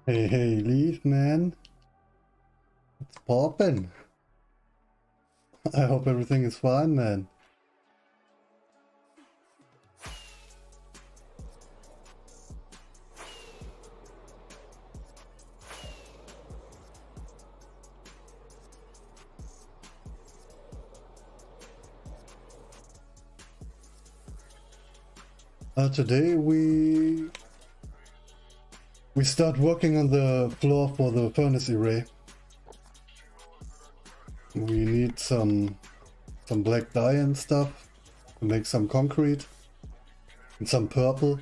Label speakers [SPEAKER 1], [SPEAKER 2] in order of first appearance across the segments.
[SPEAKER 1] Hey, leave, man. It's poppin'. I hope everything is fine, man. Today we start working on the floor for the furnace array. We need some black dye and stuff to make some concrete and some purple.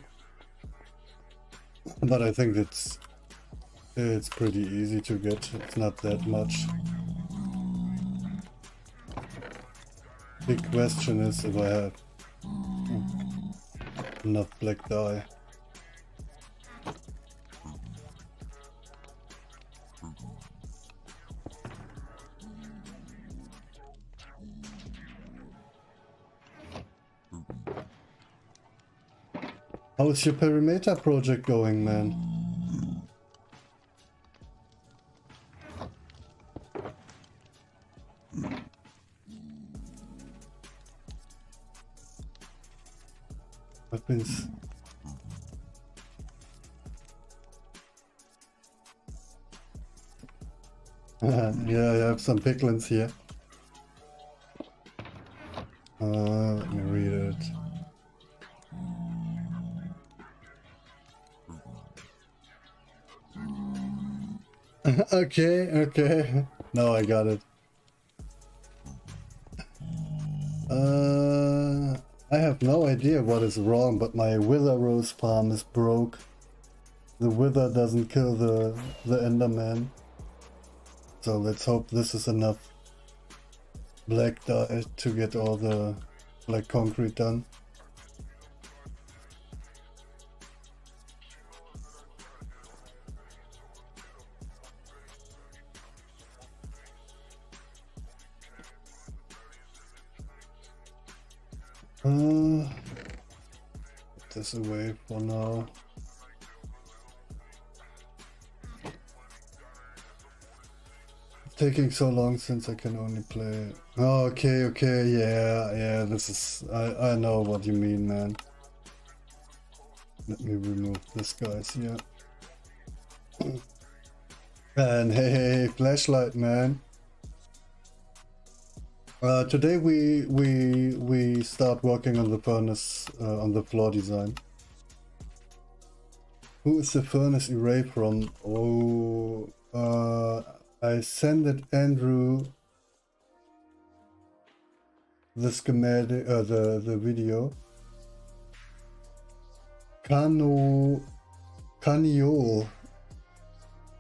[SPEAKER 1] But I think it's pretty easy to get. It's not that much. Big question is if I have enough black dye. How is your perimeter project going, man? Weapons. Yeah, I have some piglins here. Let me read it. Okay. Now I got it. I have no idea what is wrong, but my wither rose palm is broke. The wither doesn't kill the enderman. So let's hope this is enough black dye to get all the black concrete done. Put this away for now. It's taking so long since I can only play. Oh, okay, yeah, this is, I know what you mean, man. Let me remove this guys here. And hey, flashlight, man. Today we start working on the furnace, on the floor design. Who is the furnace array from? Oh, I sent it Andrew the schematic, the video. Canio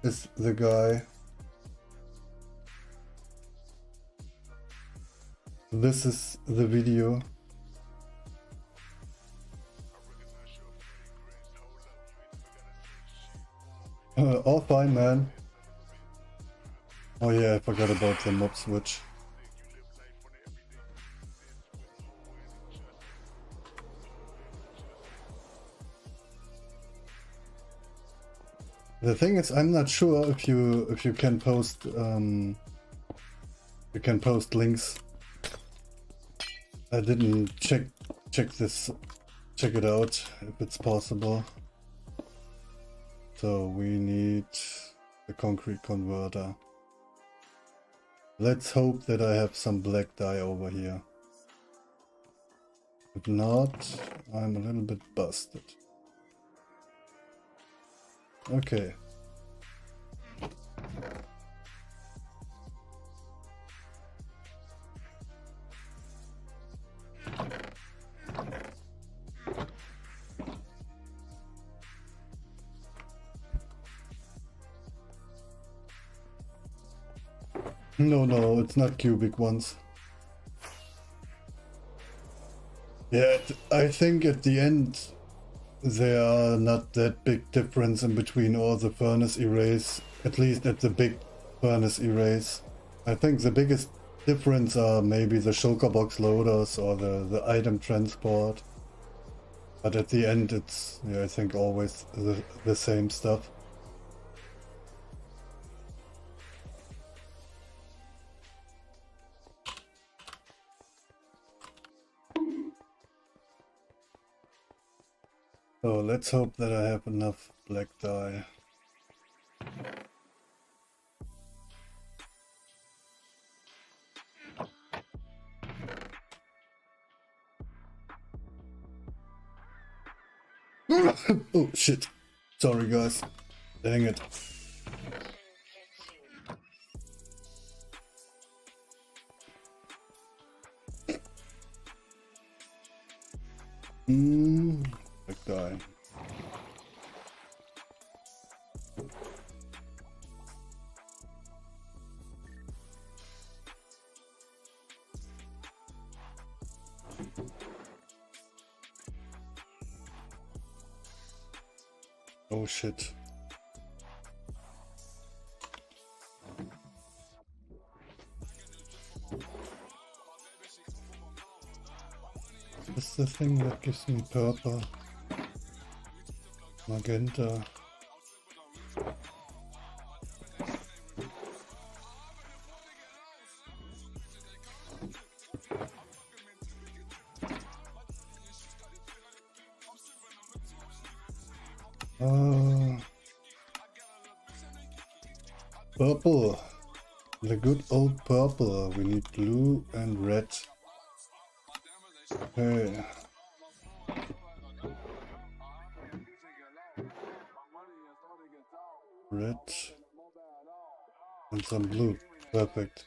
[SPEAKER 1] is the guy. This is the video. All fine, man. Oh yeah, I forgot about the mob switch. The thing is, I'm not sure if you can post links. I didn't check it out if it's possible. So we need the concrete converter. Let's hope that I have some black dye over here. If not, I'm a little bit busted. Okay. No, it's not cubic ones. Yeah, I think at the end there are not that big difference in between all the furnace arrays, at least at the big furnace arrays. I think the biggest difference are maybe the shulker box loaders or the item transport. But at the end it's, yeah, I think always the same stuff. So let's hope that I have enough black dye. Oh shit. Sorry guys. Dang it. Black dye. Oh shit. This is the thing that gives me purple, magenta. Purple. The good old purple. We need blue and red. Okay. Red and some blue. Perfect.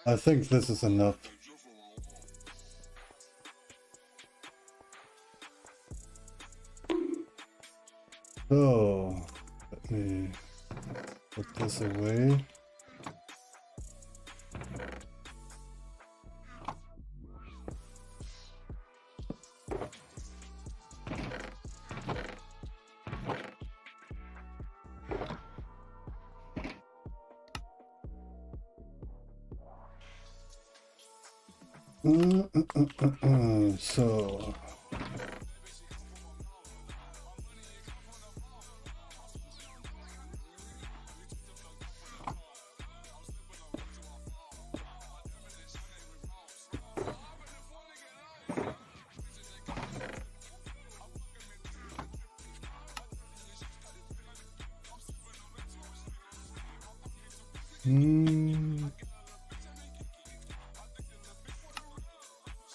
[SPEAKER 1] I think this is enough. So, let me put this away. So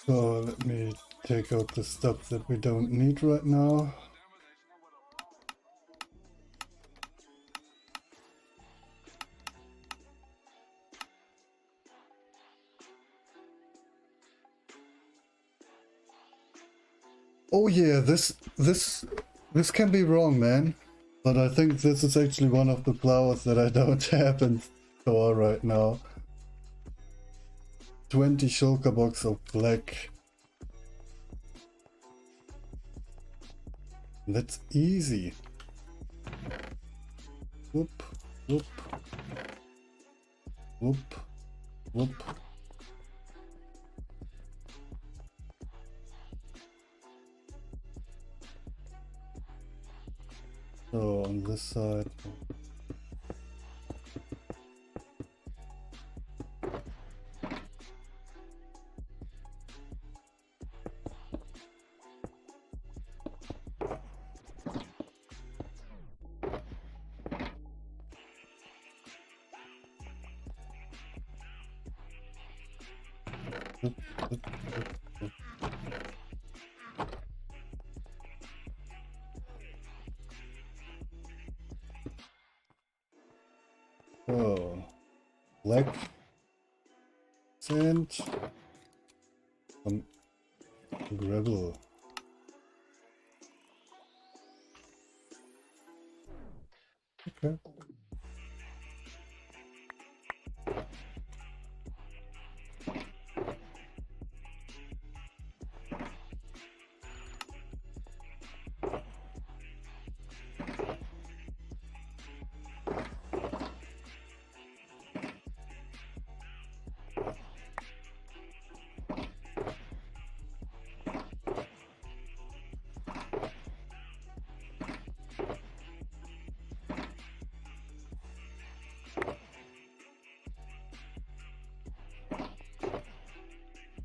[SPEAKER 1] so let me take out the stuff that we don't need right now. Oh yeah, this can be wrong, man. But I think this is actually one of the flowers that I don't have in store right now. 20 shulker box of black. That's easy. Whoop, whoop, whoop, whoop. So on this side. Oh, black sand, some gravel. Okay.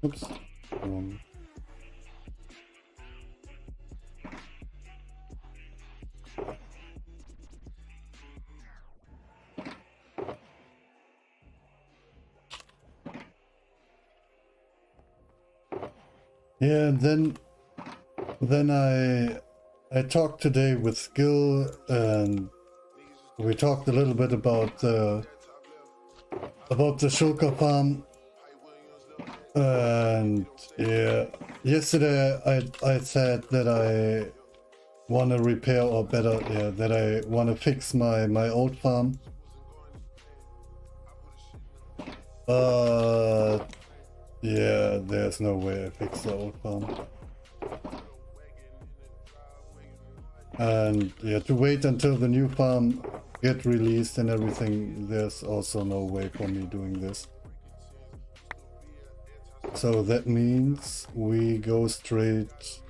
[SPEAKER 1] Oops. Wrong. Yeah, and then I talked today with Skill, and we talked a little bit about the shulker farm. And yeah, yesterday I said that I want to repair, or better, yeah, that I want to fix my old farm. Yeah, there's no way I fix the old farm. And yeah, to wait until the new farm get released and everything, there's also no way for me doing this. So that means we go straight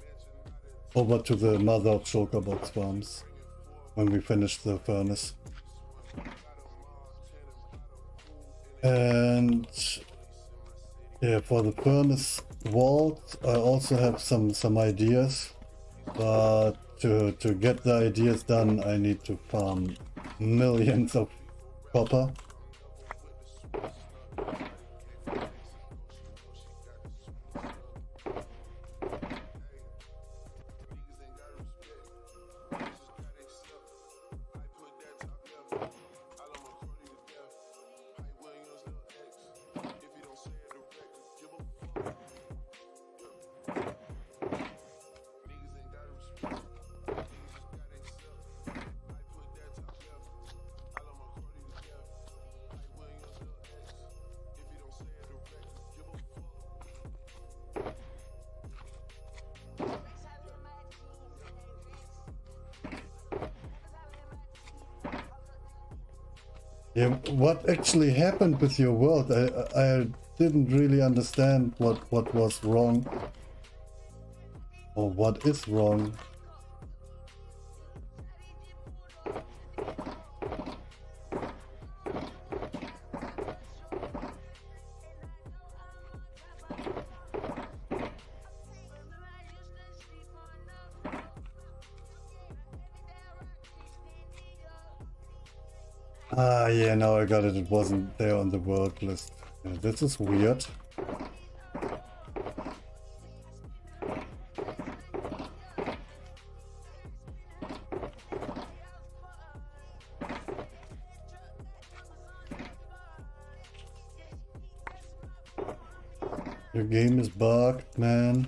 [SPEAKER 1] over to the mother of shulker box farms when we finish the furnace. And yeah, for the furnace vault, I also have some ideas, but to get the ideas done, I need to farm millions of copper. Yeah, what actually happened with your world? I didn't really understand what was wrong, or what is wrong. Ah, yeah, now I got it. It wasn't there on the world list. Yeah, this is weird. Your game is bugged, man.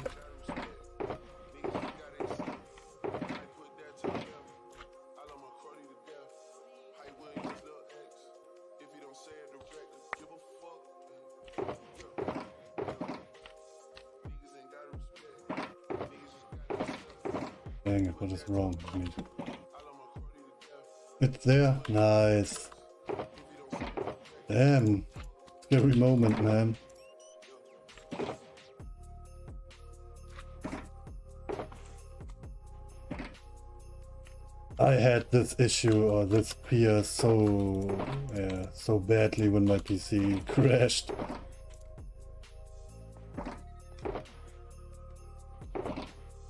[SPEAKER 1] Dang it, what is wrong with me? It's there? Nice. Damn. Scary moment, man. I had this issue, or this fear, so badly when my PC crashed.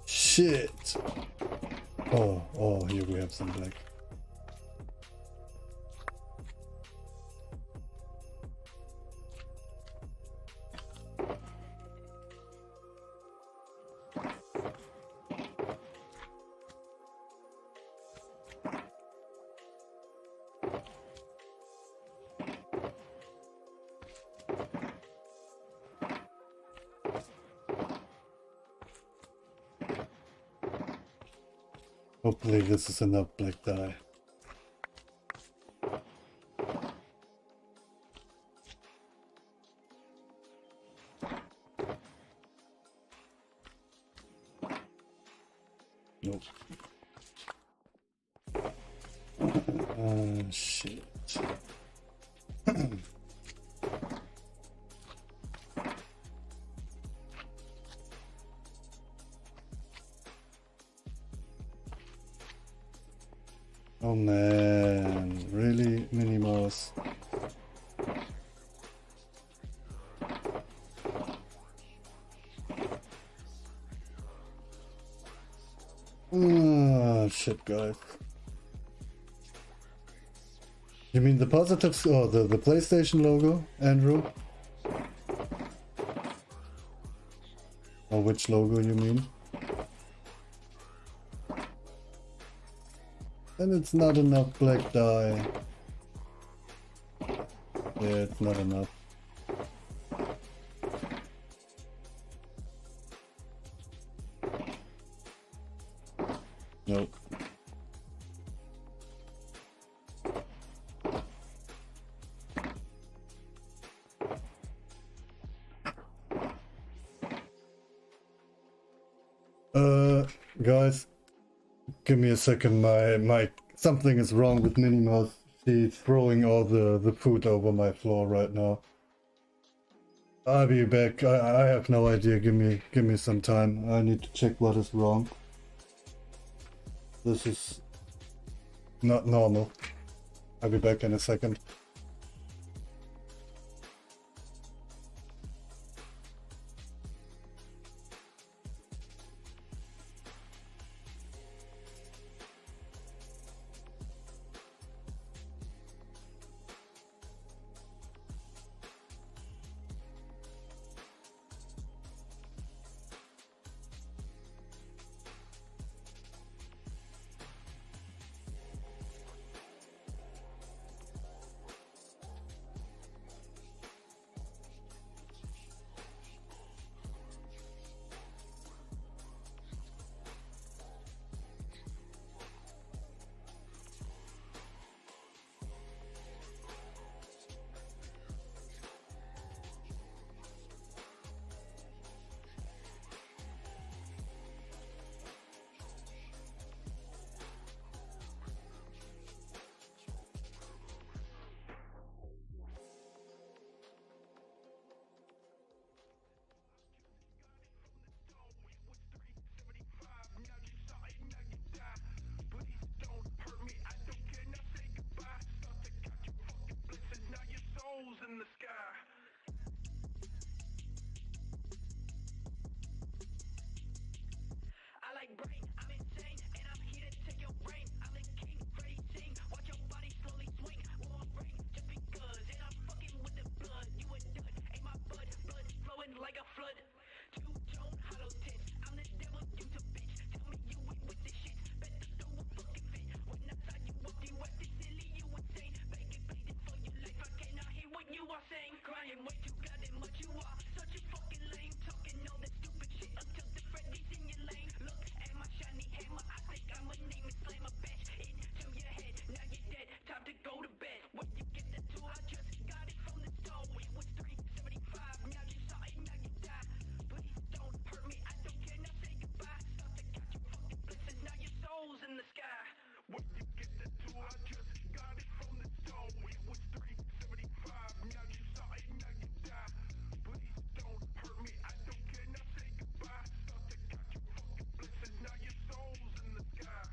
[SPEAKER 1] Shit! Oh, here we have some black. Hopefully this is enough black dye. Nope. Shit. Oh man, really, Minnie Mouse? Oh, shit, guys. You mean the positives or the PlayStation logo, Andrew? Or which logo you mean? And it's not enough black dye. Yeah, it's not enough. Nope. Guys, give me a second. My something is wrong with Minnie Mouse. She's throwing all the food over my floor right now. I'll be back. I have no idea. Give me some time. I need to check what is wrong. This is not normal. I'll be back in a second.
[SPEAKER 2] In the sky. I like brain, I'm insane, and I'm here to take your brain. I'm the king, Freddy sing, watch your body slowly swing. War brain, just because, and I'm fucking with the blood. You a dud, ain't my blood flowing like a flood. Two-tone, hollow tits, I'm the devil, you's a bitch. Tell me you ain't with this shit, better throw a fucking fit. When I saw you up, you acting silly, you insane. Begging, pleading for your life, I cannot hear what you are saying. Crying way too goddamn much, you are such a fucking lame. Talking all that stupid shit until the Freddy's in your lane. Look at my shiny hammer, I think I'ma name it, slam a bash into your head. Now you're dead, time to go to bed. When you get the tool, I just got it from the store. It was $3.75, now you saw it, now you die. Please don't hurt me, I don't care, now say goodbye. Start to count your fucking blessings, now your soul's in the sky. When you get the tool, I just got it from the store. It was $3.75, now you saw it, now you die. Please don't hurt me, I don't care, now say goodbye. Start to count your fucking blessings, now your soul's in the sky.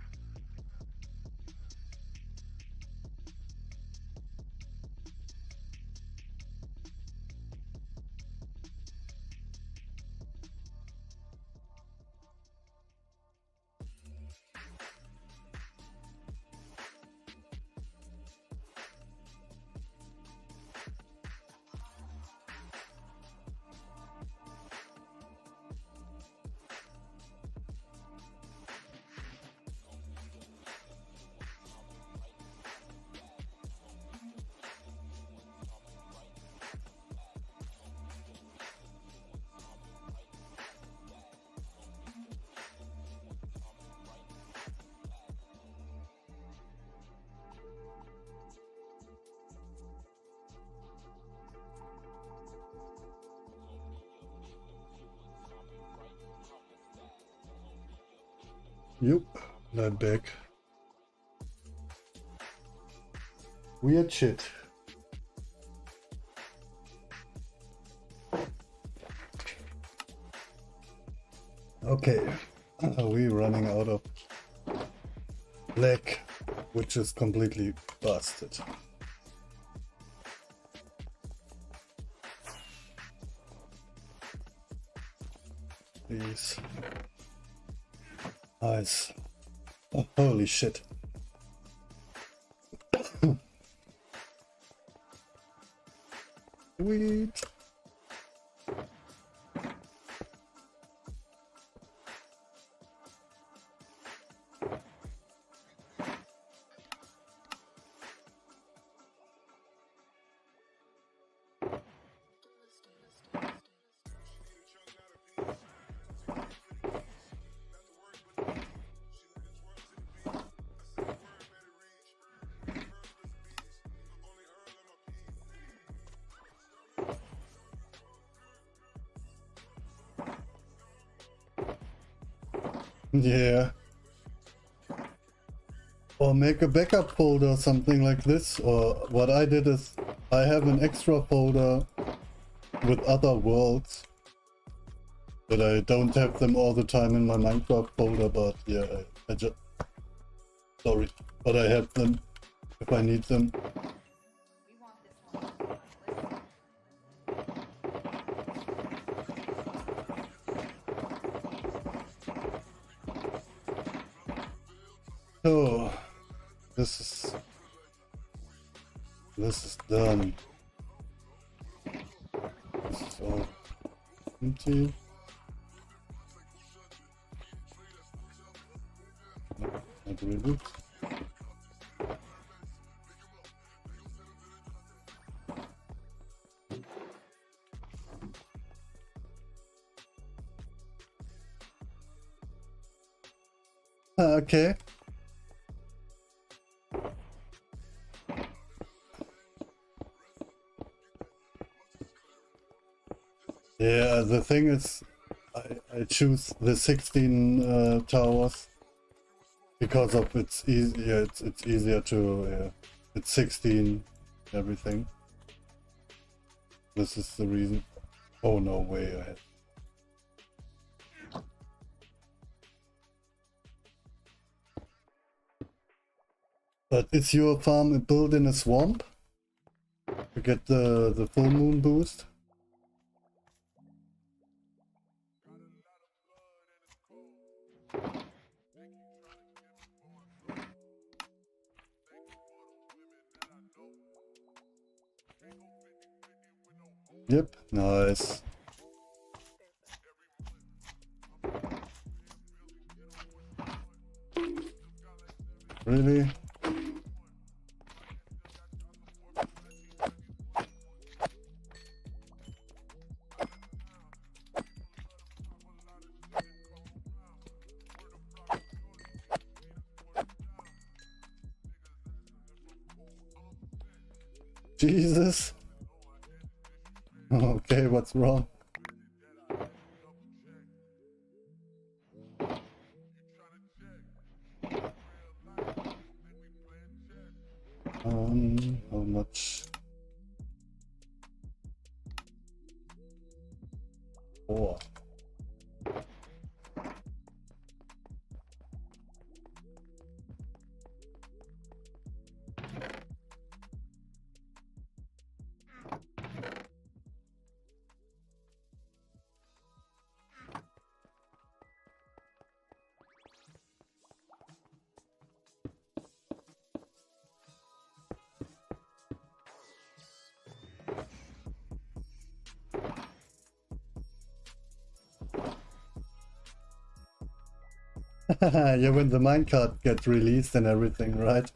[SPEAKER 1] Yup, not back. Weird shit. Okay, are we running out of black, which is completely busted? Please. Nice. Oh, holy shit. Sweet. Yeah. Or make a backup folder, something like this. Or what I did is I have an extra folder with other worlds. But I don't have them all the time in my Minecraft folder, but yeah, I just... Sorry. But I have them if I need them. Oh, this is done. This is all empty. Not really. Okay. Yeah, the thing is, I choose the 16 towers because of it's easy. Yeah, it's easier to. Yeah, it's 16 everything. This is the reason. Oh no way! I had. But is your farm built in a swamp to get the full moon boost? Yep, nice. Really? Jesus. Okay, what's wrong? How much? 4. Yeah, when the minecart gets released and everything, right?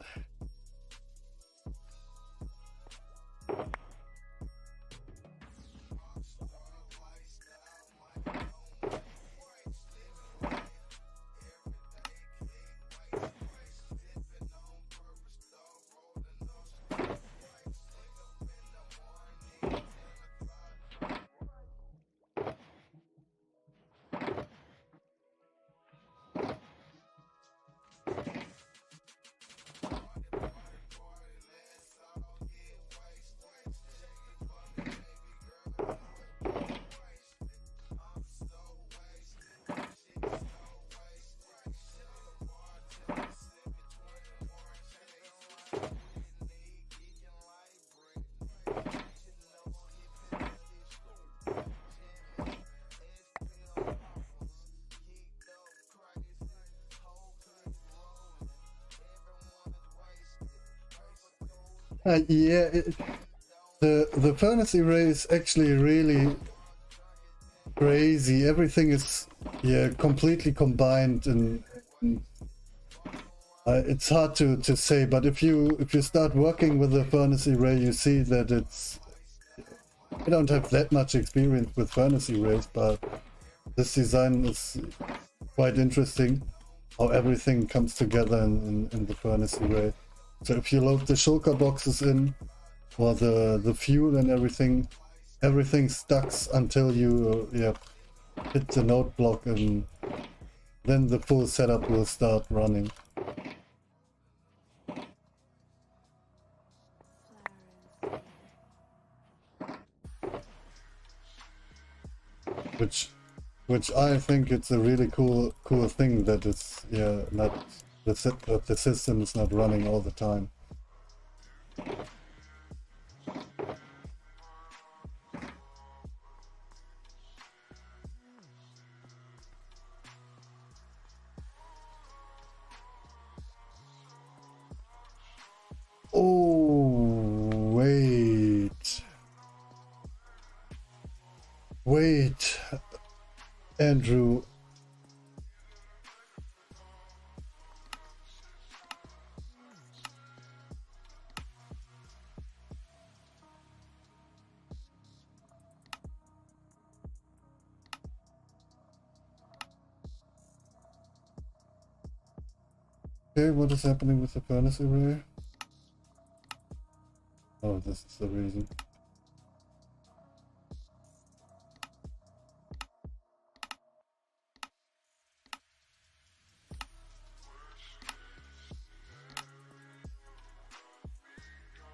[SPEAKER 1] Yeah, the furnace array is actually really crazy. Everything is, yeah, completely combined, and it's hard to say. But if you start working with the furnace array, you see that it's. I don't have that much experience with furnace arrays, but this design is quite interesting. How everything comes together in the furnace array. So if you load the shulker boxes in, or the fuel and everything stacks until you hit the node block, and then the full setup will start running. Which I think it's a really cool thing that it's not that the system is not running all the time. Oh, wait, Andrew. Okay, what is happening with the furnace array? Oh, this is the reason.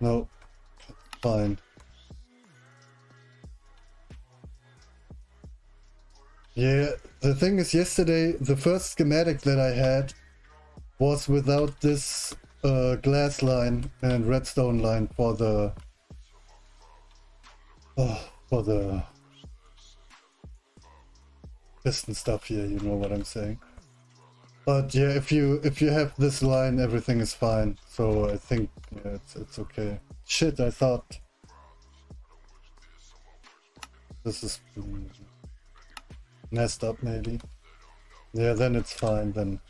[SPEAKER 1] No, fine. Yeah, the thing is, yesterday the first schematic that I had was without this glass line and redstone line for the piston stuff here, you know what I'm saying. But yeah, if you have this line, everything is fine. So I think it's okay. Shit, I thought this is messed up maybe. Yeah, then it's fine then.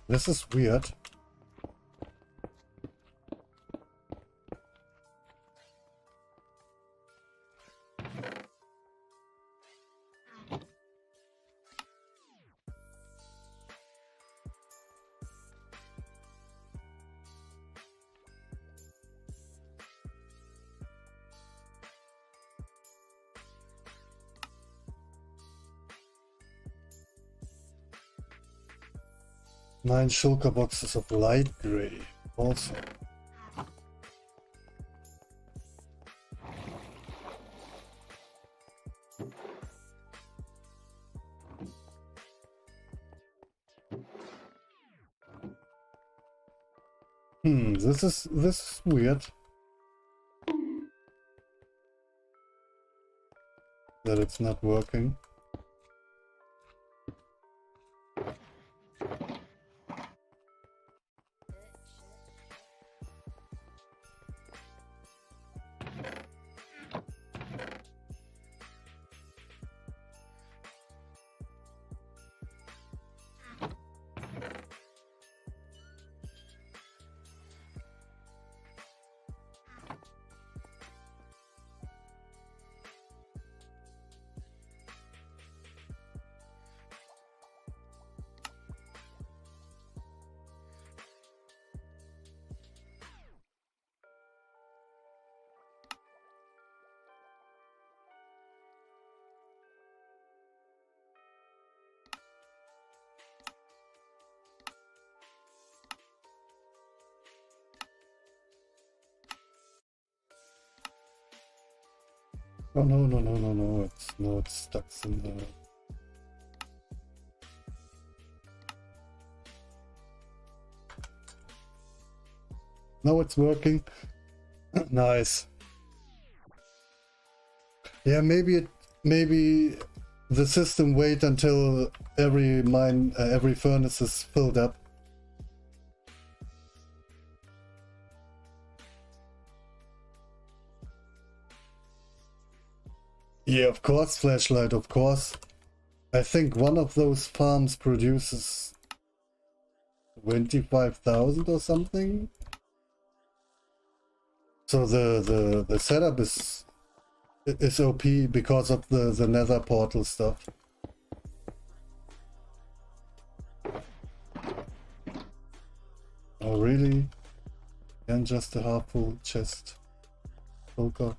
[SPEAKER 1] This is weird. Nine shulker boxes of light gray. Also. This is weird. That it's not working. Oh no, it's stuck in the... Now it's working. Nice. Yeah, maybe the system wait until every furnace is filled up. Yeah, of course, flashlight, of course. I think one of those farms produces 25,000 or something. So the setup is OP because of the nether portal stuff. Oh really? And just a half full chest. Okay.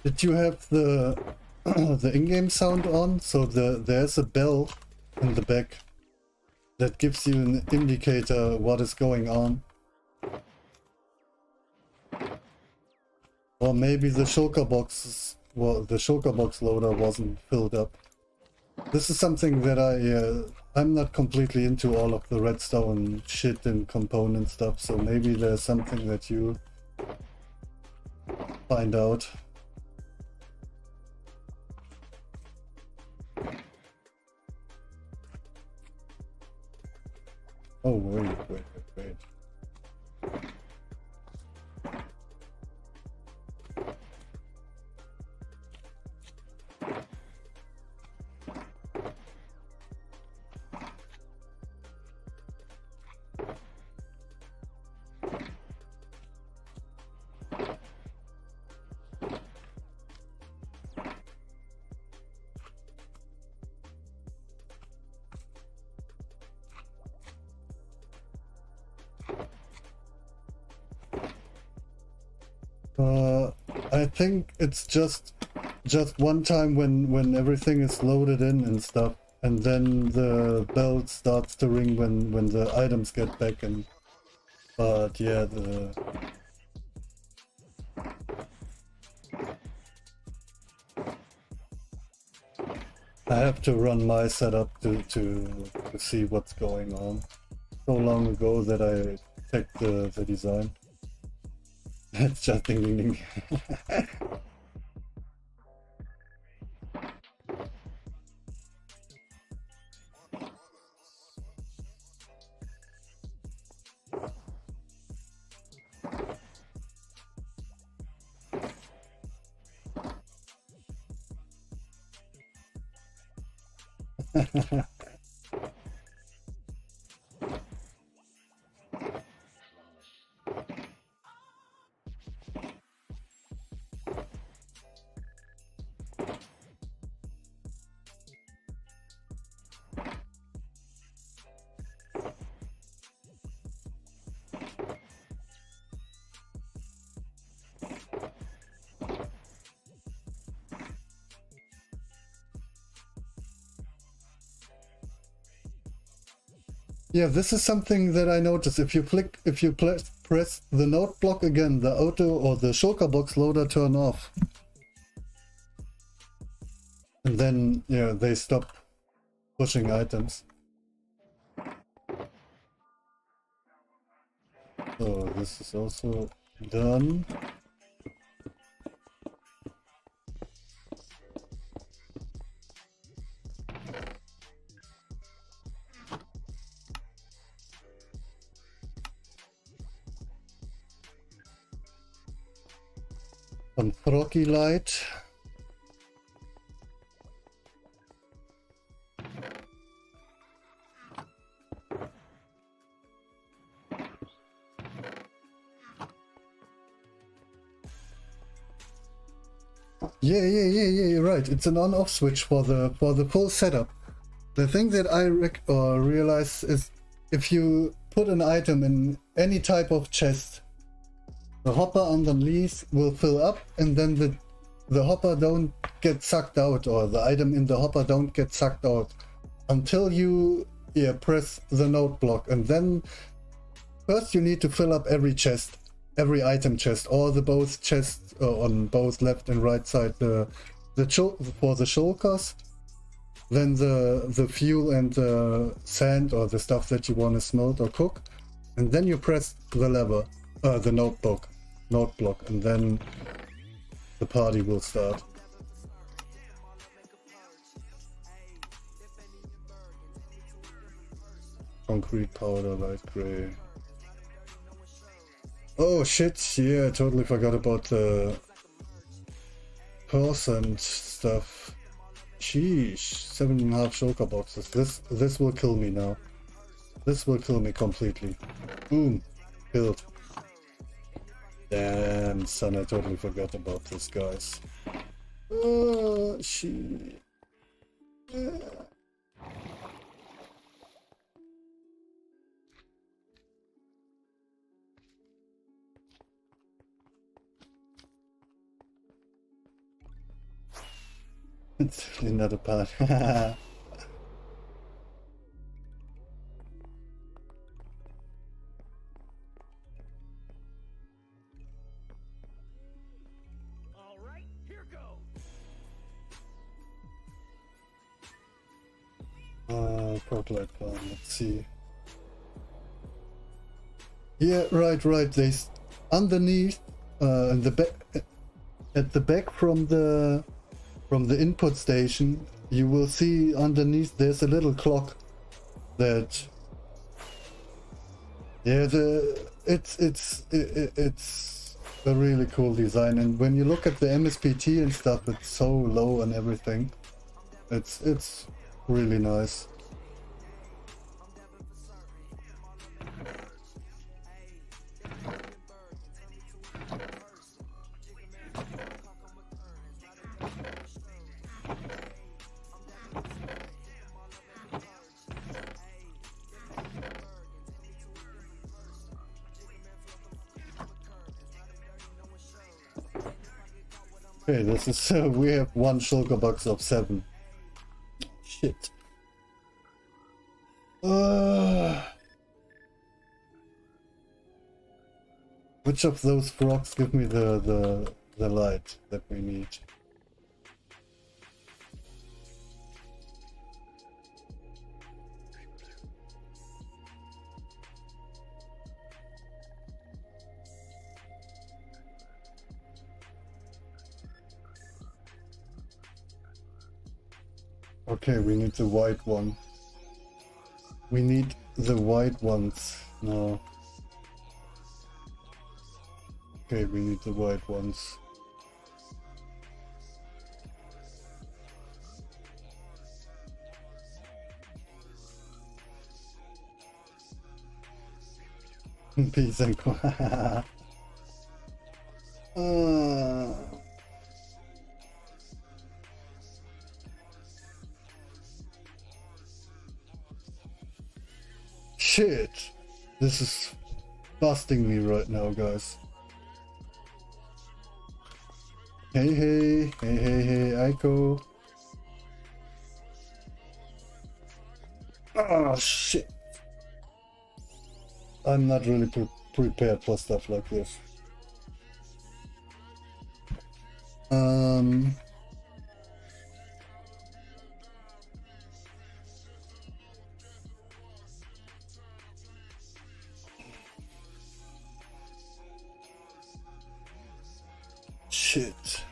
[SPEAKER 1] Did you have the the in-game sound on? So there's a bell in the back that gives you an indicator what is going on. Or maybe the shulker box, well, the shulker box loader wasn't filled up. This is something that I'm not completely into all of the redstone shit and component stuff, so maybe there's something that you find out. Oh, wait. I think it's just one time when everything is loaded in and stuff, and then the bell starts to ring when the items get back in. But yeah, I have to run my setup to see what's going on. So long ago that I checked the design. It's just ding ding ding. Yeah, this is something that I noticed. If you press the note block again, the auto or the shulker box loader turn off. And then, yeah, they stop pushing items. So this is also done. Some froggy light. Yeah, right. It's an on-off switch for the full setup. The thing that I realize is if you put an item in any type of chest, the hopper underneath will fill up, and then the hopper don't get sucked out, or the item in the hopper don't get sucked out until you press the note block. And then first you need to fill up every chest, every item chest, or the both chests on both left and right side, for the shulkers, then the fuel and the sand or the stuff that you want to smelt or cook, and then you press the lever, the note block, and then the party will start. Concrete powder, light gray. Oh shit, yeah, I totally forgot about the pearls and stuff. Sheesh, 7.5 shulker boxes. This will kill me now. This will kill me completely. Boom, killed. Damn, son, I totally forgot about this, guys. Oh, shit. Yeah. It's really not a part.
[SPEAKER 2] Alright, here goes.
[SPEAKER 1] Percolate plan, let's see. Yeah, right. Underneath, in the back, at the back from the input station, you will see underneath there's a little clock that, yeah, it's a really cool design. And when you look at the MSPT and stuff, it's so low and everything. It's really nice. Okay, this is we have one shulker box of 7. Shit. Which of those frogs give me the light that we need? Okay, we need the white one. We need the white ones now. Okay, we need the white ones. Peace and quiet. Shit, this is busting me right now, guys. Hey, Aiko. Oh shit. I'm not really prepared for stuff like this. Shit.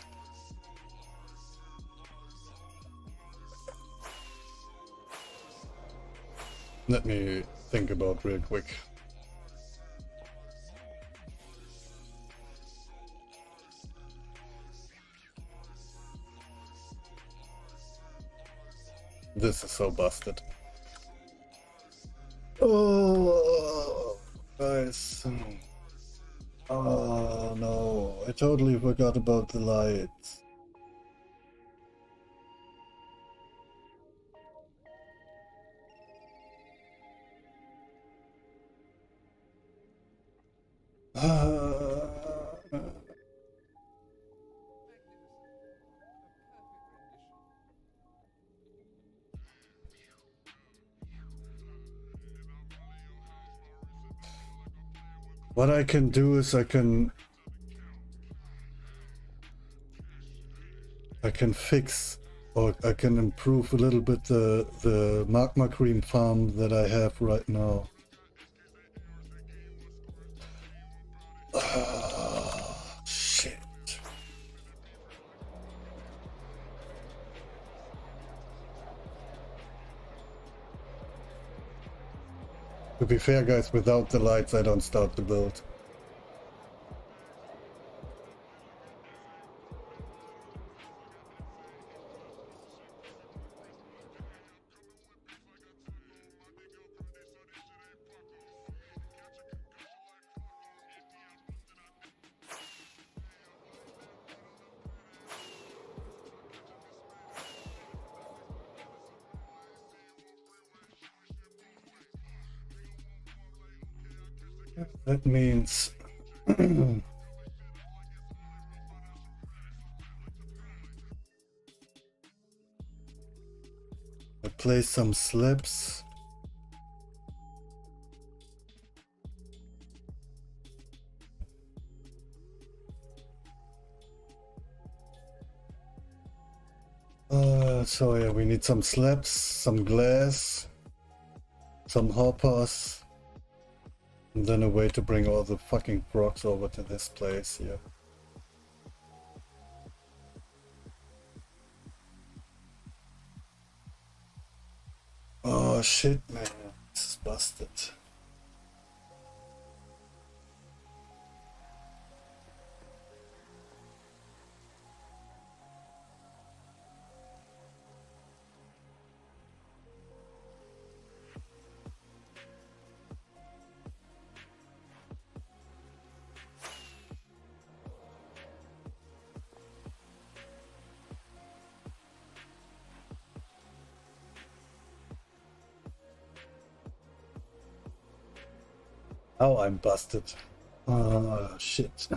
[SPEAKER 1] Let me think about real quick. This is so busted. Oh, guys. Oh no, I totally forgot about the lights. What I can do is I can fix, or I can improve a little bit the magma cream farm that I have right now. Shit. To be fair, guys, without the lights I don't start the build. That means I place some slabs. So yeah, we need some slabs, some glass, some hoppers, and then a way to bring all the fucking rocks over to this place here. Oh shit, man, this is busted. Oh, I'm busted. Oh, shit.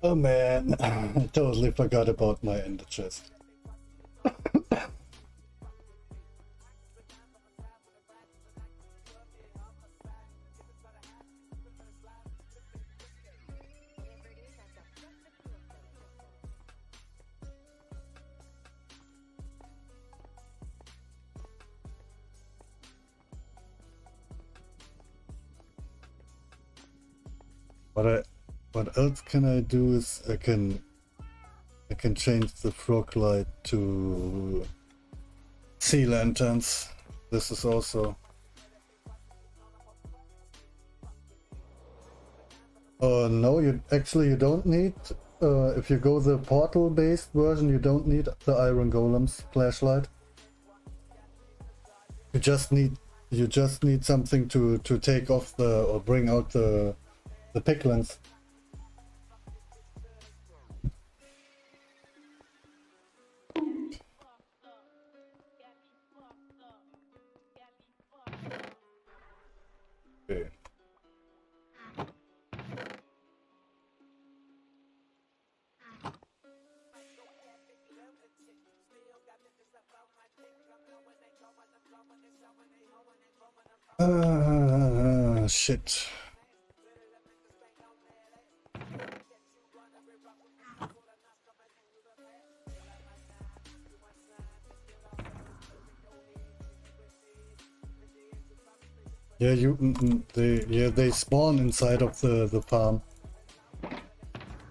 [SPEAKER 1] Oh man, I totally forgot about my ender chest. What else can I do is I can change the frog light to sea lanterns. This is also no, you don't need if you go the portal based version, you don't need the iron golem's flashlight. You just need something to take off or bring out the piglins. Okay. Shit. Yeah, they spawn inside of the farm.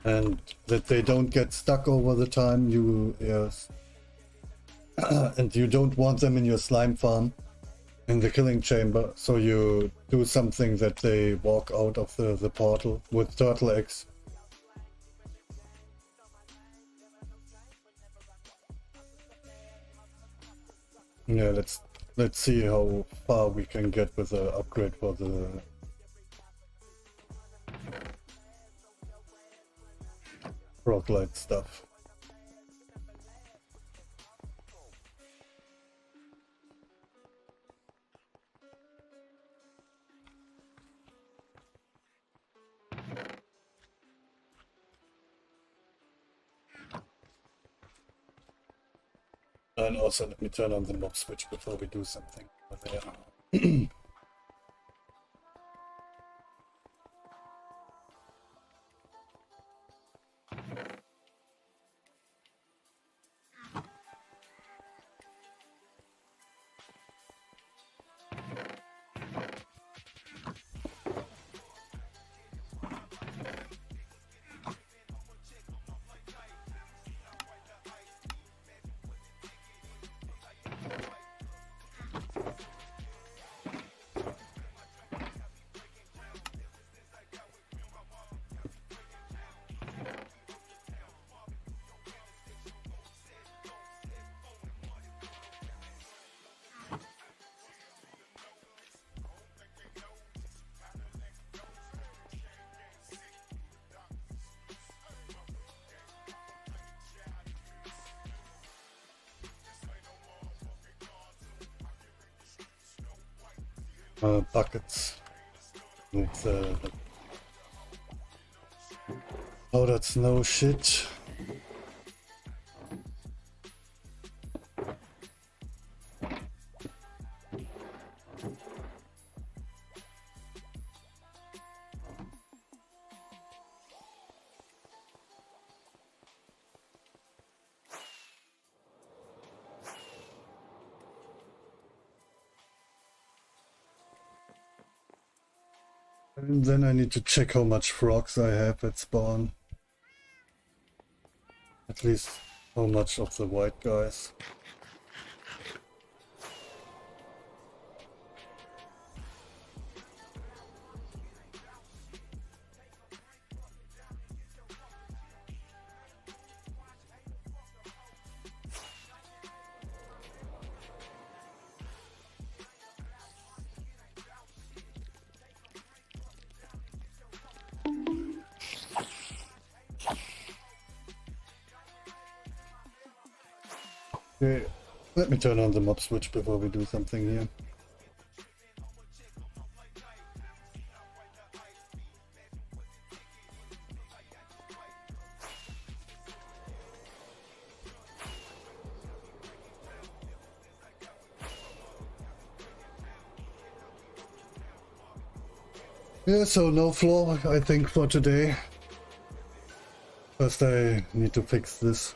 [SPEAKER 1] and that they don't get stuck over the time. Yes. And you don't want them in your slime farm in the killing chamber, so you do something that they walk out of the portal with turtle eggs. Yeah, let's see how far we can get with the upgrade for the roguelite stuff. And also let me turn on the mob switch before we do something over there. Buckets. With oh, that's no shit. And then I need to check how much frogs I have at spawn. At least how much of the white guys. Okay, let me turn on the mob switch before we do something here. Yeah, so no floor, I think, for today. First I need to fix this.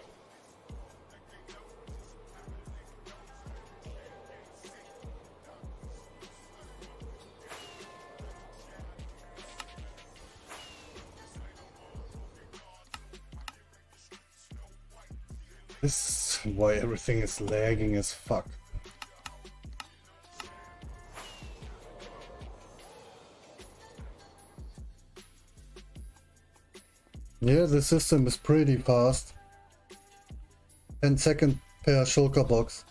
[SPEAKER 1] This is why everything is lagging as fuck. Yeah, the system is pretty fast. 10-second per shulker box.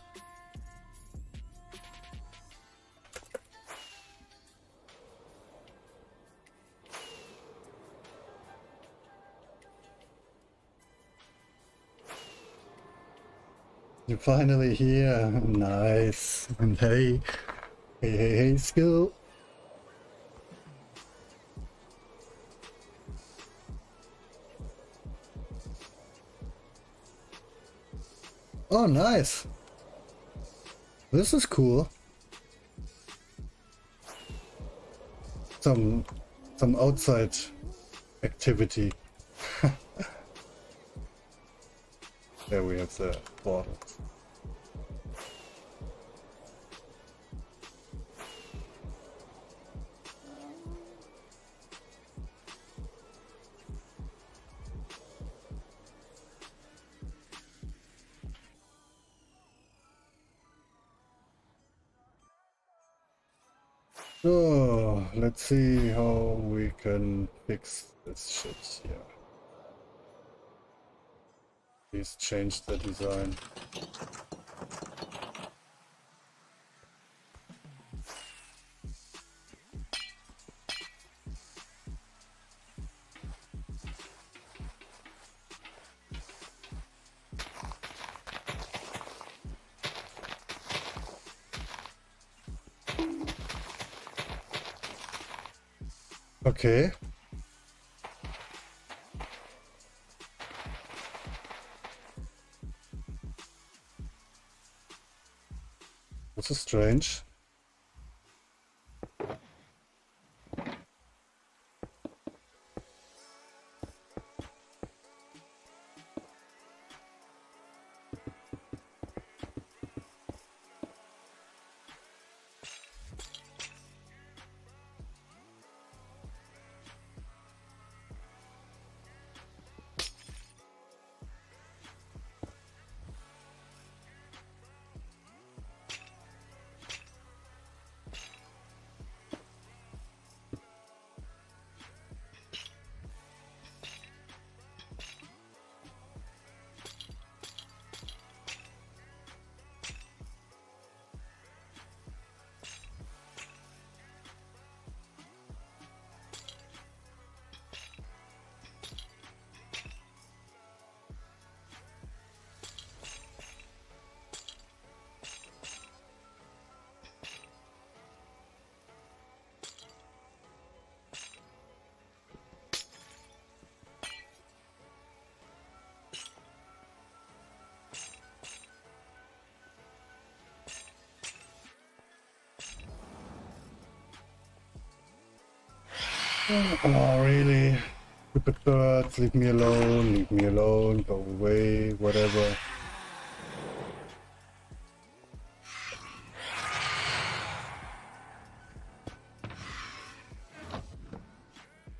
[SPEAKER 1] You're finally here. Nice. And hey, skill. Oh, nice. This is cool. Some outside activity. There we have the bottle. So, let's see how we can fix this shit here. Please change the design. Okay. This is strange. Oh, really? Stupid birds, leave me alone, go away, whatever.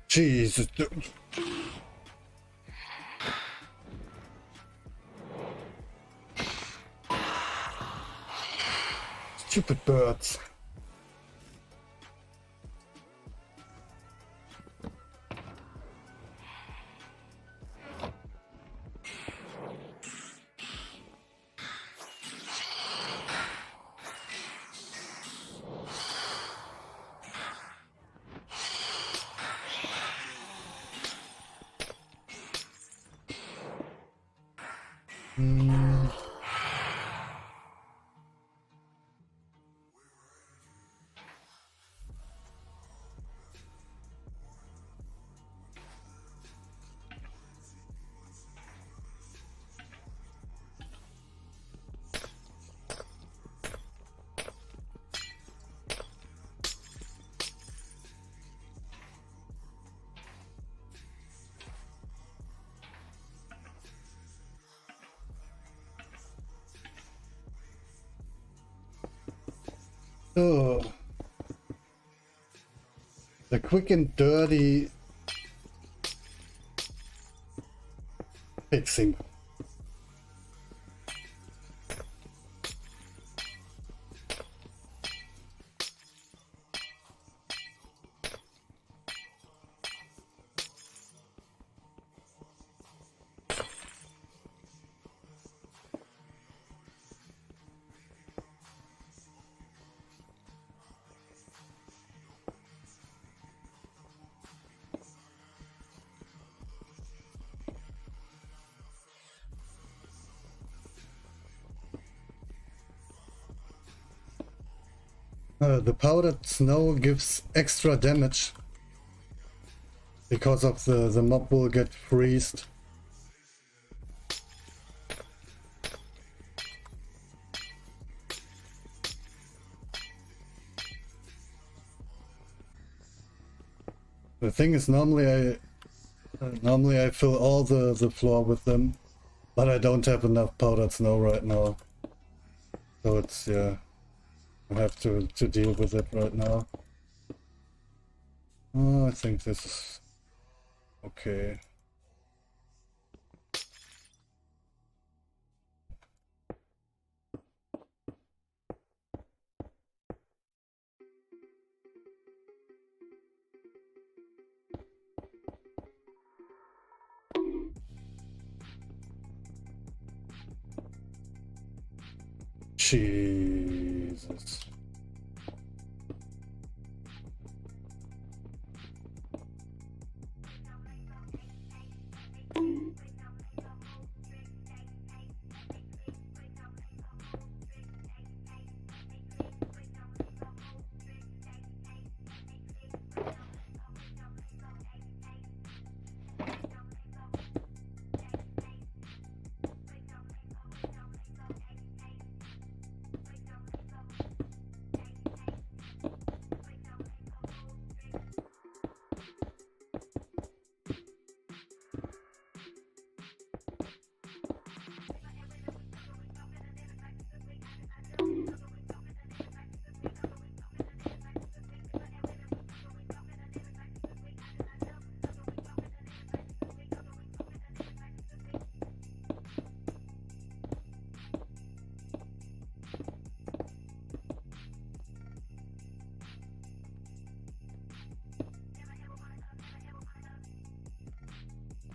[SPEAKER 1] Jesus. Stupid birds. Oh. The quick and dirty fixing. The powdered snow gives extra damage because of the mob will get freezed. The thing is, normally I fill all the floor with them, but I don't have enough powdered snow right now. So it's, yeah, I have to deal with it right now. Oh, I think this is okay. Jesus.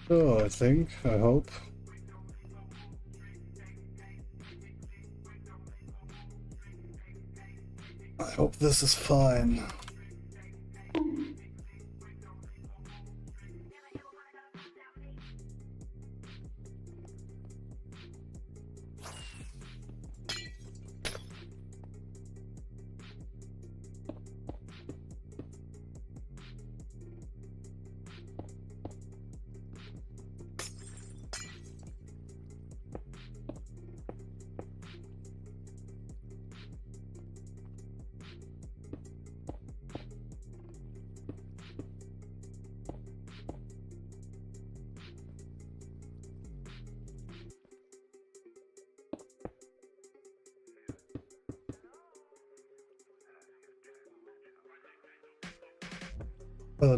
[SPEAKER 1] So I hope. I hope this is fine.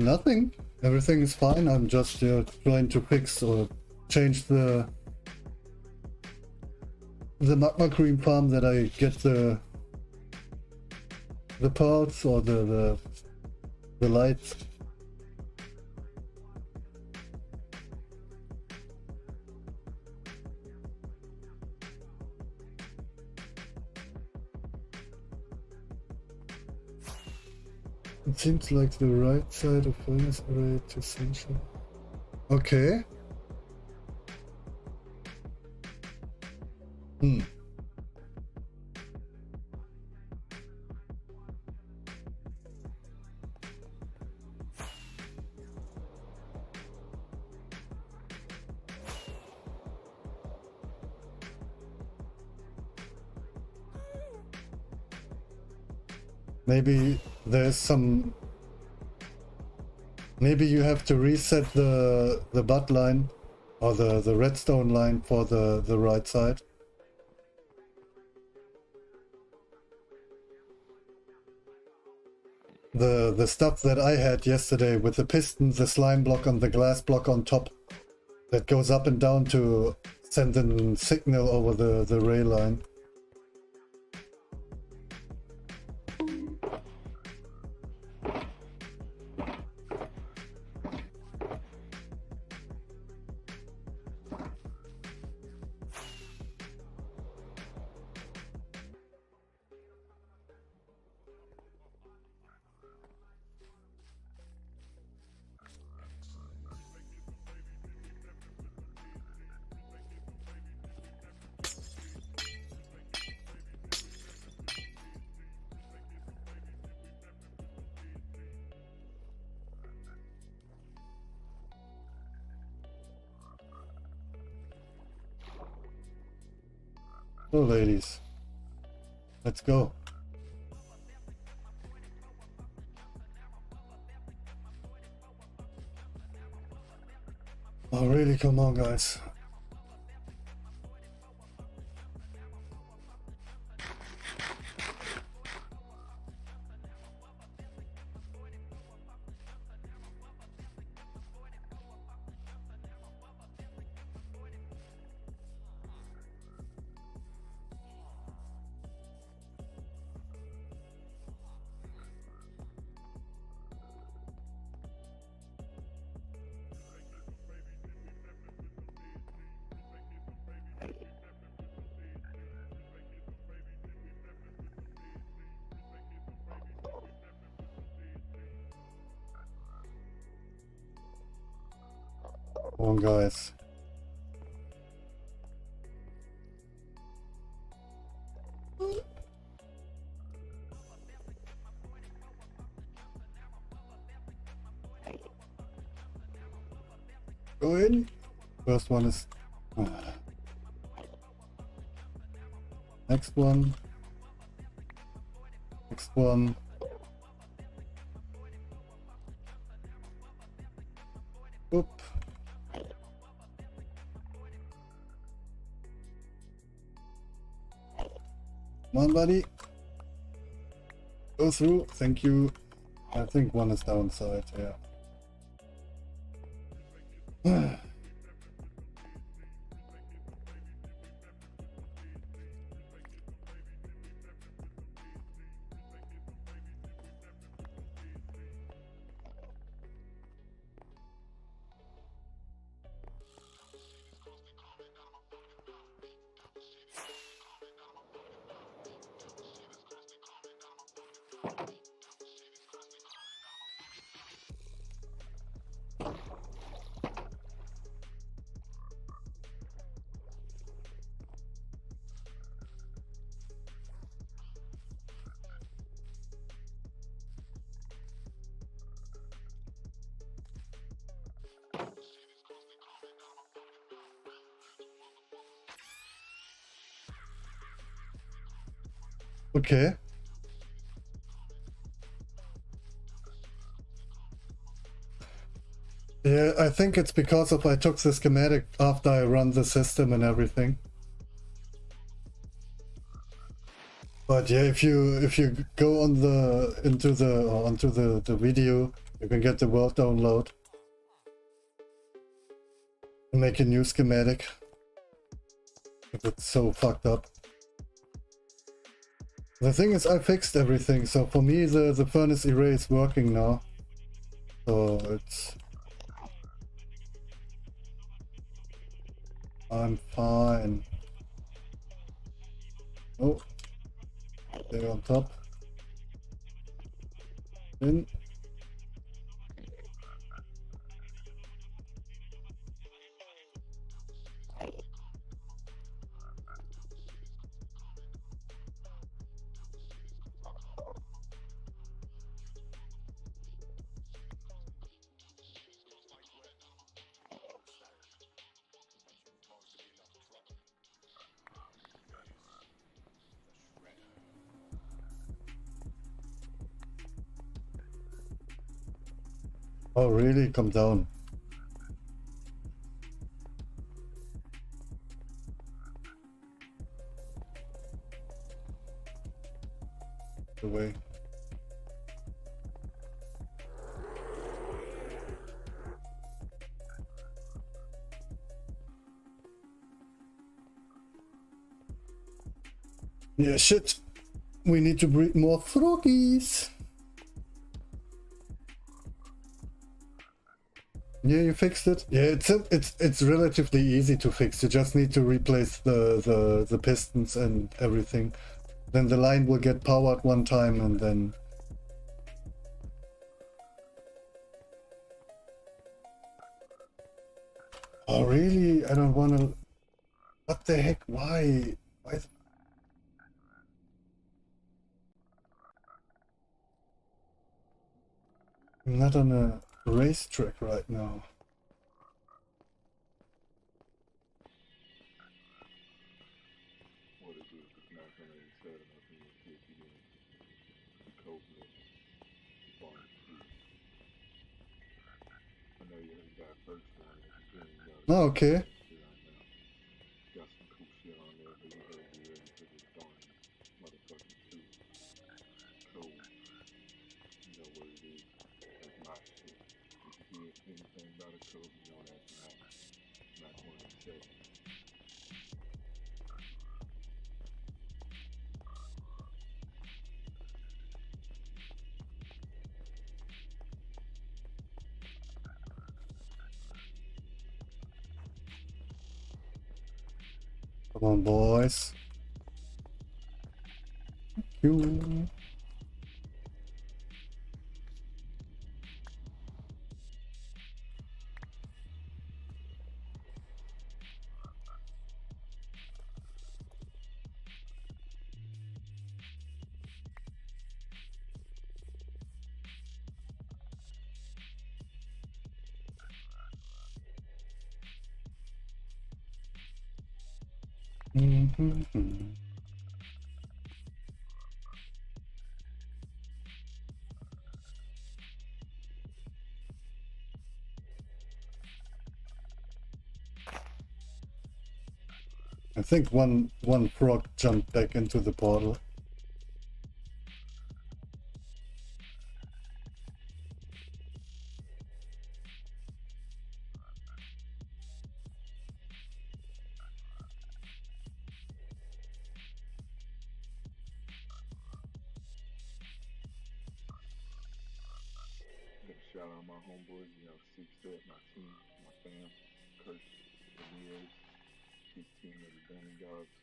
[SPEAKER 1] Nothing. Everything is fine. I'm just trying to fix or change the magma cream farm that I get the parts or the lights. It seems like the right side of furnace array to essential. Okay. Maybe there's some. Maybe you have to reset the butt line or the redstone line for the right side. The stuff that I had yesterday with the piston, the slime block and the glass block on top that goes up and down to send a signal over the rail line. So ladies, let's go. Oh really, come on guys. on, guys. Go in. First one is... Next one. Next one. Oop. Come on, buddy. Go through. Thank you. I think one is downside, yeah. Okay. Yeah, I think it's because of I took the schematic after I run the system and everything. But yeah, if you go on onto the video, you can get the world download and make a new schematic if it's so fucked up. The thing is, I fixed everything, so for me the furnace array is working now. So it's... I'm fine. Oh, they're on top. In. Oh really? Come down. The way. Yeah, shit. We need to breed more froggies. Yeah, you fixed it. Yeah, it's relatively easy to fix. You just need to replace the pistons and everything. Then the line will get powered one time and then... Oh really? I don't wanna... What the heck? Why? Why? I'm not on a racetrack right now. Oh, okay. Come on, boys. You. Mhm. I think one frog jumped back into the portal.
[SPEAKER 3] Gotta shout out my homeboys, you know, Six Set, my team, my fam, Kirk, Ramirez, his team of the Dunning Dogs,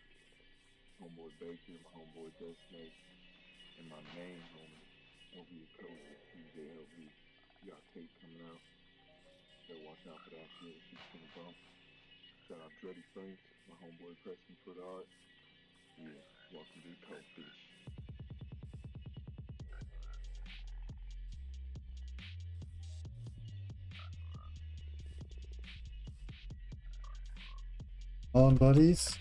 [SPEAKER 3] homeboy Baker, my homeboy Dusty, and my main homie, over your coach, DJ LV. You got tape coming out. Better watch out for that shit. Shit's gonna bump. Shout out Dreddy Franks, my homeboy Preston for the art. Yeah, welcome to the Coach Fish.
[SPEAKER 1] On buddies.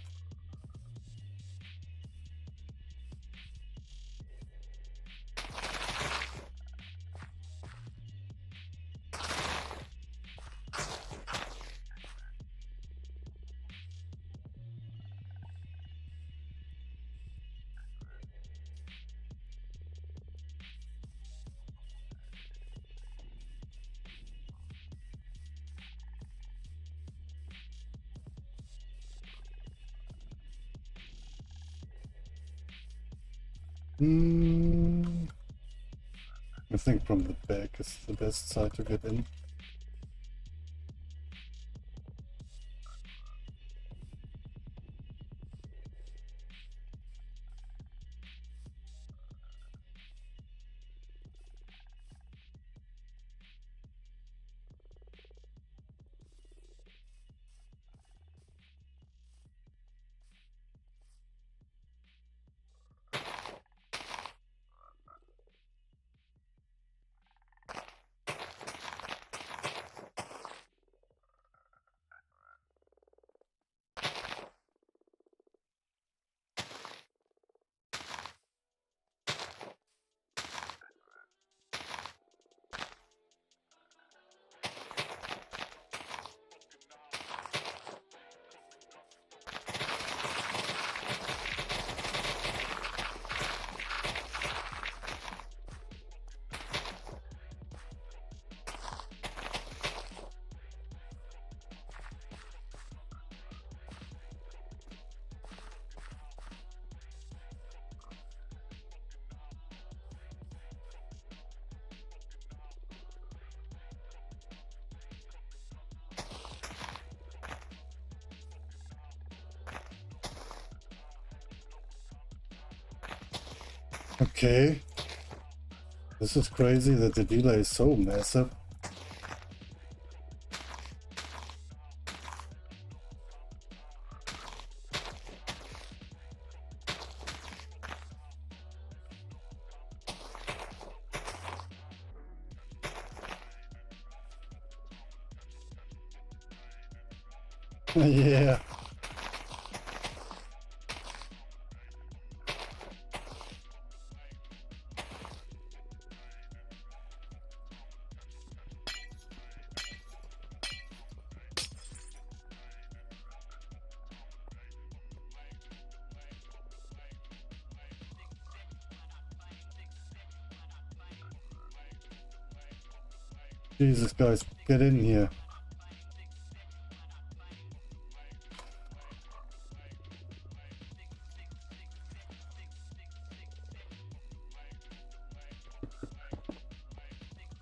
[SPEAKER 1] I think from the back is the best side to get in. Okay. This is crazy that the delay is so massive. Yeah. Jesus, guys, get in here.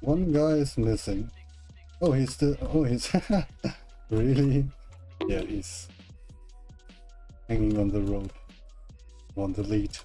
[SPEAKER 1] One guy is missing. Oh, he's still. Oh, he's. Really? Yeah, he's hanging on the rope. On the lead.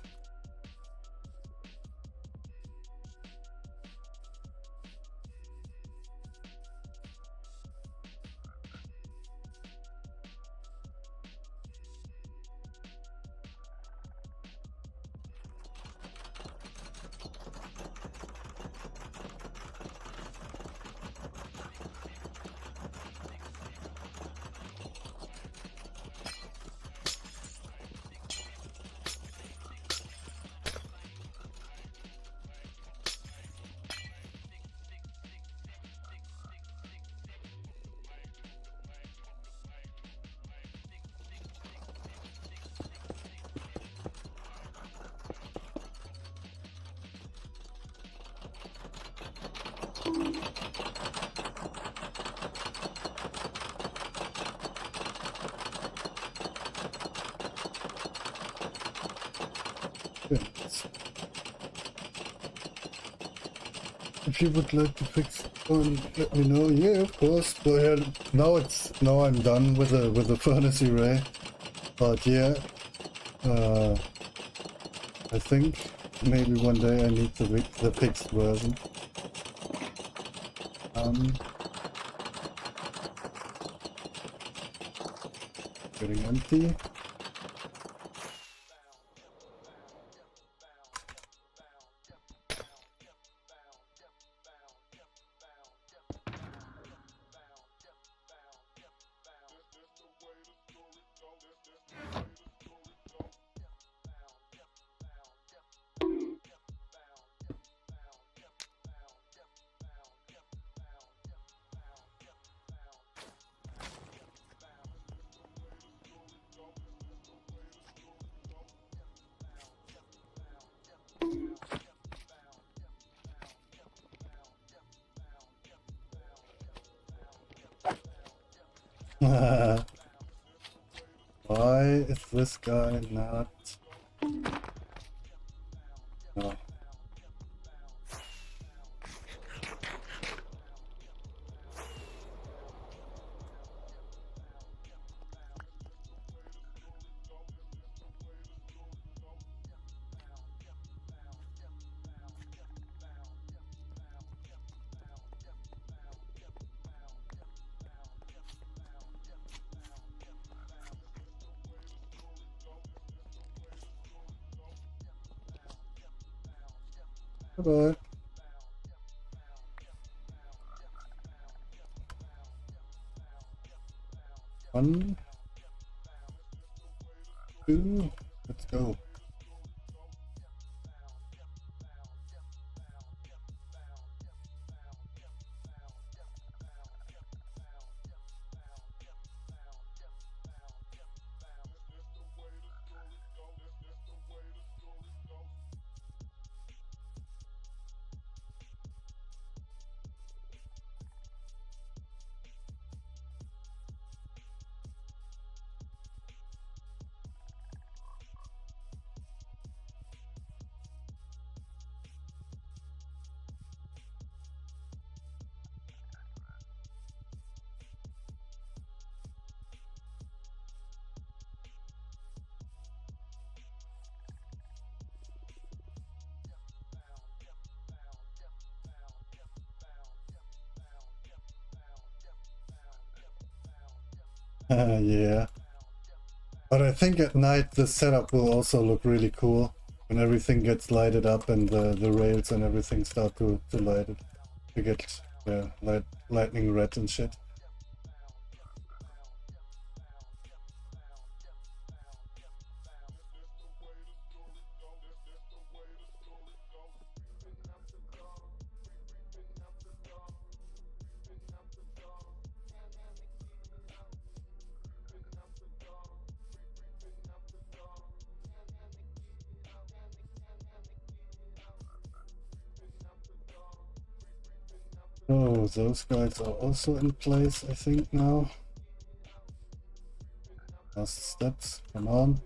[SPEAKER 1] Yeah. If you would like to fix one, let me know. Yeah, of course. But yeah, now I'm done with the furnace array. But yeah, I think maybe one day I need the fixed version. Getting empty. Why is this guy not? No. Bye-bye. One, two, let's go. Yeah. But I think at night the setup will also look really cool when everything gets lighted up and the rails and everything start to light it. To get lightning red and shit. Oh, those guys are also in place, I think, now. Last steps, come on.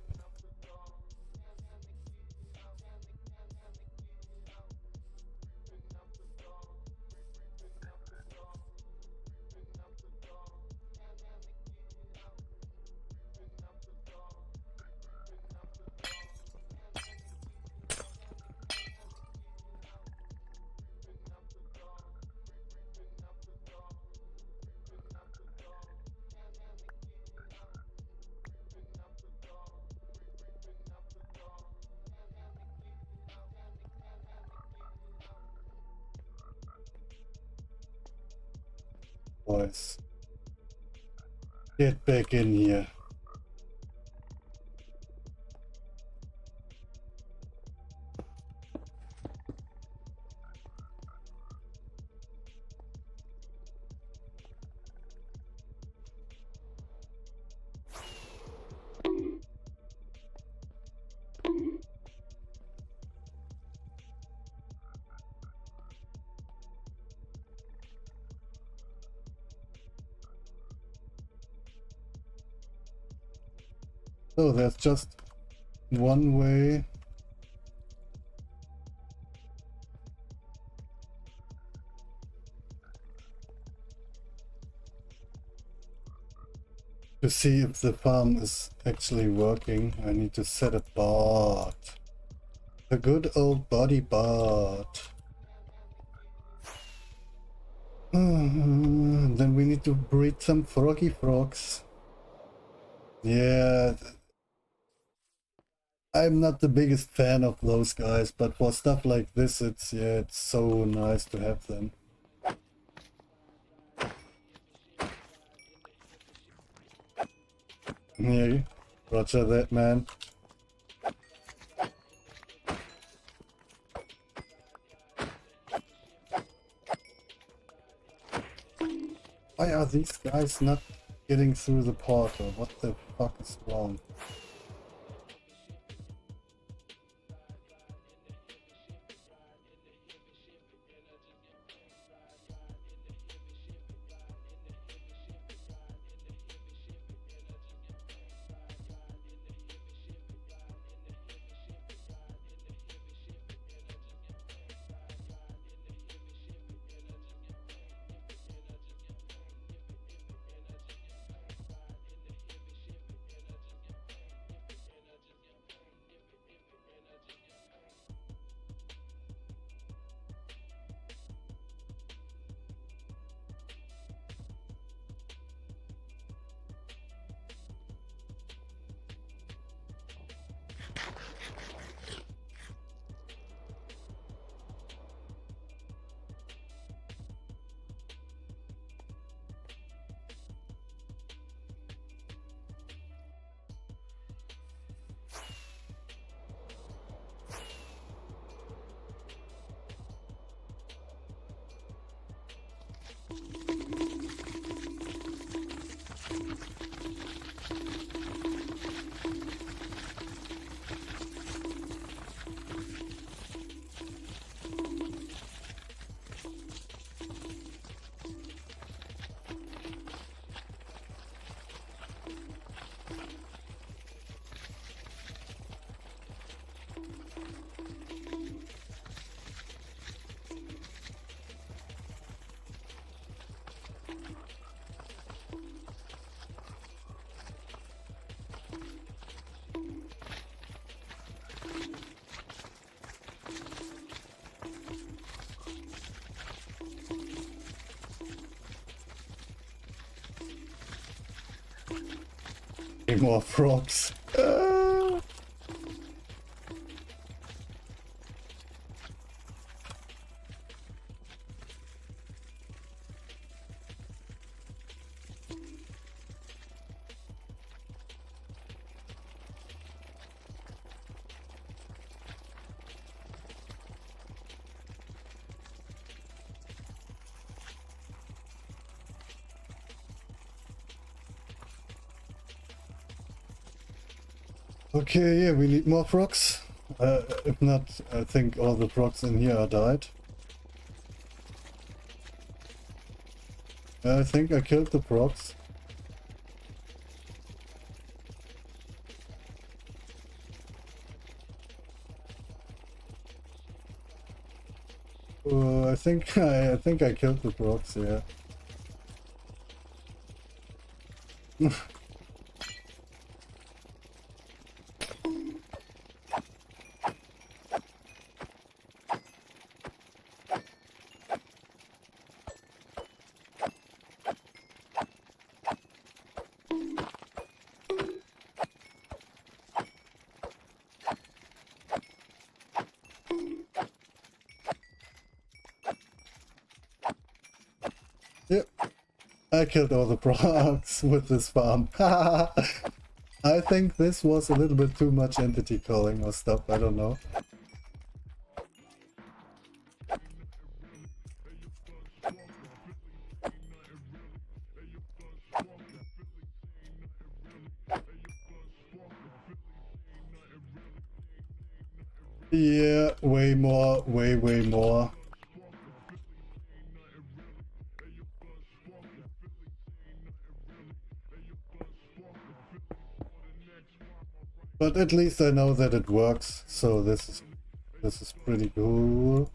[SPEAKER 1] Boys, get back in here. So there's just one way To see if the farm is actually working, I need to set a bot. A good old body bot. Then we need to breed some froggy frogs. Yeah, I'm not the biggest fan of those guys, but for stuff like this, it's so nice to have them. Yeah, roger that, man. Why are these guys not getting through the portal? What the fuck is wrong? More frogs. Okay, yeah, we need more frogs. If not, I think all the frogs in here are died. I think I killed the frogs. I think I think I killed the frogs, yeah. Yep, I killed all the frogs with this farm. I think this was a little bit too much entity calling or stuff, I don't know. Yeah, way more, way more. But at least I know that it works, so this is pretty cool.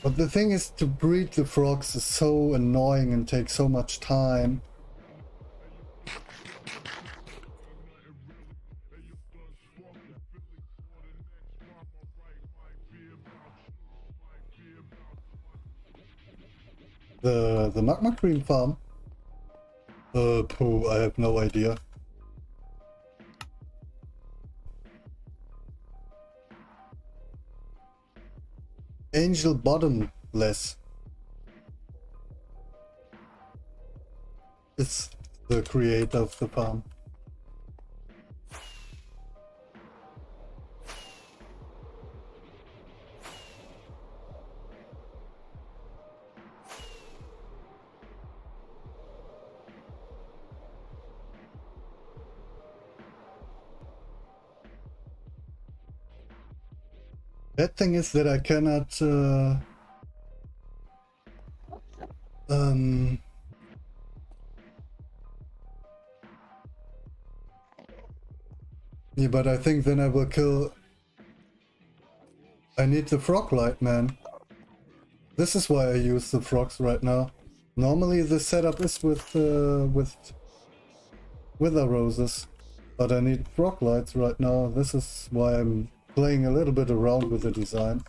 [SPEAKER 1] But the thing is, to breed the frogs is so annoying and takes so much time. The magma cream farm? Pooh, I have no idea. Angel Bottomless. It's the creator of the farm. Bad thing is that I cannot yeah, but I think then I will kill. I need the frog light, man. This is why I use the frogs right now. Normally the setup is with wither roses, but I need frog lights right now. This is why I'm playing a little bit around with the design.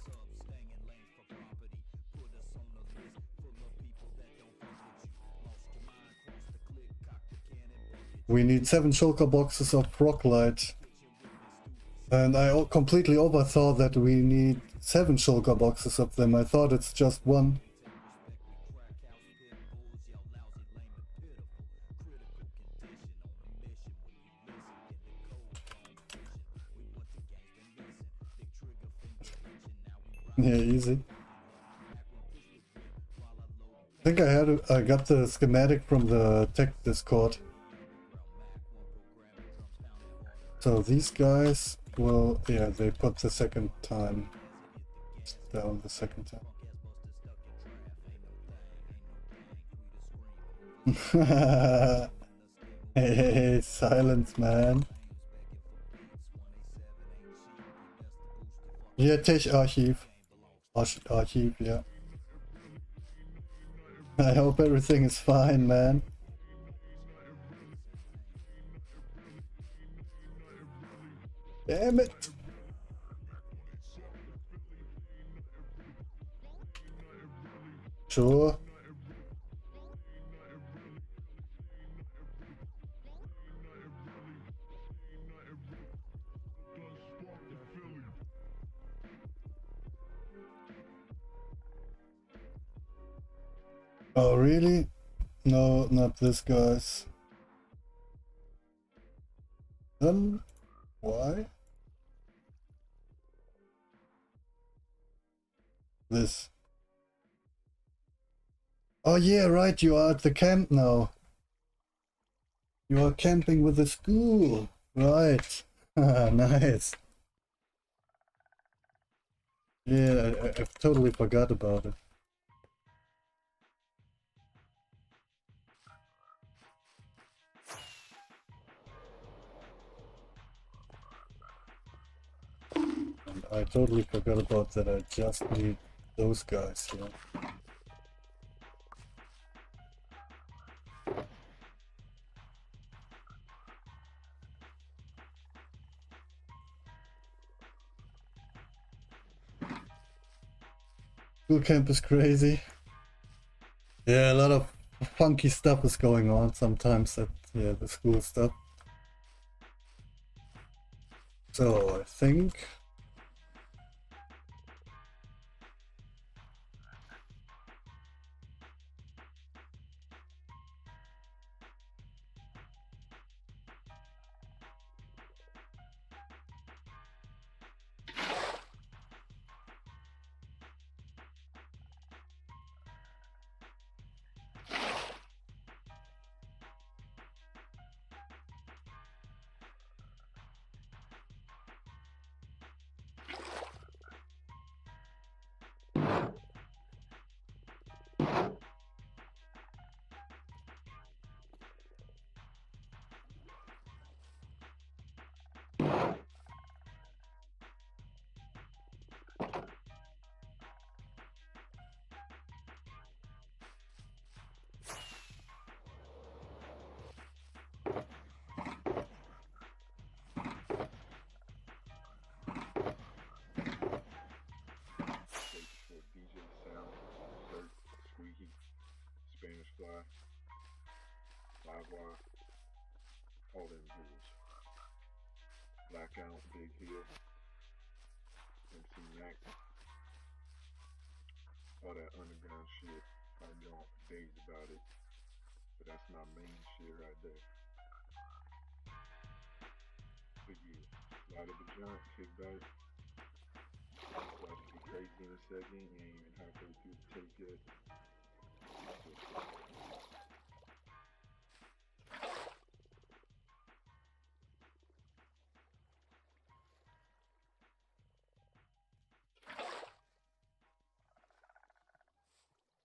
[SPEAKER 1] We need 7 shulker boxes of frog light. And I completely overthought that we need 7 shulker boxes of them. I thought it's just 1. Yeah, easy. I think I got the schematic from the tech Discord. So these guys will, yeah, they put the second time down the second time. Hey, silence, man. Yeah, Tech Archive. Archive, yeah. I hope everything is fine, man. Damn it! Sure. Oh, really? No, not this, guys. Why? This. Oh yeah, right, you are at the camp now. You are camping with the school. Right. Nice. Yeah, I've totally forgot about it. And I totally forgot about that. I just need those guys here. School camp is crazy. Yeah, a lot of funky stuff is going on sometimes at the school stuff. So I think
[SPEAKER 3] Fly, Live Wire, all them dudes. Blackout, Big Hill, MC Mac, all that underground shit. I can go on for days about it, but that's my main shit right there. But yeah, light up a joint, kick back. Watch it get crazy in a second. You ain't even halfway through the tape yet.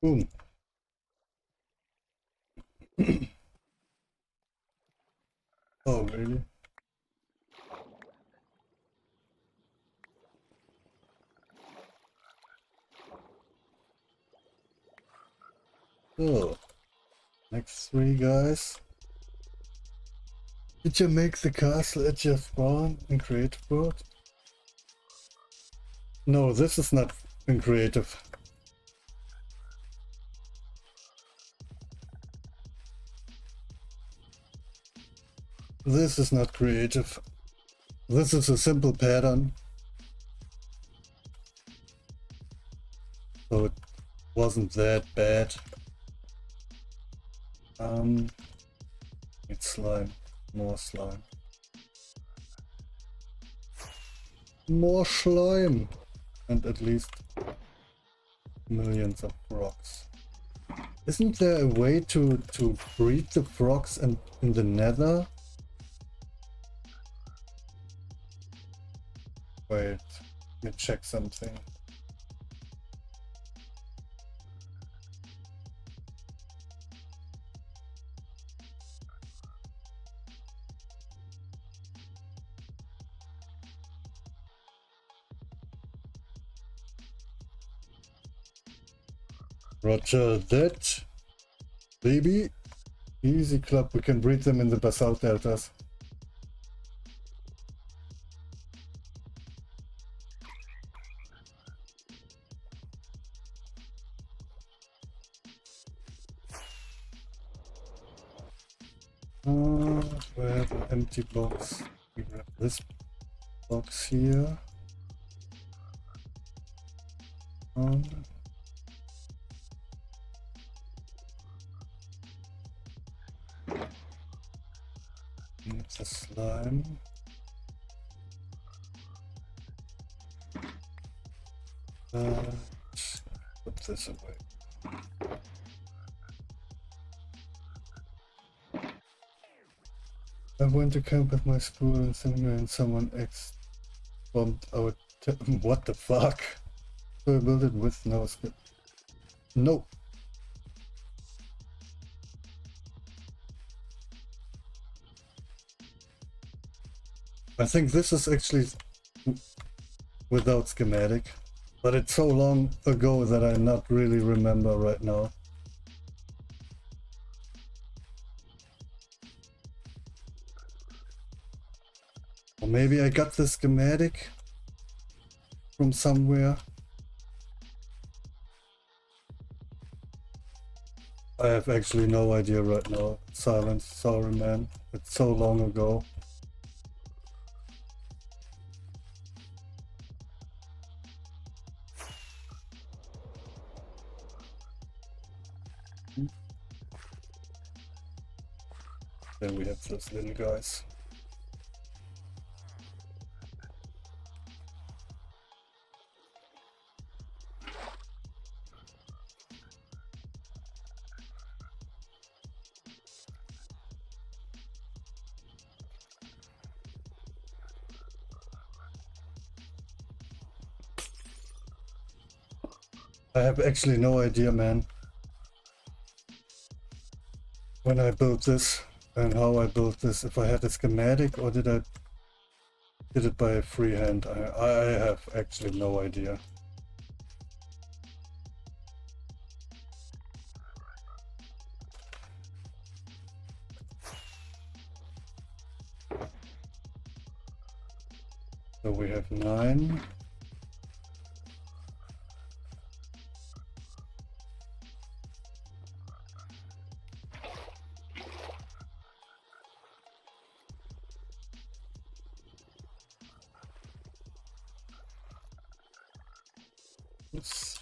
[SPEAKER 1] Boom. Oh, really? So, next three guys. Did you make the castle at your spawn in creative mode? No, this is not in creative. This is not creative. This is a simple pattern. So it wasn't that bad. It's slime. More slime. More slime! And at least millions of frogs. Isn't there a way to breed the frogs in the nether? Wait, let me check something. Roger that, baby. Easy club, we can breed them in the basalt deltas. We have an empty box. We have this box here. It's a slime. Put this away. I went to camp at my school in seminar and someone bombed our what the fuck? So I built it with no script. No. I think this is actually without schematic, but it's so long ago that I not really remember right now. Or maybe I got the schematic from somewhere. I have actually no idea right now. Silence, sorry man. It's so long ago. Then we have those little guys. I have actually no idea, man, when I built this and how I built this, if I had a schematic or did I did it by freehand. I have actually no idea. So we have 9. Oops.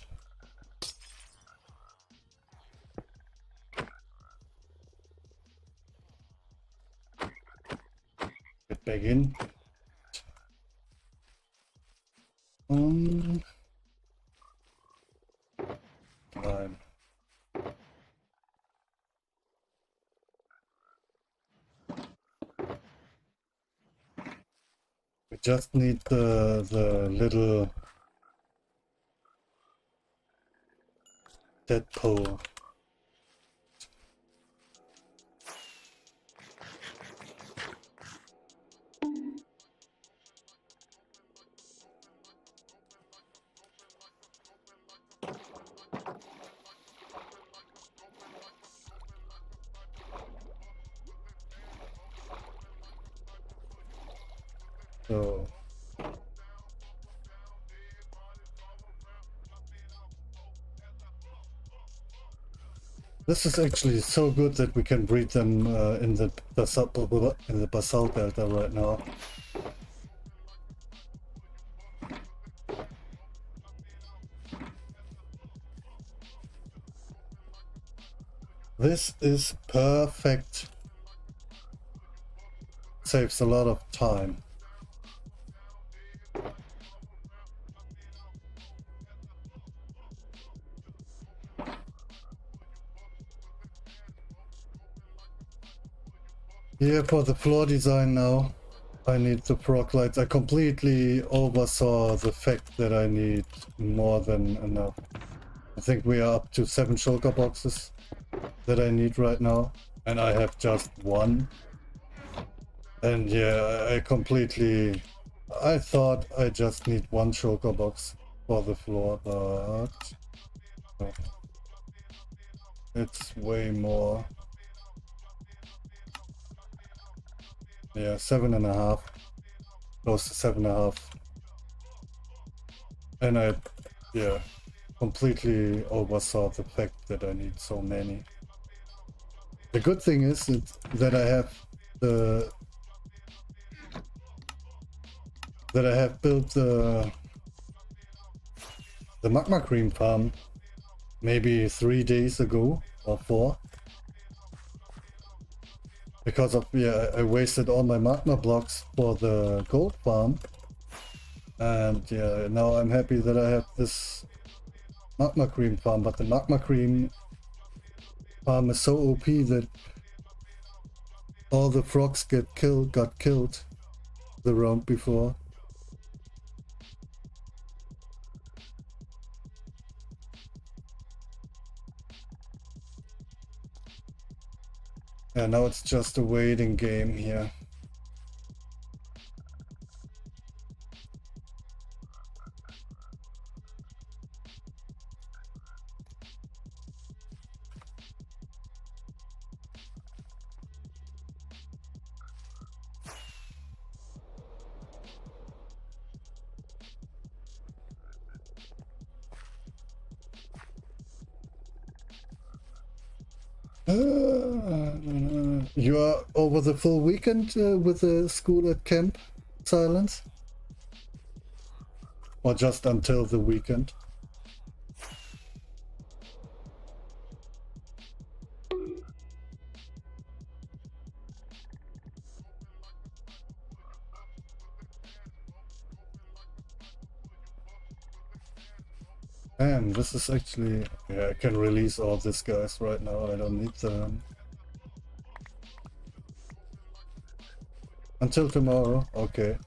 [SPEAKER 1] Get back in. Climb. We just need the little dead pole. So this is actually so good that we can breed them in the basalt delta right now. This is perfect. Saves a lot of time. Here for the floor design now, I need the frog lights. I completely oversaw the fact that I need more than enough. I think we are up to 7 shulker boxes that I need right now, and I have just one. And yeah, I thought I just need 1 shulker box for the floor, but no, it's way more. Yeah, 7.5, close to 7.5. And I, yeah, completely oversaw the fact that I need so many. The good thing is that I have built the magma cream farm maybe 3 days ago or 4. Because of, yeah, I wasted all my magma blocks for the gold farm. And yeah, now I'm happy that I have this magma cream farm, but the magma cream farm is so OP that all the frogs got killed the round before. Yeah, now it's just a waiting game here. You are over the full weekend with the school at camp, Silence? Or just until the weekend? And this is actually, yeah, I can release all these guys right now. I don't need them. Until tomorrow, okay.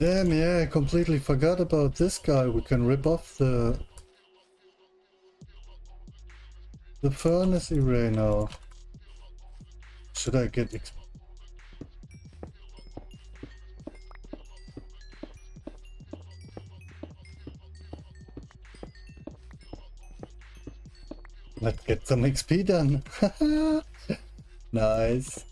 [SPEAKER 1] Damn, yeah, I completely forgot about this guy. We can rip off the furnace array now. Should I get Let's get some XP done. Nice.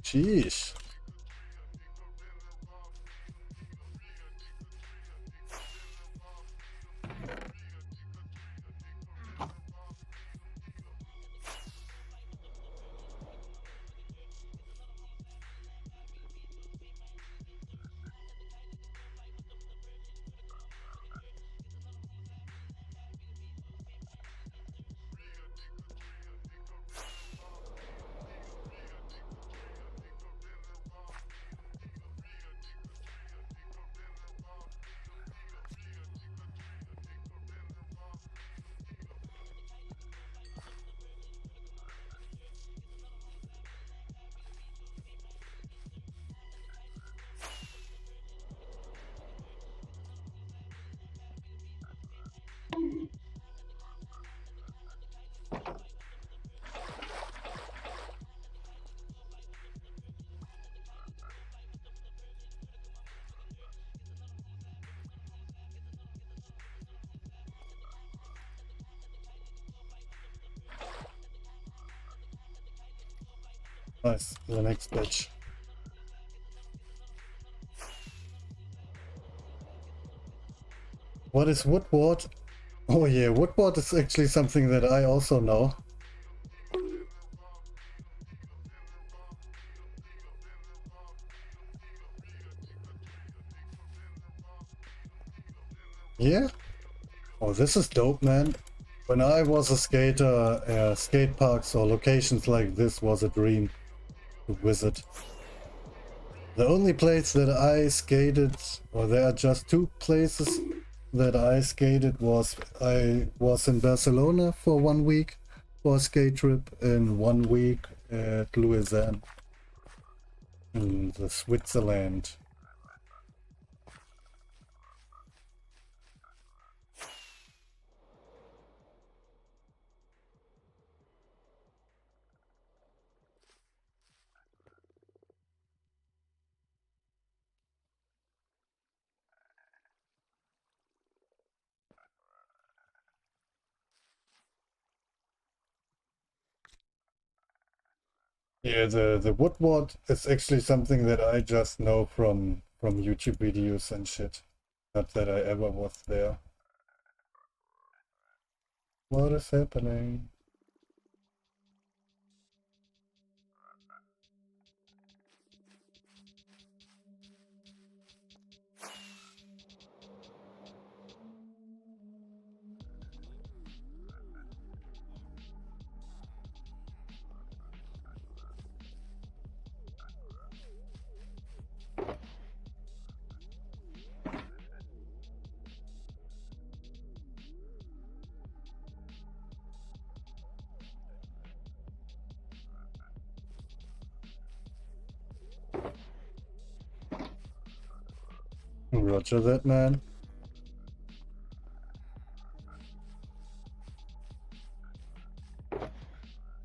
[SPEAKER 1] Sheesh. Nice. The next batch. What is woodward? Oh yeah, woodward is actually something that I also know. Yeah? Oh, this is dope, man. When I was a skater, skate parks or locations like this was a dream to visit. The only place that I skated, or there are just two places that I skated, I was in Barcelona for 1 week for a skate trip and 1 week at Lausanne in the Switzerland. Yeah, the woodward is actually something that I just know from YouTube videos and shit. Not that I ever was there. What is happening? Roger that, man.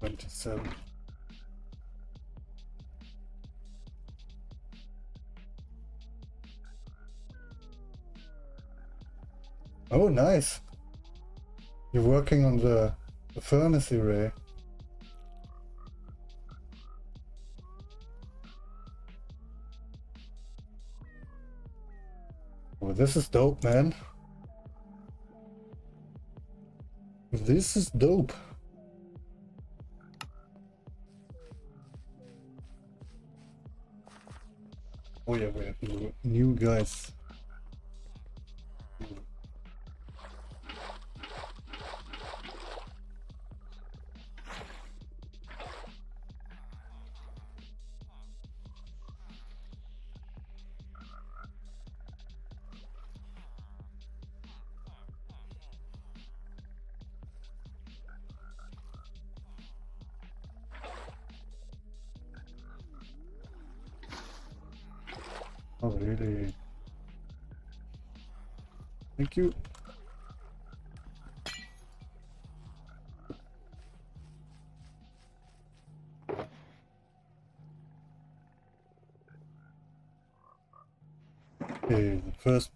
[SPEAKER 1] $27. Oh, nice. You're working on the furnace array. Oh, this is dope, man. This is dope. Oh yeah, we have new guys. Oh really? Thank you. Okay, the first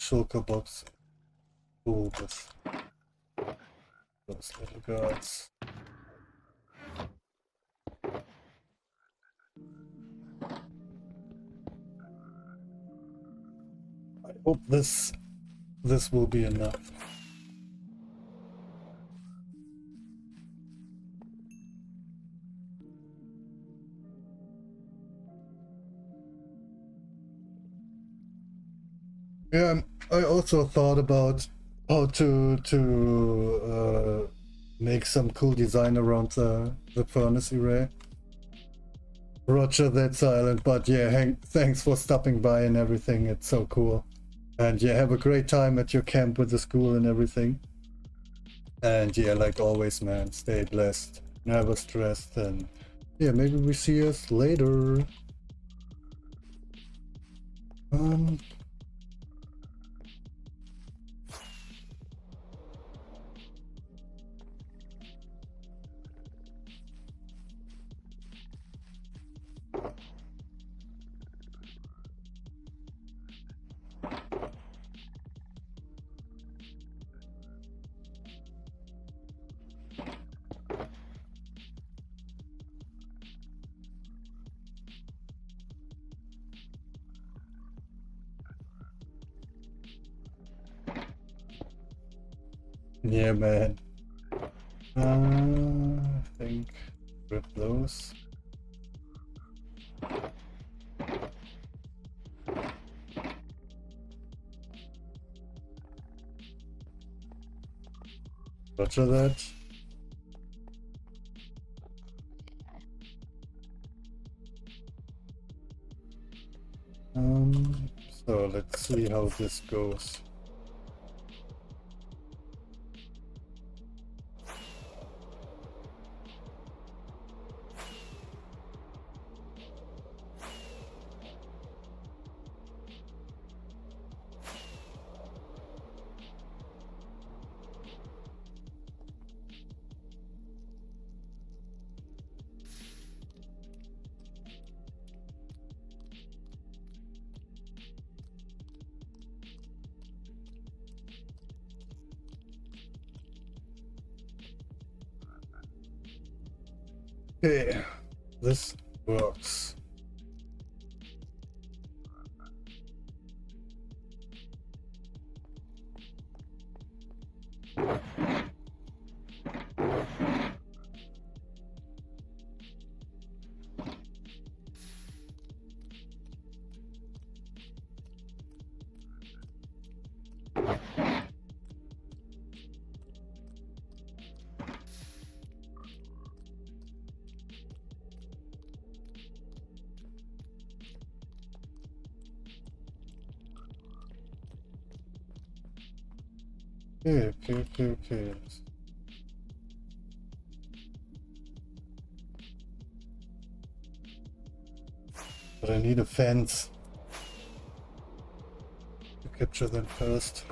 [SPEAKER 1] shulker box full with those little guards. I hope this will be enough. Yeah, I also thought about how to make some cool design around the furnace array. Roger that, Silent, but yeah, thanks for stopping by and everything. It's so cool. And yeah, have a great time at your camp with the school and everything. And yeah, like always, man, stay blessed, never stressed, and yeah, maybe we see us later. Yeah, man. I think rip those. Roger that. So let's see how this goes. Okay, this works. Okay. But I need a fence to capture them first.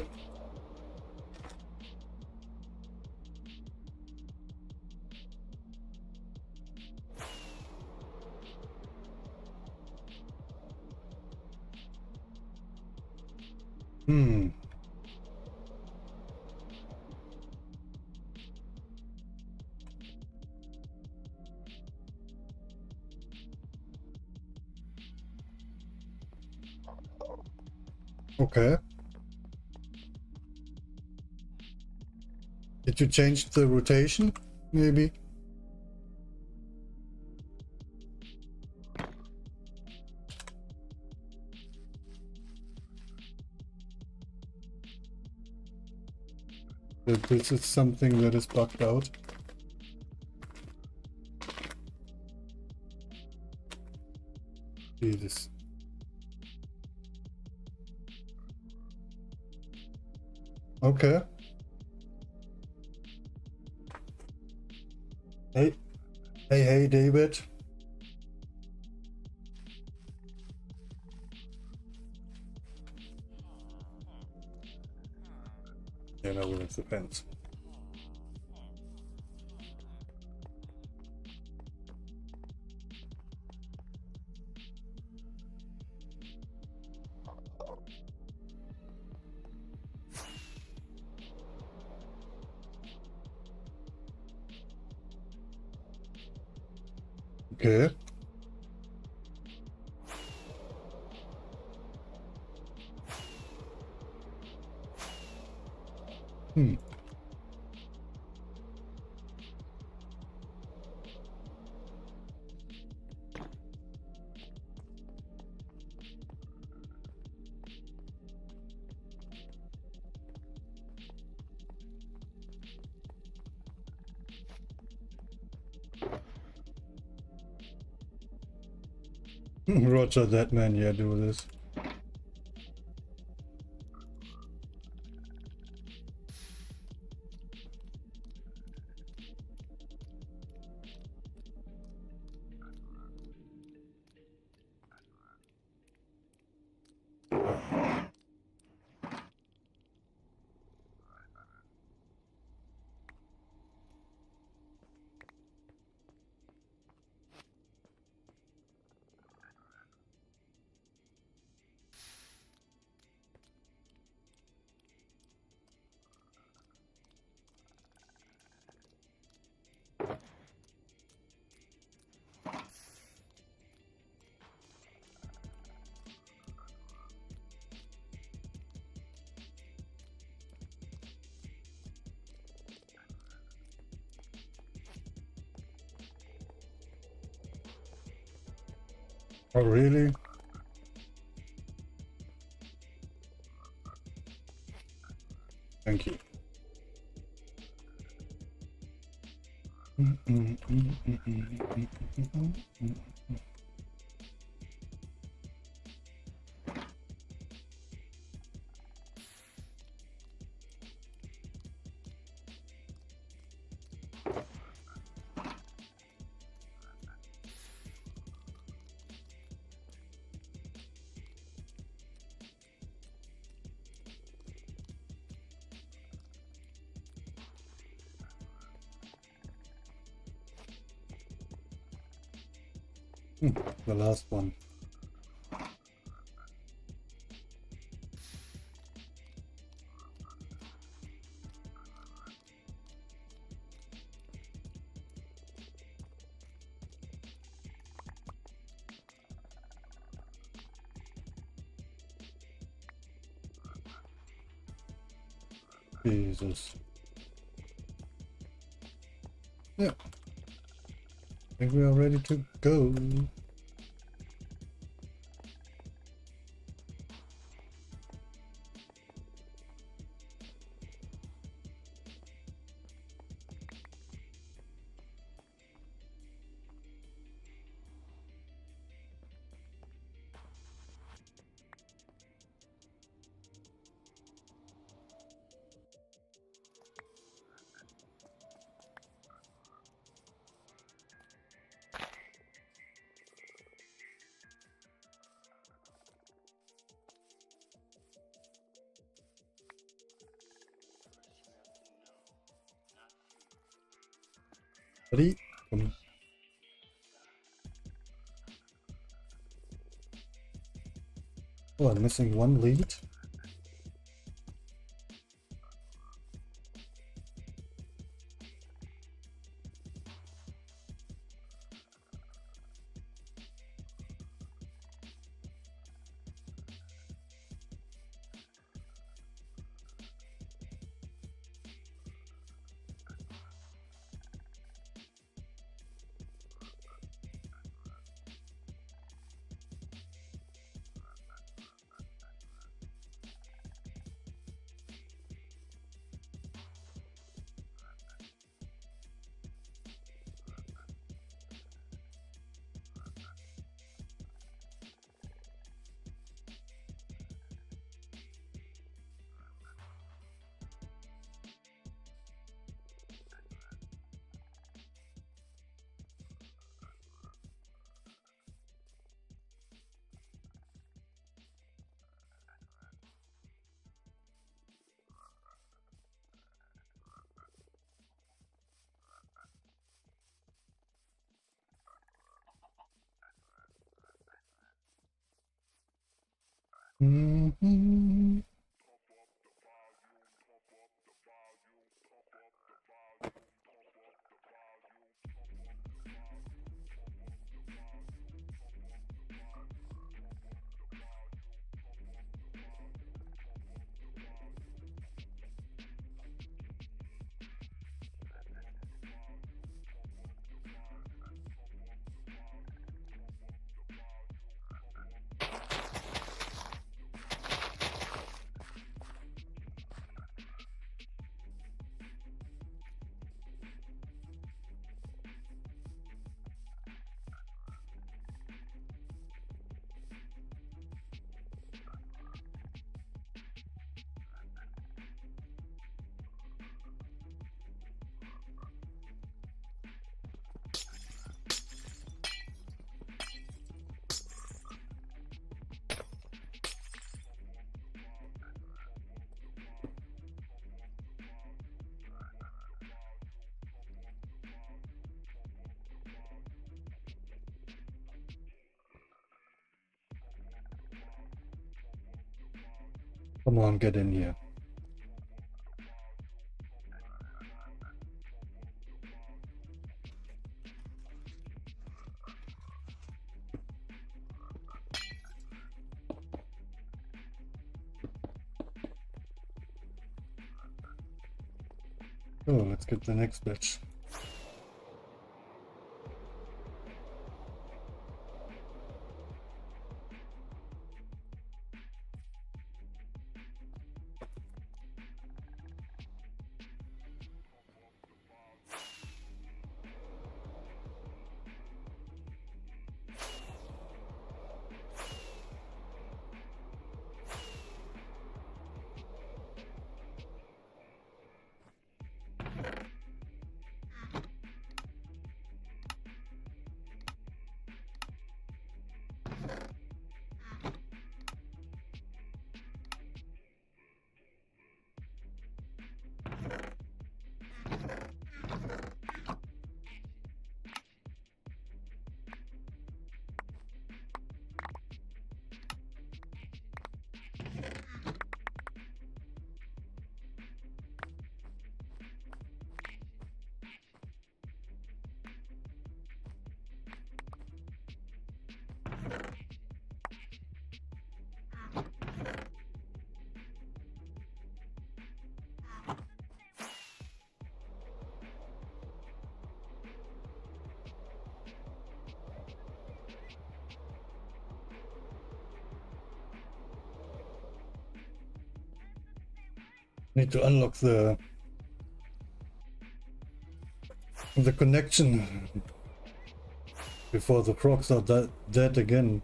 [SPEAKER 1] Okay. Did you change the rotation? Maybe? That this is something that is bugged out. See this. Okay. Hey, David. Yeah, no, it depends. Okay. Hmm. Roger that, man. Yeah, do this. Oh, really? Thank you. The last one. Jesus. Yeah. I think we are ready to go. Ready? Come. Oh, I'm missing one lead. Mm-hmm. Come on, get in here. Oh, let's get the next batch. Need to unlock the connection before the frogs are dead again.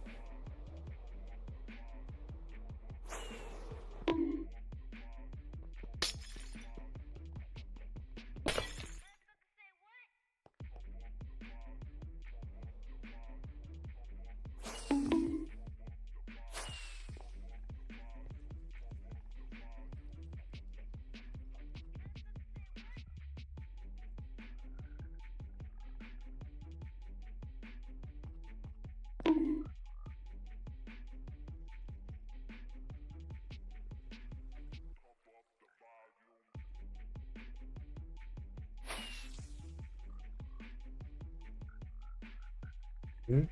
[SPEAKER 1] Hmm?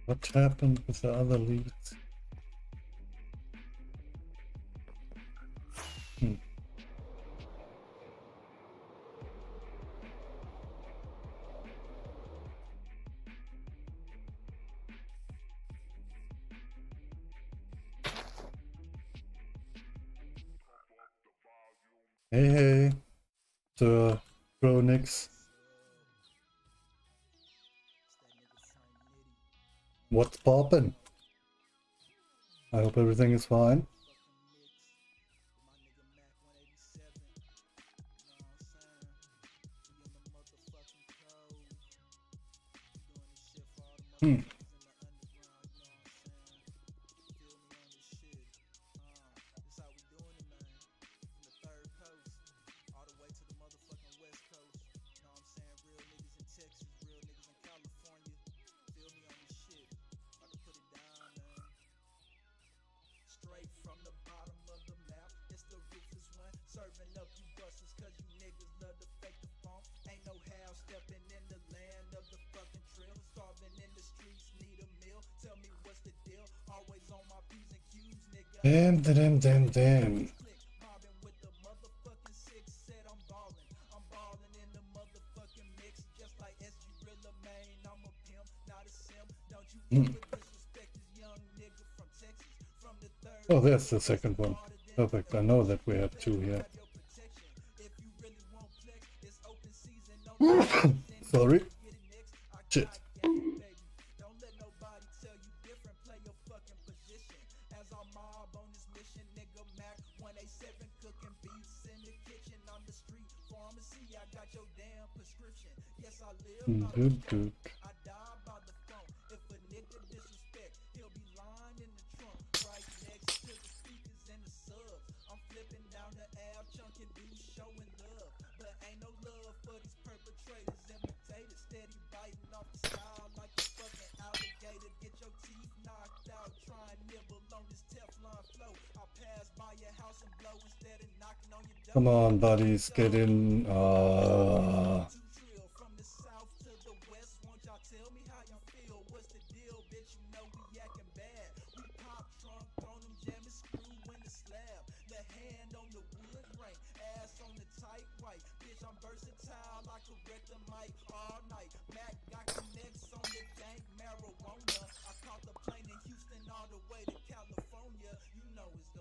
[SPEAKER 1] What happened with the other leads? Hmm. Hey, hey, the Chronix. What's poppin'? I hope everything is fine. Hmm. Damn. Oh, there's the second one. Perfect. I know that we have two here. Sorry. Shit. Good. Come on, buddies, get in.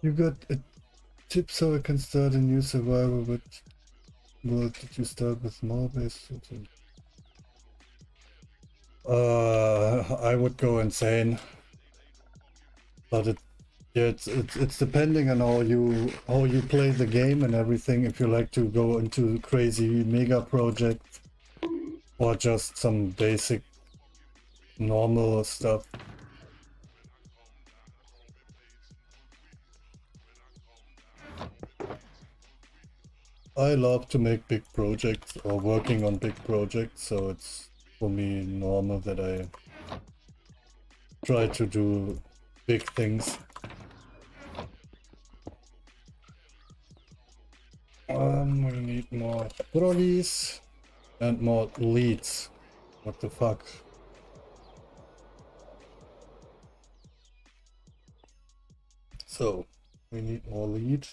[SPEAKER 1] You got a tip so I can start a new survival, but well, did you start with small base? I would go insane, but it's depending on how you play the game and everything. If you like to go into crazy mega projects or just some basic normal stuff. I love to make big projects or working on big projects, so it's for me normal that I try to do big things. We need more trolleys and more leads. What the fuck? So, we need more lead.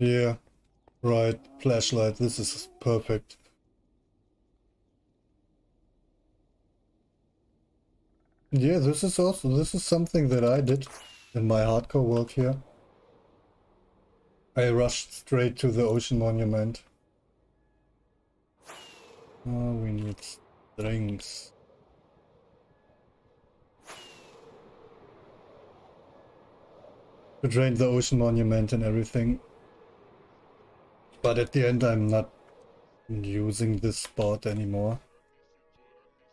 [SPEAKER 1] Yeah, right. Flashlight. This is perfect. Yeah, this is something that I did in my hardcore world here. I rushed straight to the ocean monument. Oh, we need strings. To drain the ocean monument and everything. But at the end I'm not using this spot anymore.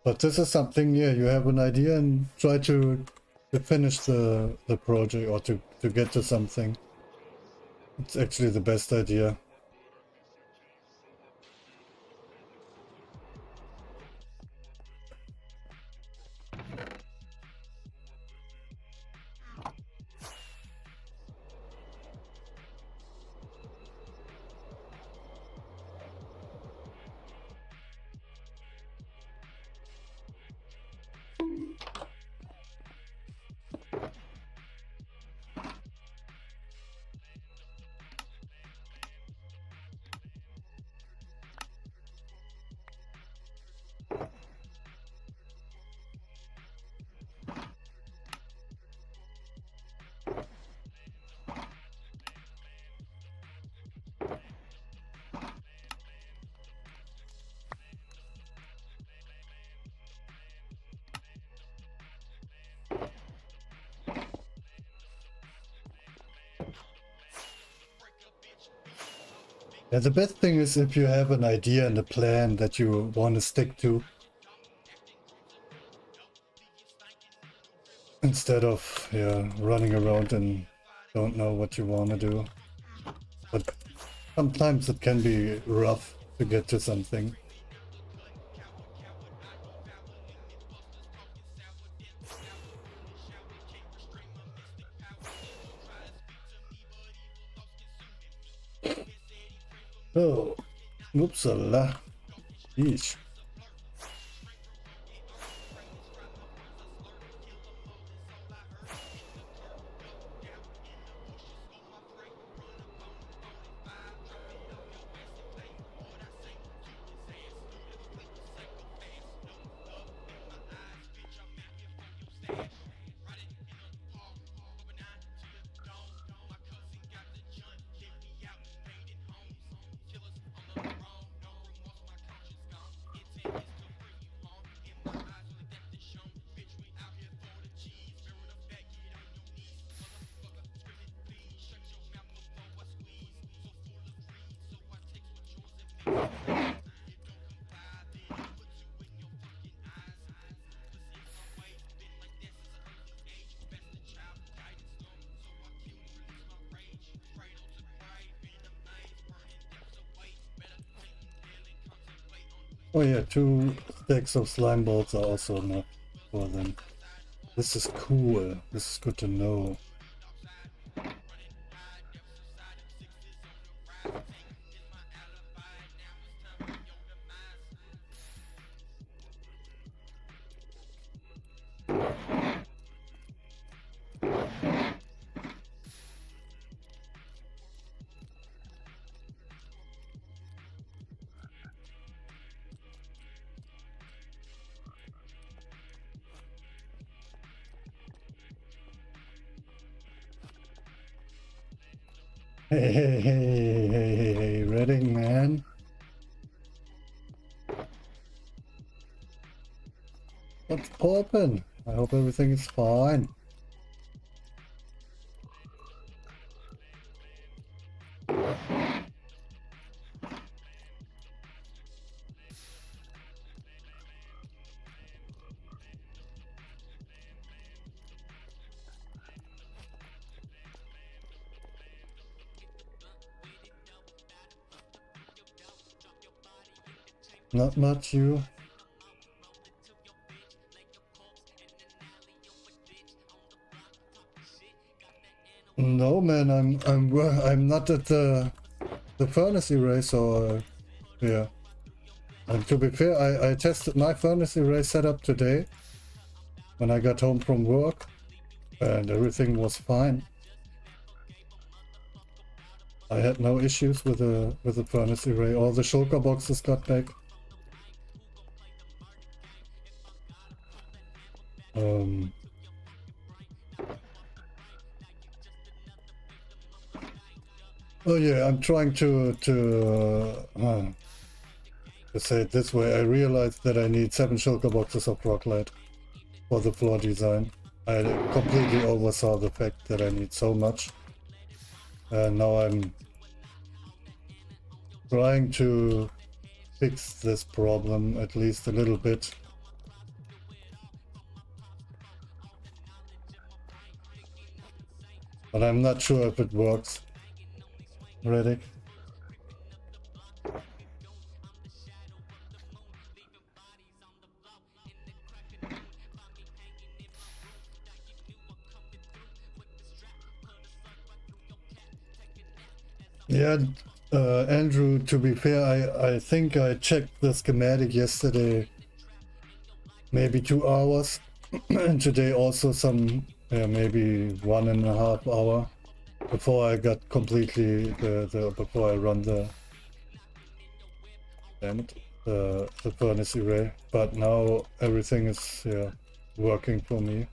[SPEAKER 1] But this is something, yeah, you have an idea and try to finish the project or to get to something. It's actually the best idea. Yeah, the best thing is if you have an idea and a plan that you want to stick to. Instead of, yeah, running around and don't know what you want to do. But sometimes it can be rough to get to something. Oh, oopsala. Yeesh. Oh yeah, 2 stacks of slime balls are also enough for them. This is cool. This is good to know. Hey, Redding, man. What's poppin'? I hope everything is fine. Not much, you. No, man, I'm not at the furnace array, so yeah. And to be fair, I tested my furnace array setup today when I got home from work, and everything was fine. I had no issues with the furnace array. All the shulker boxes got back. Oh yeah, I'm trying to say it this way. I realized that I need 7 shulker boxes of rocklight for the floor design. I completely oversaw the fact that I need so much. And now I'm trying to fix this problem at least a little bit. But I'm not sure if it works. Reddick. Yeah, Andrew, to be fair, I think I checked the schematic yesterday, maybe 2 hours, and today also some, maybe 1.5 hours before I got completely, before I run the furnace array. But now everything is working for me.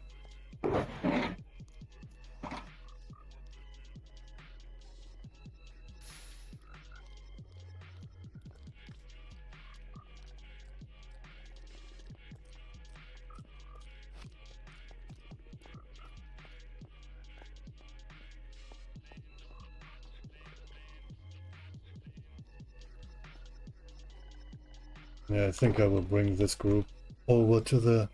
[SPEAKER 1] Yeah, I think I will bring this group over to the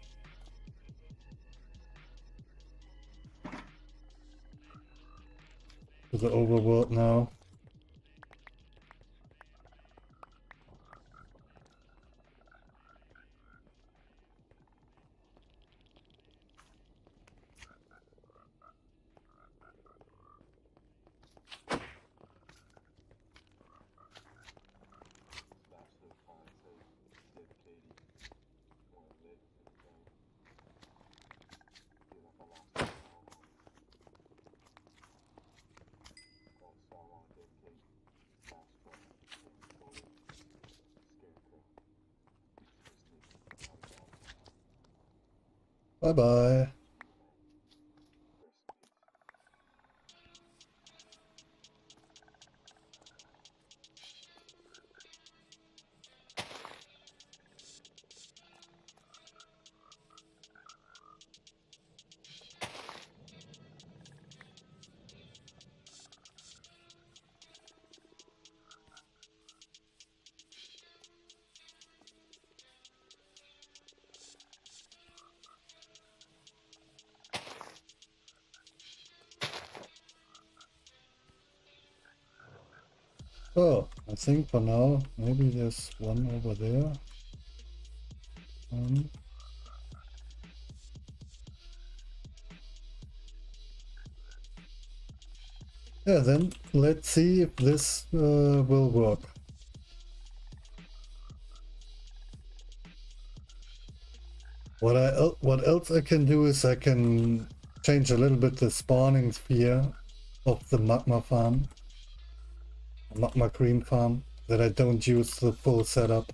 [SPEAKER 1] overworld now. Bye bye. Oh, I think for now, maybe there's one over there. Um, yeah, then let's see if this will work. What else I can do is I can change a little bit the spawning sphere of the magma farm, magma cream farm, that I don't use the full setup.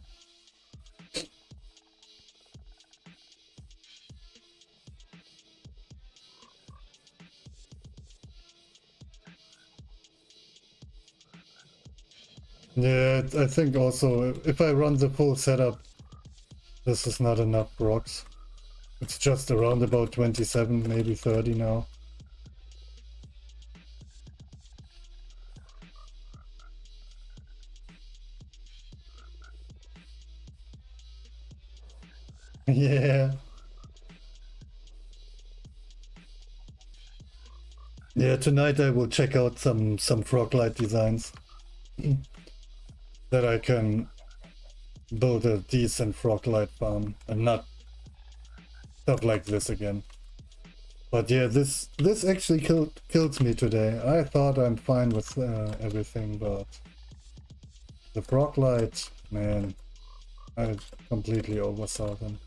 [SPEAKER 1] Yeah, I think also if I run the full setup, this is not enough rocks. It's just around about 27, maybe 30 now. Yeah. Yeah, tonight I will check out some frog light designs that I can build a decent frog light farm and not stuff like this again. But yeah, this actually kills me today. I thought I'm fine with everything, but the frog light, man, I completely oversaw them.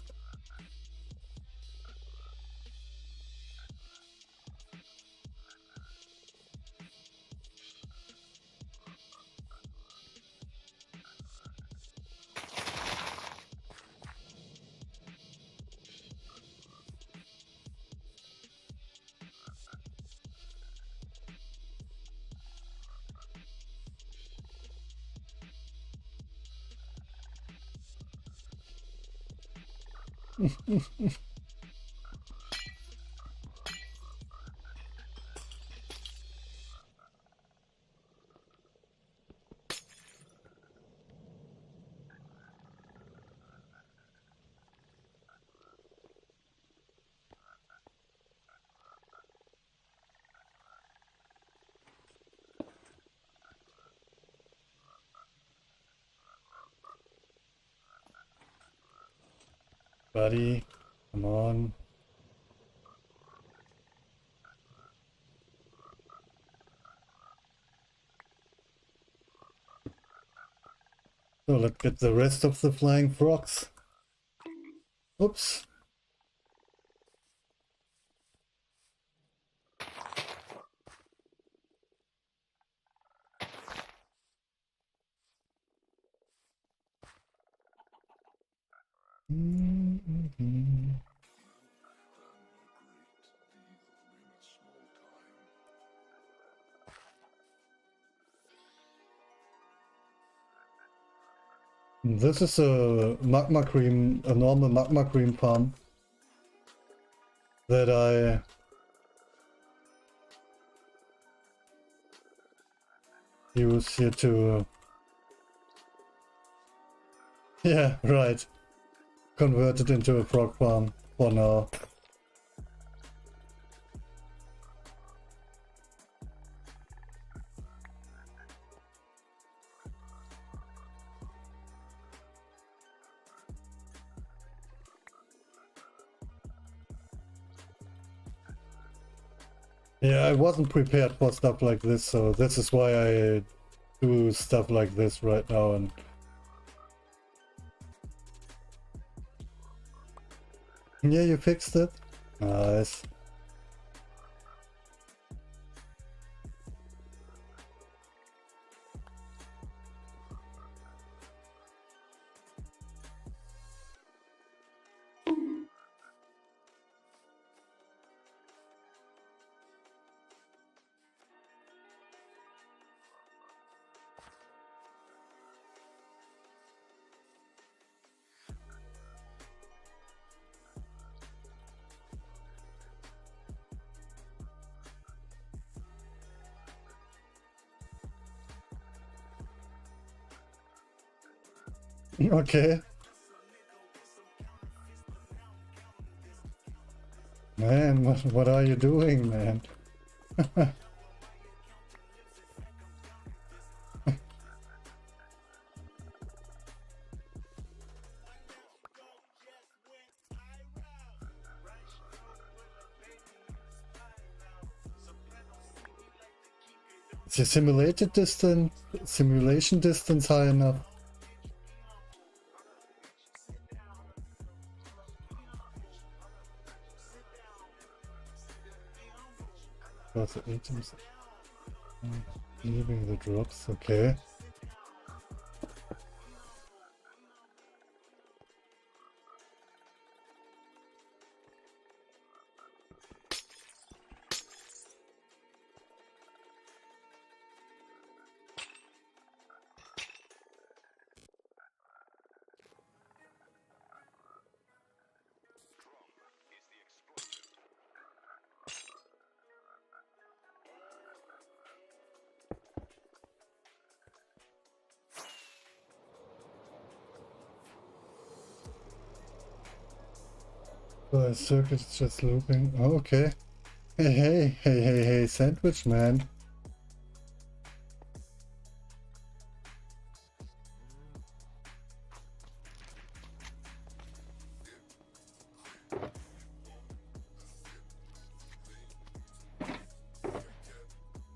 [SPEAKER 1] Buddy, come on. So let's get the rest of the flying frogs. Oops. Mhm. This is a magma cream, a normal magma cream farm that I use here to, yeah, right, convert it into a frog farm for now. Yeah, I wasn't prepared for stuff like this, so this is why I do stuff like this right now. And yeah, you fixed it. Nice. Okay. Man, what are you doing, man? Is your simulation distance high enough? Got the items. Leaving the drops, okay. The circuit's just looping. Oh, okay. Hey, sandwich man.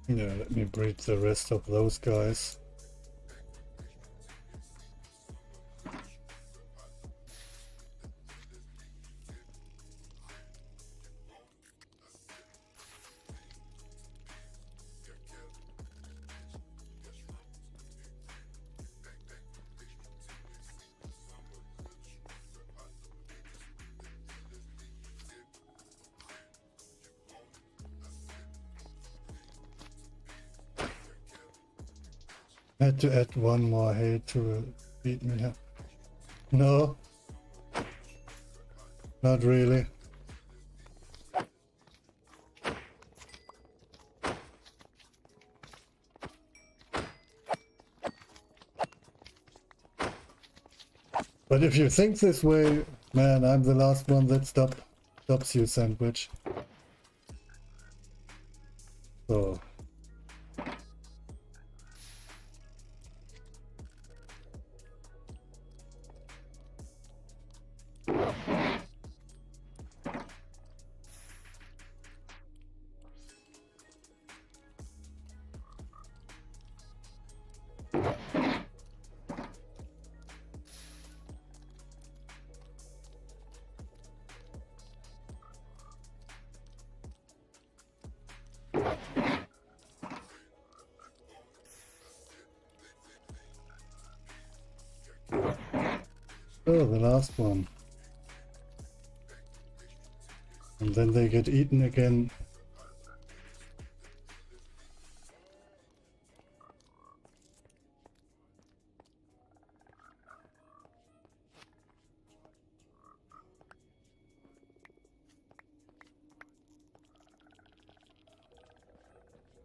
[SPEAKER 1] Yeah, let me breed the rest of those guys. Had to add one more hay to beat me here. No, not really. But if you think this way, man, I'm the last one that stops you, sandwich. So. Oh, the last one. And then they get eaten again.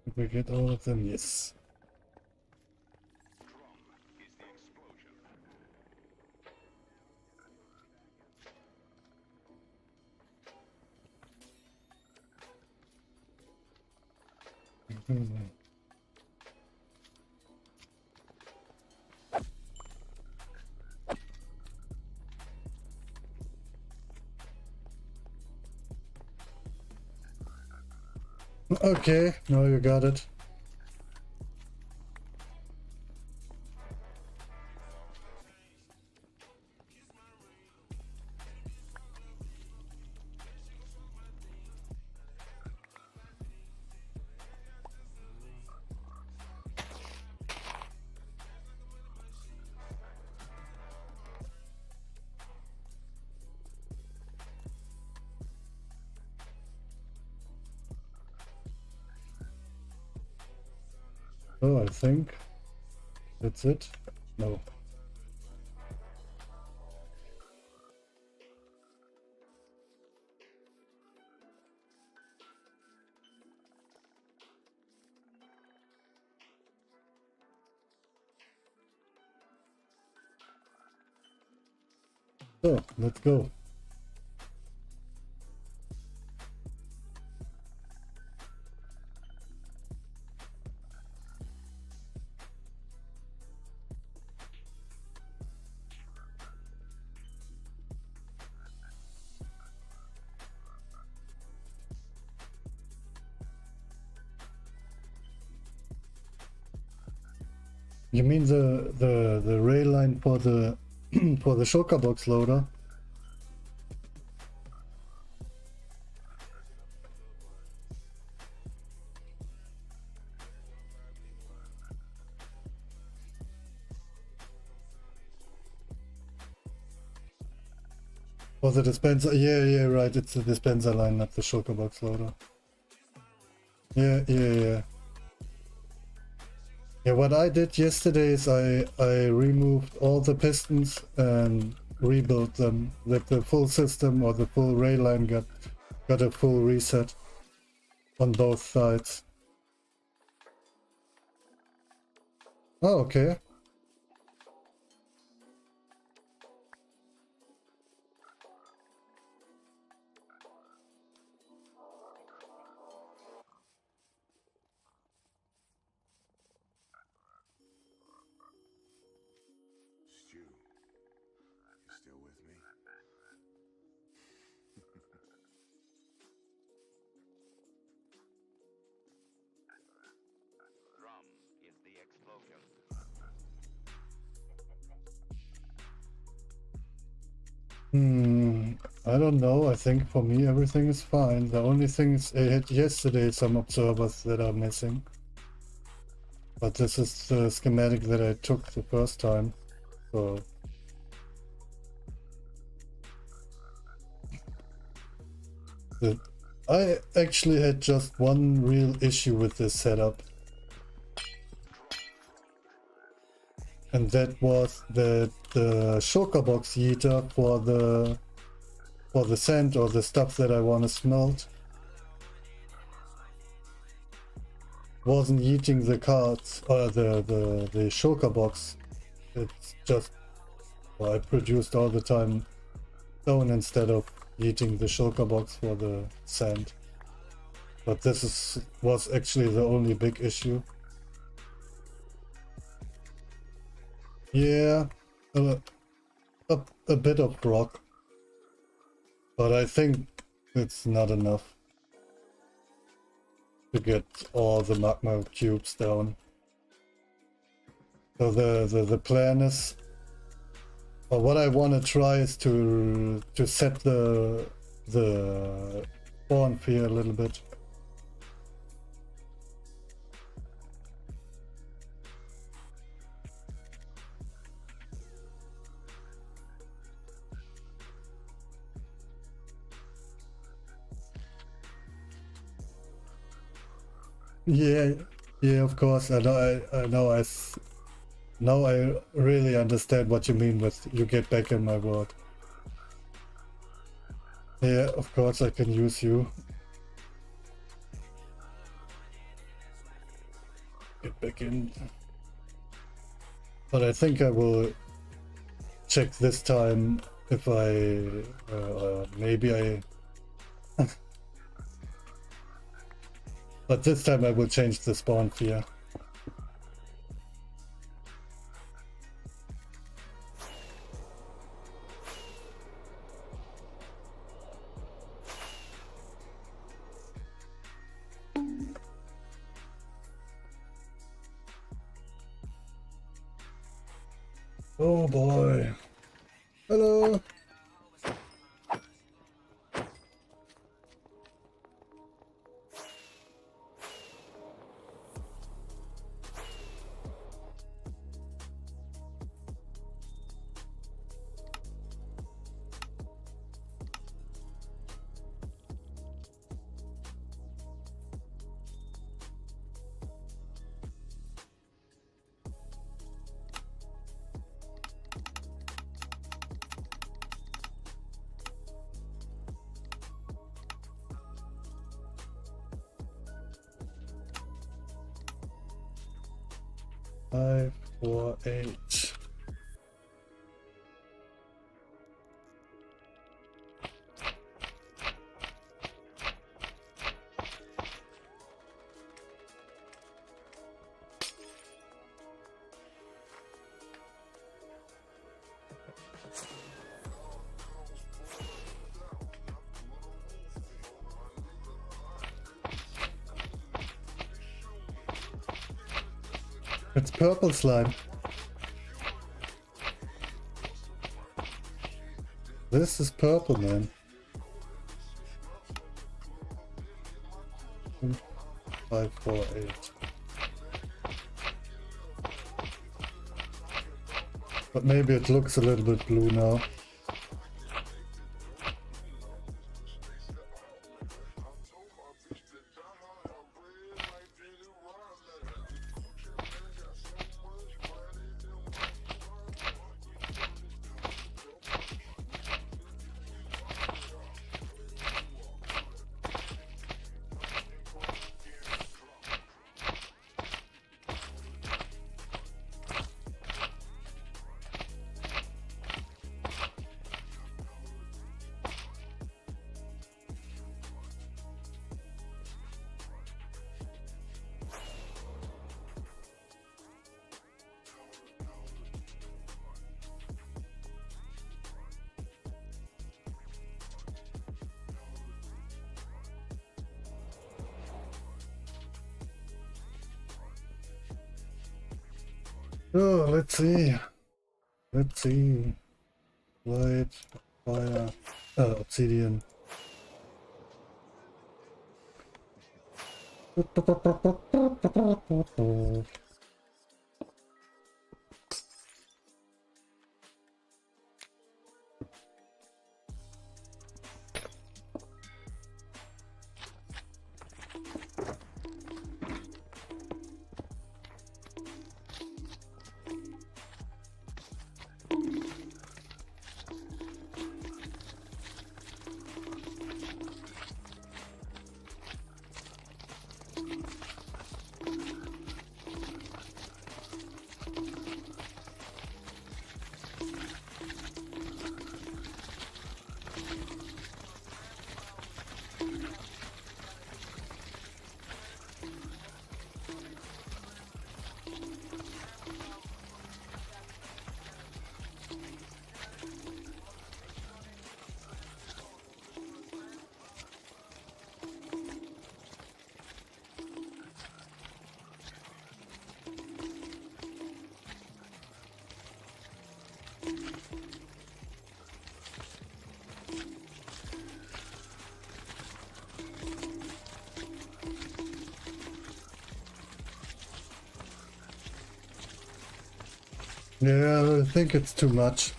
[SPEAKER 1] Did we get all of them? Yes. Okay, now you got it. Oh, I think that's it. No. So, let's go. You mean the rail line for the for the shulker box loader? For the dispenser? Yeah, right. It's the dispenser line, not the shulker box loader. Yeah. Yeah, what I did yesterday is I removed all the pistons and rebuilt them. That the full system or the full rail line got a full reset on both sides. Oh, okay.
[SPEAKER 4] Stu, you still with me?
[SPEAKER 5] Drum is the explosion.
[SPEAKER 1] I don't know. I think for me everything is fine. The only thing is I had yesterday some observers that are missing. But this is the schematic that I took the first time. So I actually had just one real issue with this setup. And that was that the shulker box heater for the sand or the stuff that I want to smelt wasn't heating the carts or the shulker box. It's just, well, I produced all the time stone instead of heating the shulker box for the sand. But this was actually the only big issue. Yeah, a bit of rock, but I think it's not enough to get all the magma cubes down. So the plan is, or what I want to try is to set the spawn fear a little bit. Yeah, of course. I know. Now I really understand what you mean with you get back in my world. Yeah, of course I can use you. Get back in. But I think I will check this time if maybe I... But this time I will change the spawn fear. Oh boy. Hello. Five, 4, 8. It's purple slime. This is purple, man. 548. But maybe it looks a little bit blue now. Oh, let's see. Let's see. Light, fire, obsidian. Yeah, I think it's too much.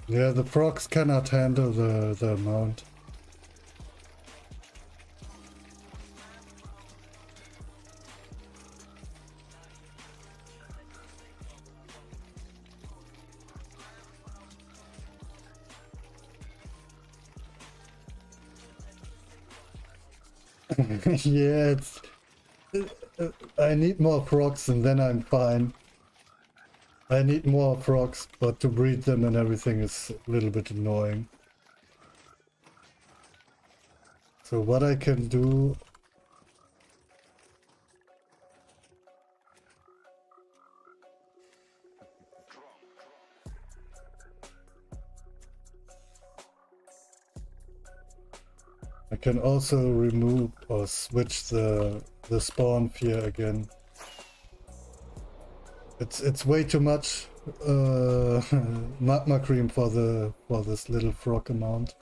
[SPEAKER 1] Yeah, the frogs cannot handle the amount. Yeah, it's... I need more frogs and then I'm fine. I need more frogs, but to breed them and everything is a little bit annoying. So what I can do... I can also remove or switch the spawn fear again. It's way too much magma cream for this little frog amount.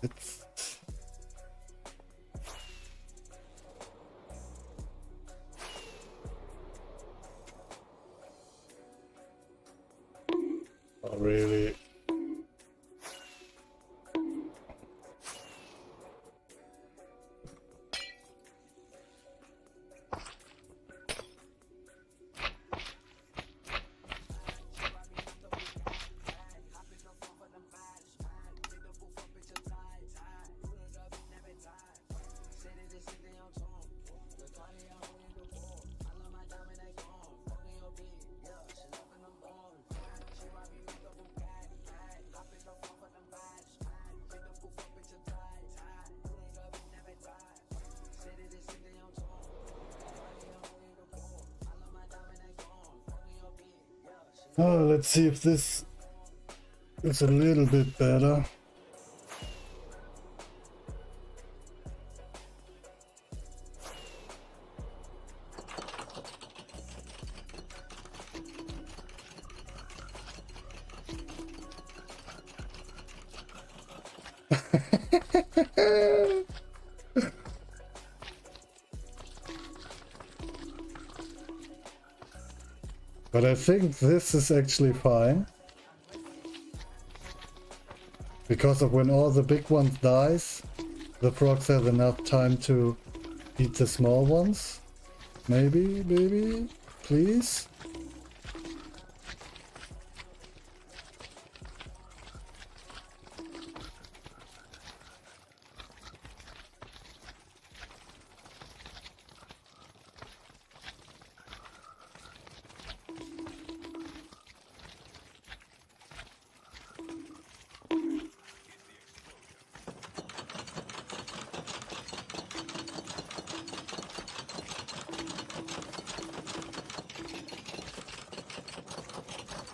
[SPEAKER 1] It's oh, really. Oh, let's see if this is a little bit better. But I think this is actually fine. Because of when all the big ones dies, the frogs have enough time to eat the small ones. Maybe, maybe, please?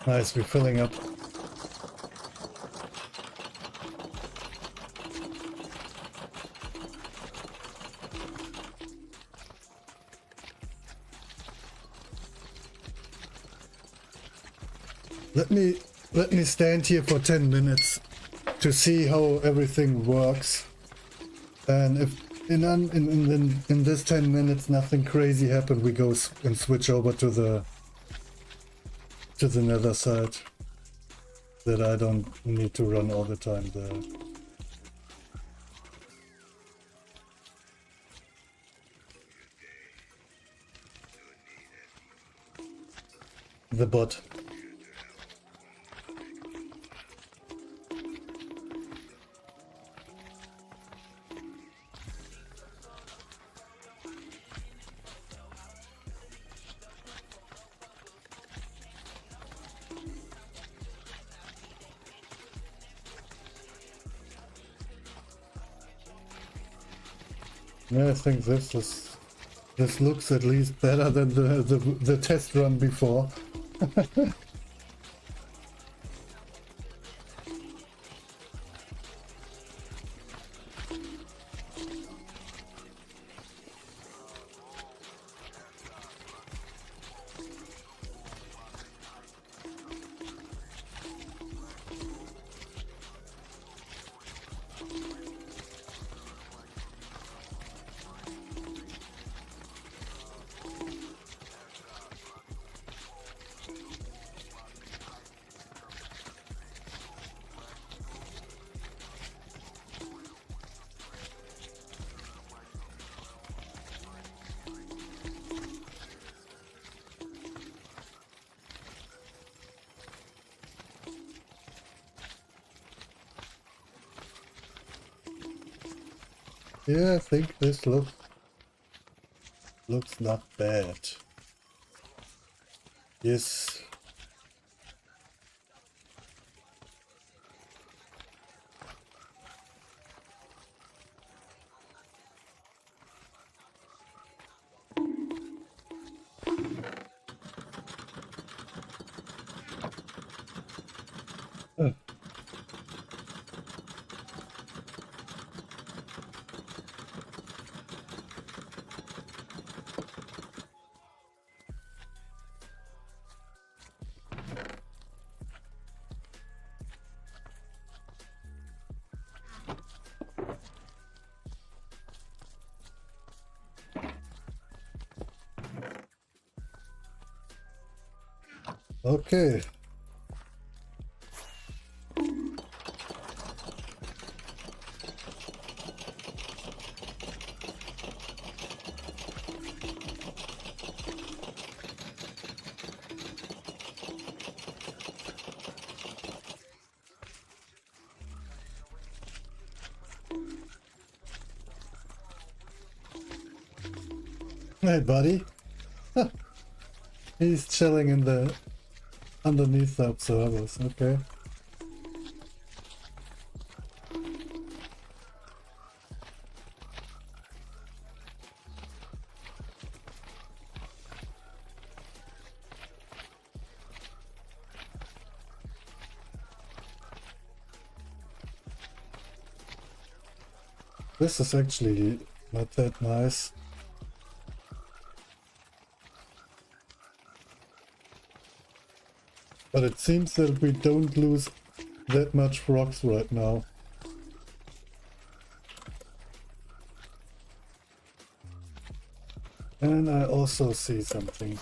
[SPEAKER 1] Nice, we're filling up. Let me stand here for 10 minutes to see how everything works. And if in this 10 minutes nothing crazy happened, we go and switch over to the nether side. That I don't need to run all the time there. The bot. Yeah, I think this looks at least better than the test run before. Yeah, I think this looks not bad. Yes. Uh, Okay. Hey, buddy. He's chilling in the underneath the observers. Okay. This is actually not that nice. But it seems that we don't lose that much rocks right now. And I also see something.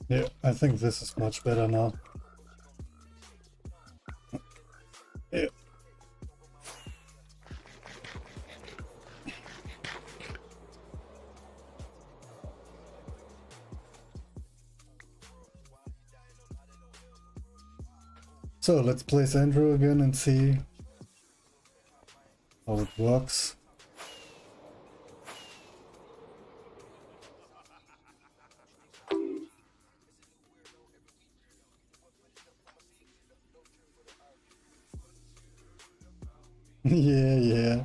[SPEAKER 1] Yeah, I think this is much better now. Yeah. So let's place Andrew again and see how it works. Yeah.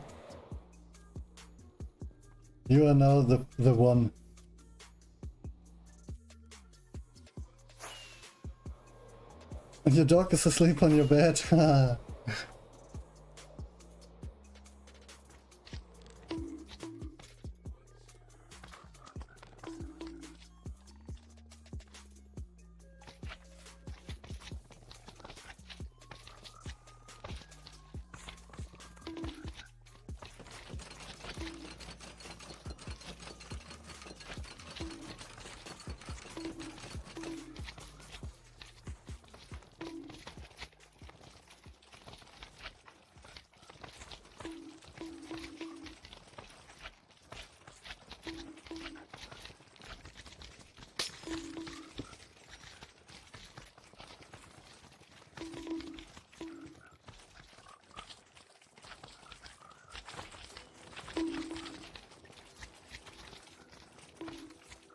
[SPEAKER 1] You are now the one. And your dog is asleep on your bed.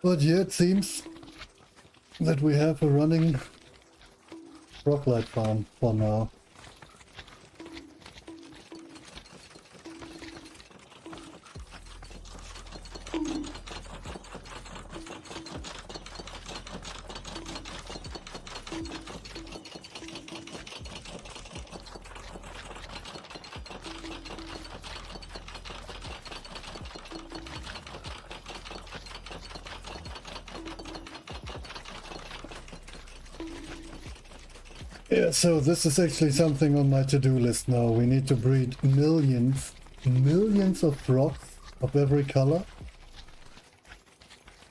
[SPEAKER 1] But yeah, it seems that we have a running rocklight farm for now. Yeah, so this is actually something on my to-do list now. We need to breed millions of rocks of every color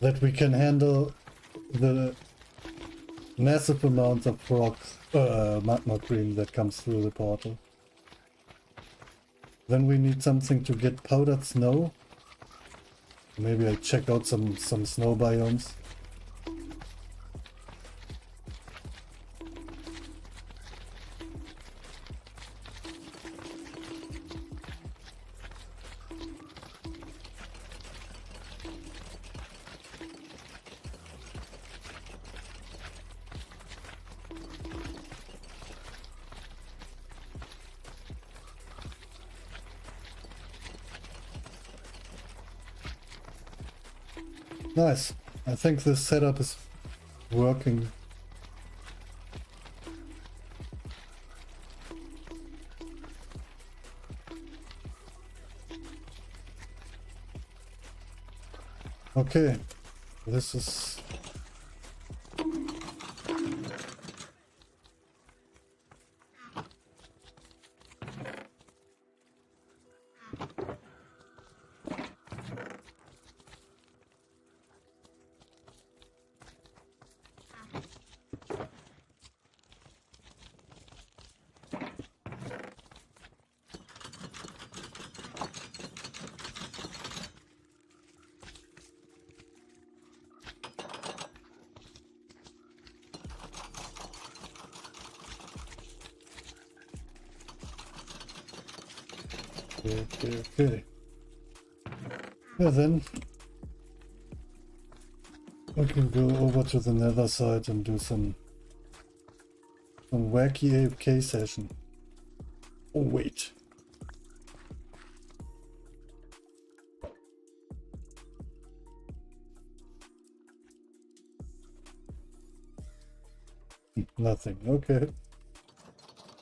[SPEAKER 1] that we can handle the massive amounts of rocks, magma cream that comes through the portal. Then we need something to get powdered snow. Maybe I check out some snow biomes. Nice. I think this setup is working. Okay, this is... Okay. Yeah, then I can go over to the nether side and do some wacky AFK session. Oh wait. Nothing. Okay.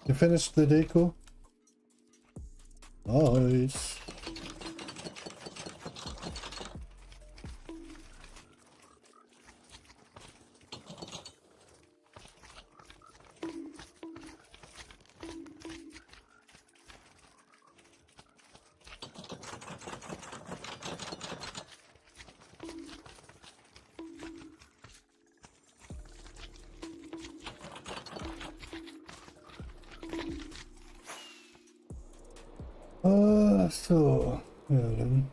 [SPEAKER 1] You finished the deco? Nice. So, ja, dann.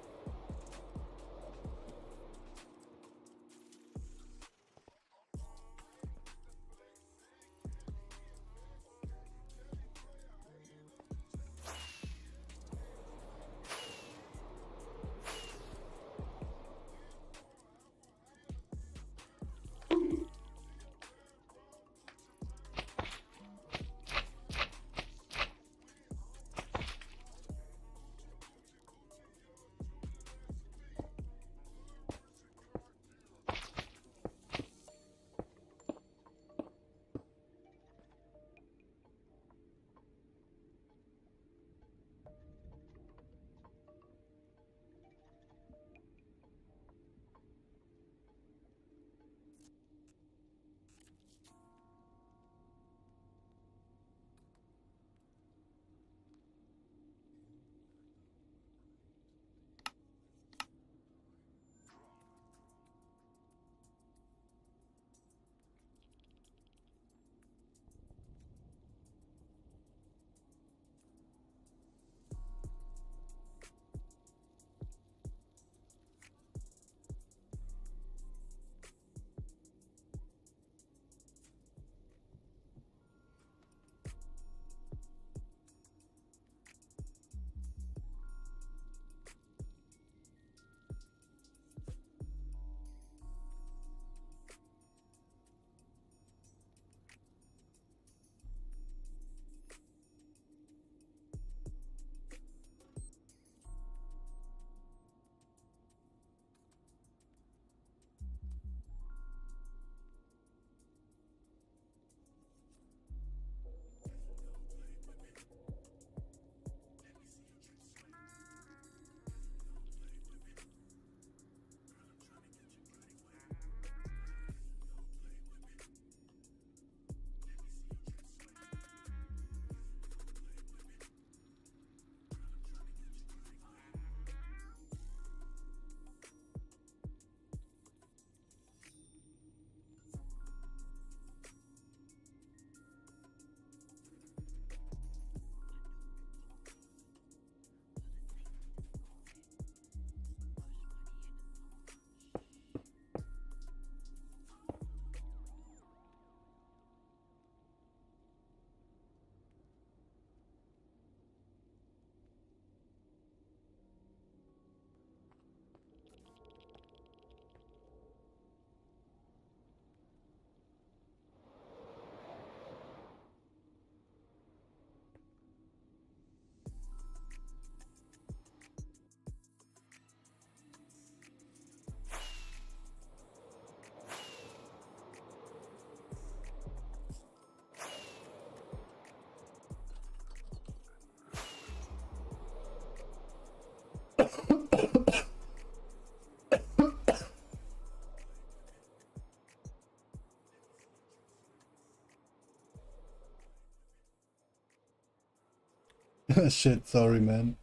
[SPEAKER 1] Shit, sorry, man.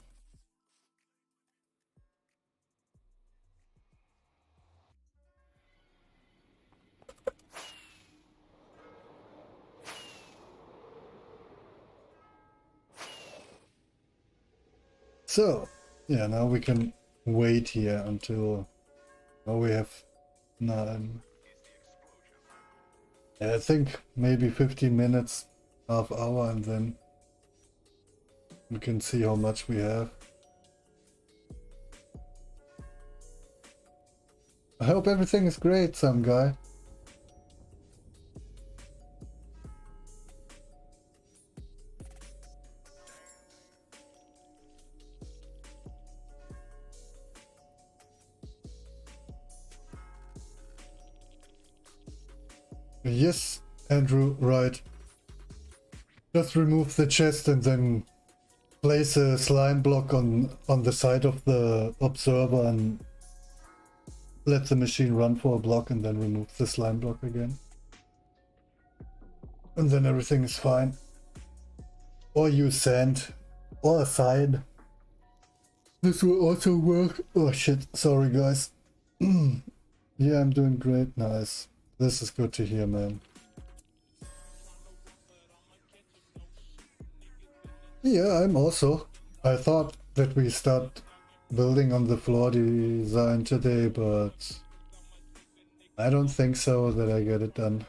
[SPEAKER 1] So, yeah, now we can wait here until now we have 9. Yeah, I think maybe 15 minutes, half hour, and then we can see how much we have. I hope everything is great, some guy. Yes, Andrew, right. Just remove the chest and then place a slime block on the side of the observer and let the machine run for a block and then remove the slime block again. And then everything is fine. Or use sand or a sign. This will also work. Oh shit, sorry guys. Yeah, I'm doing great. Nice. This is good to hear, man. Yeah, I'm also. I thought that we start building on the floor design today, but I don't think so that I get it done.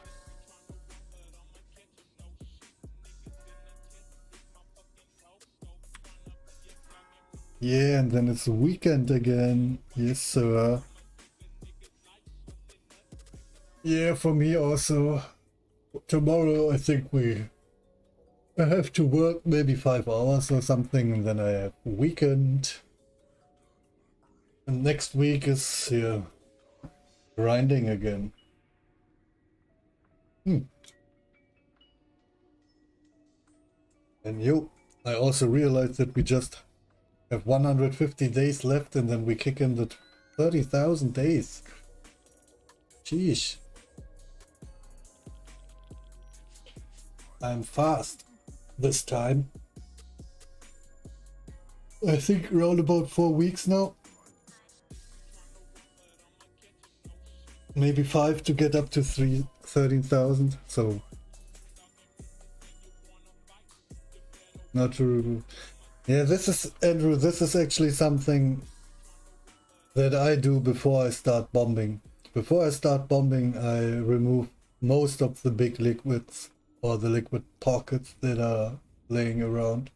[SPEAKER 1] Yeah, and then it's the weekend again. Yes, sir. Yeah, for me also. Tomorrow I think I have to work maybe 5 hours or something, and then I have weekend. And next week is grinding again. And I also realized that we just have 150 days left, and then we kick in the 30,000 days. Sheesh. I'm fast this time. I think around about 4 weeks now. Maybe 5 to get up to 13,000. So not true. Yeah, this is Andrew. This is actually something that I do before I start bombing. Before I start bombing, I remove most of the big liquids or the liquid pockets that are laying around.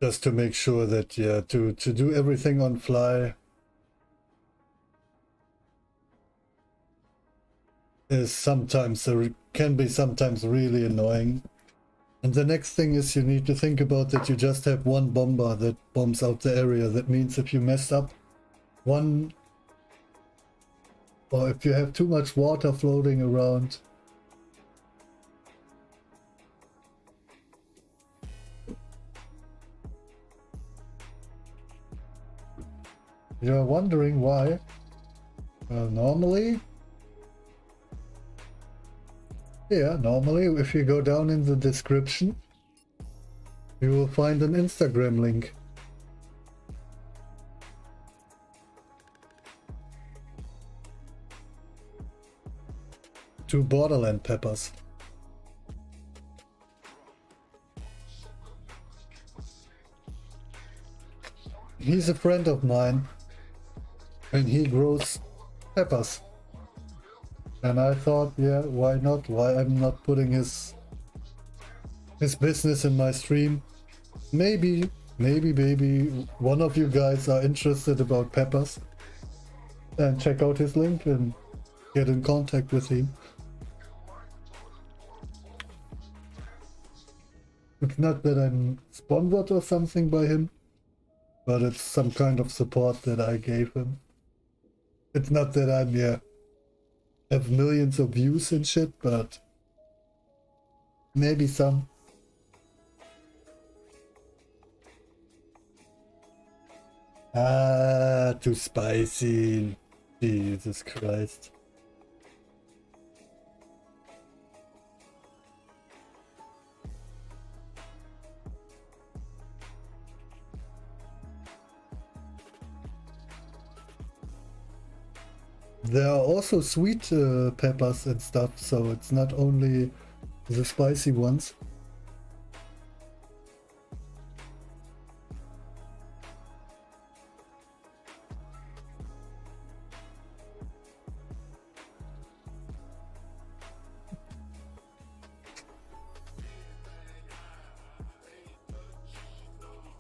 [SPEAKER 1] Just to make sure that, yeah, to do everything on fly is sometimes, can be sometimes really annoying. And the next thing is you need to think about that you just have one bomber that bombs out the area. That means if you mess up one, or if you have too much water floating around, you're wondering why. Normally, if you go down in the description, you will find an Instagram link. To Borderland Peppers. He's a friend of mine, and he grows peppers. And I thought, yeah, why not? Why I'm not putting his business in my stream? Maybe one of you guys are interested about peppers, and check out his link and get in contact with him. It's not that I'm sponsored or something by him, but it's some kind of support that I gave him. It's not that I'm, have millions of views and shit, but maybe some. Ah, too spicy. Jesus Christ. There are also sweet peppers and stuff, so it's not only the spicy ones.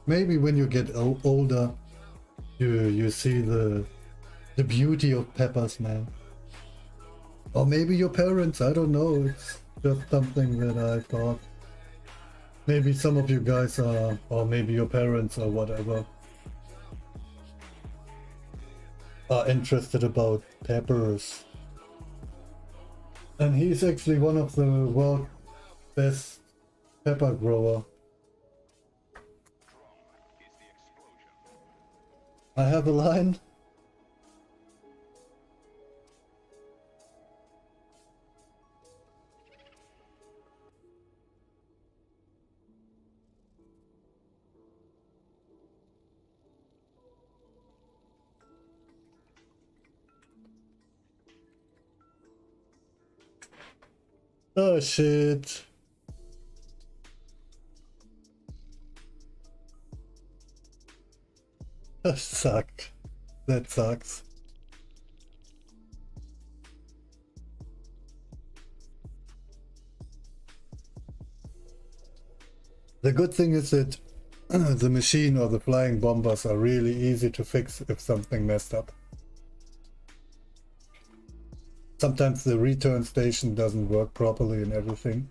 [SPEAKER 1] Maybe when you get older, you see the beauty of peppers, man. Or maybe your parents, I don't know. It's just something that I thought. Maybe some of you guys are, or maybe your parents or whatever, are interested about peppers. And he's actually one of the world's best pepper grower. I have a line. Oh shit. That sucked. That sucks. The good thing is that the machine or the flying bombers are really easy to fix if something messed up. Sometimes the return station doesn't work properly and everything.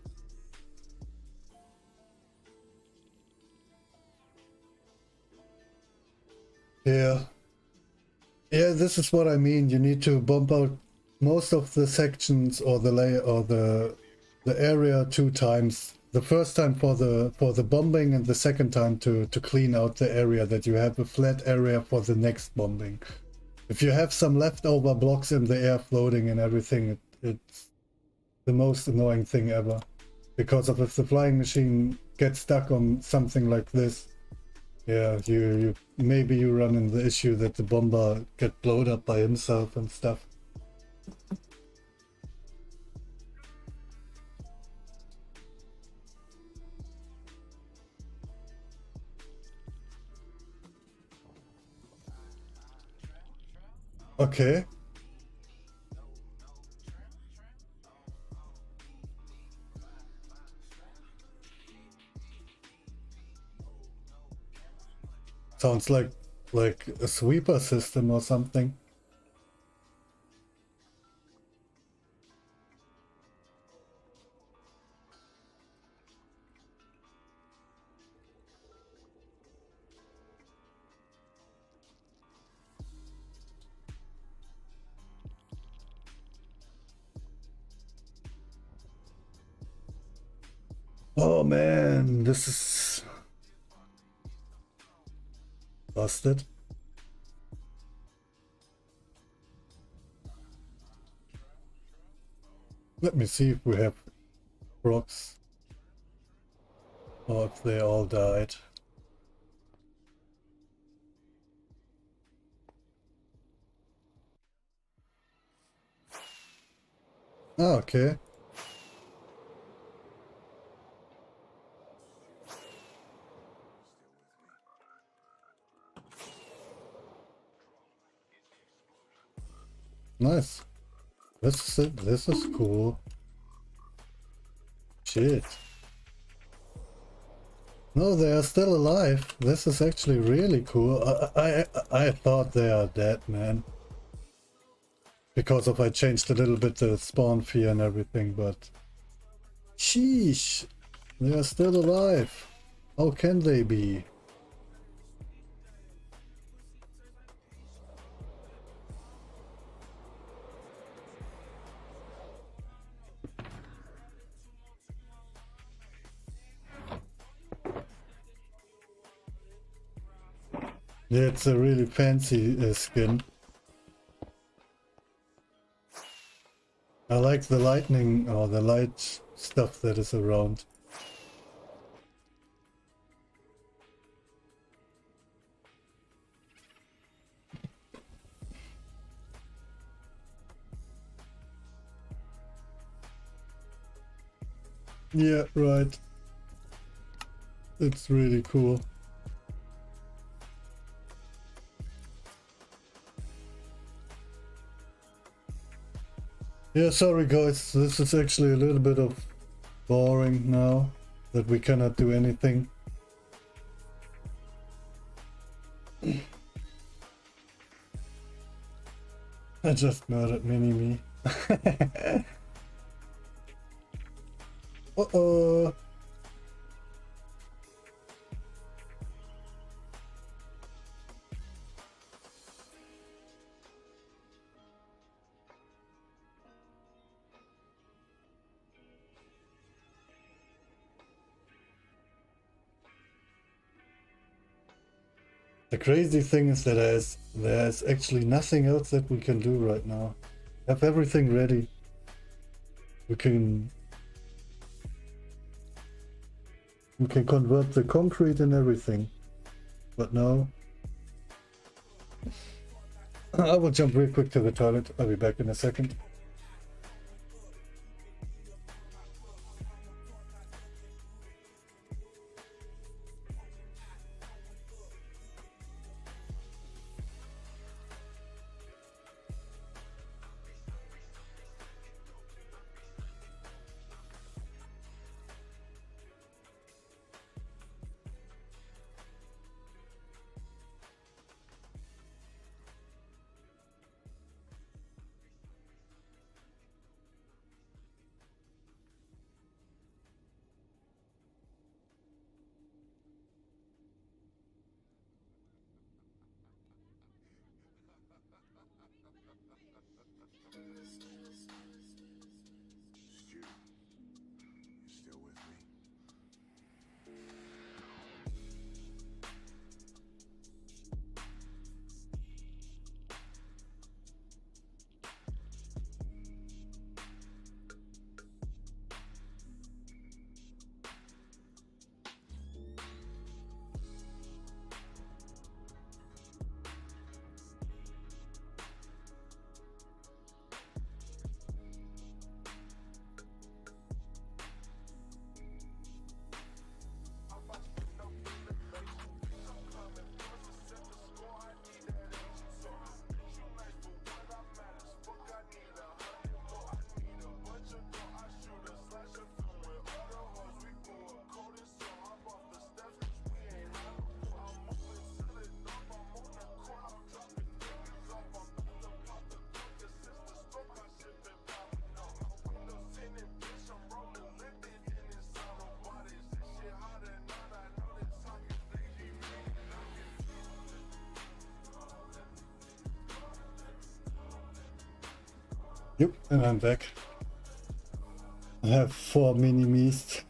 [SPEAKER 1] Yeah. Yeah, this is what I mean. You need to bump out most of the sections or the layer or the area 2 times. The first time for the bombing and the second time to clean out the area, that you have a flat area for the next bombing. If you have some leftover blocks in the air floating and everything, it's the most annoying thing ever. Because of if the flying machine gets stuck on something like this, yeah, you maybe you run in the issue that the bomber get blown up by himself and stuff. Okay. Sounds like a sweeper system or something. Oh man, this is busted. Let me see if we have rocks or if they all died. Ah, okay. Nice. This is it. This is cool. Shit. No, they are still alive. This is actually really cool. I thought they are dead, man. Because of I changed a little bit the spawn fee and everything, but sheesh, they are still alive. How can they be? Yeah, it's a really fancy skin. I like the lightning or the light stuff that is around. Yeah, right. It's really cool. Yeah, sorry guys, this is actually a little bit of boring now that we cannot do anything. I just murdered Mini-Me. Uh-oh. The crazy thing is that there's actually nothing else that we can do right now. Have everything ready. We can convert the concrete and everything. But no. I will jump real quick to the toilet. I'll be back in a second.
[SPEAKER 4] Stu, you still with me?
[SPEAKER 1] Yep, and I'm back. I have 4 Mini-Me's.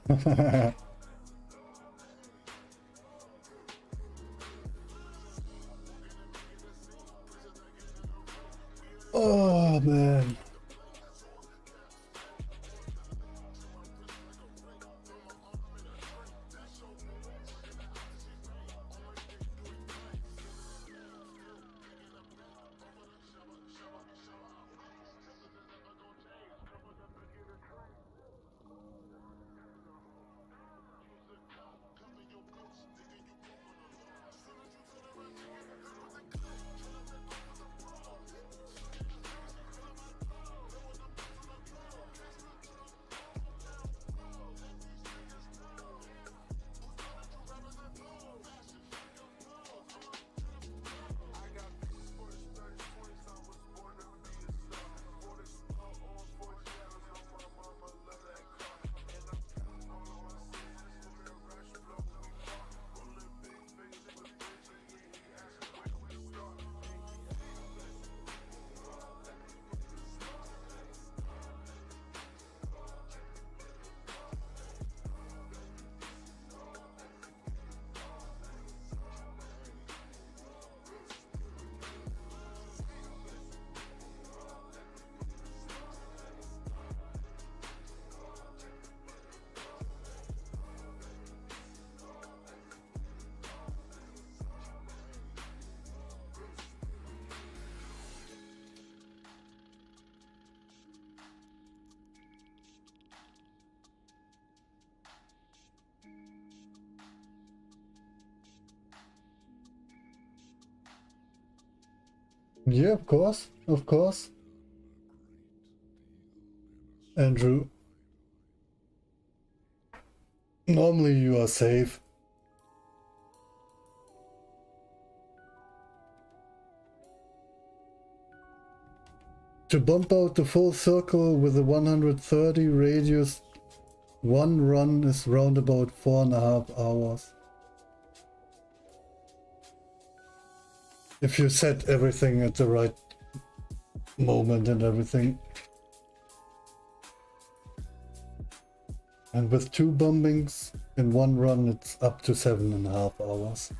[SPEAKER 1] Oh man. Yeah, of course, of course. Andrew, normally you are safe. To bump out the full circle with a 130 radius, one run is round about 4.5 hours. If you set everything at the right moment and everything. And with 2 bombings in one run, it's up to 7.5 hours.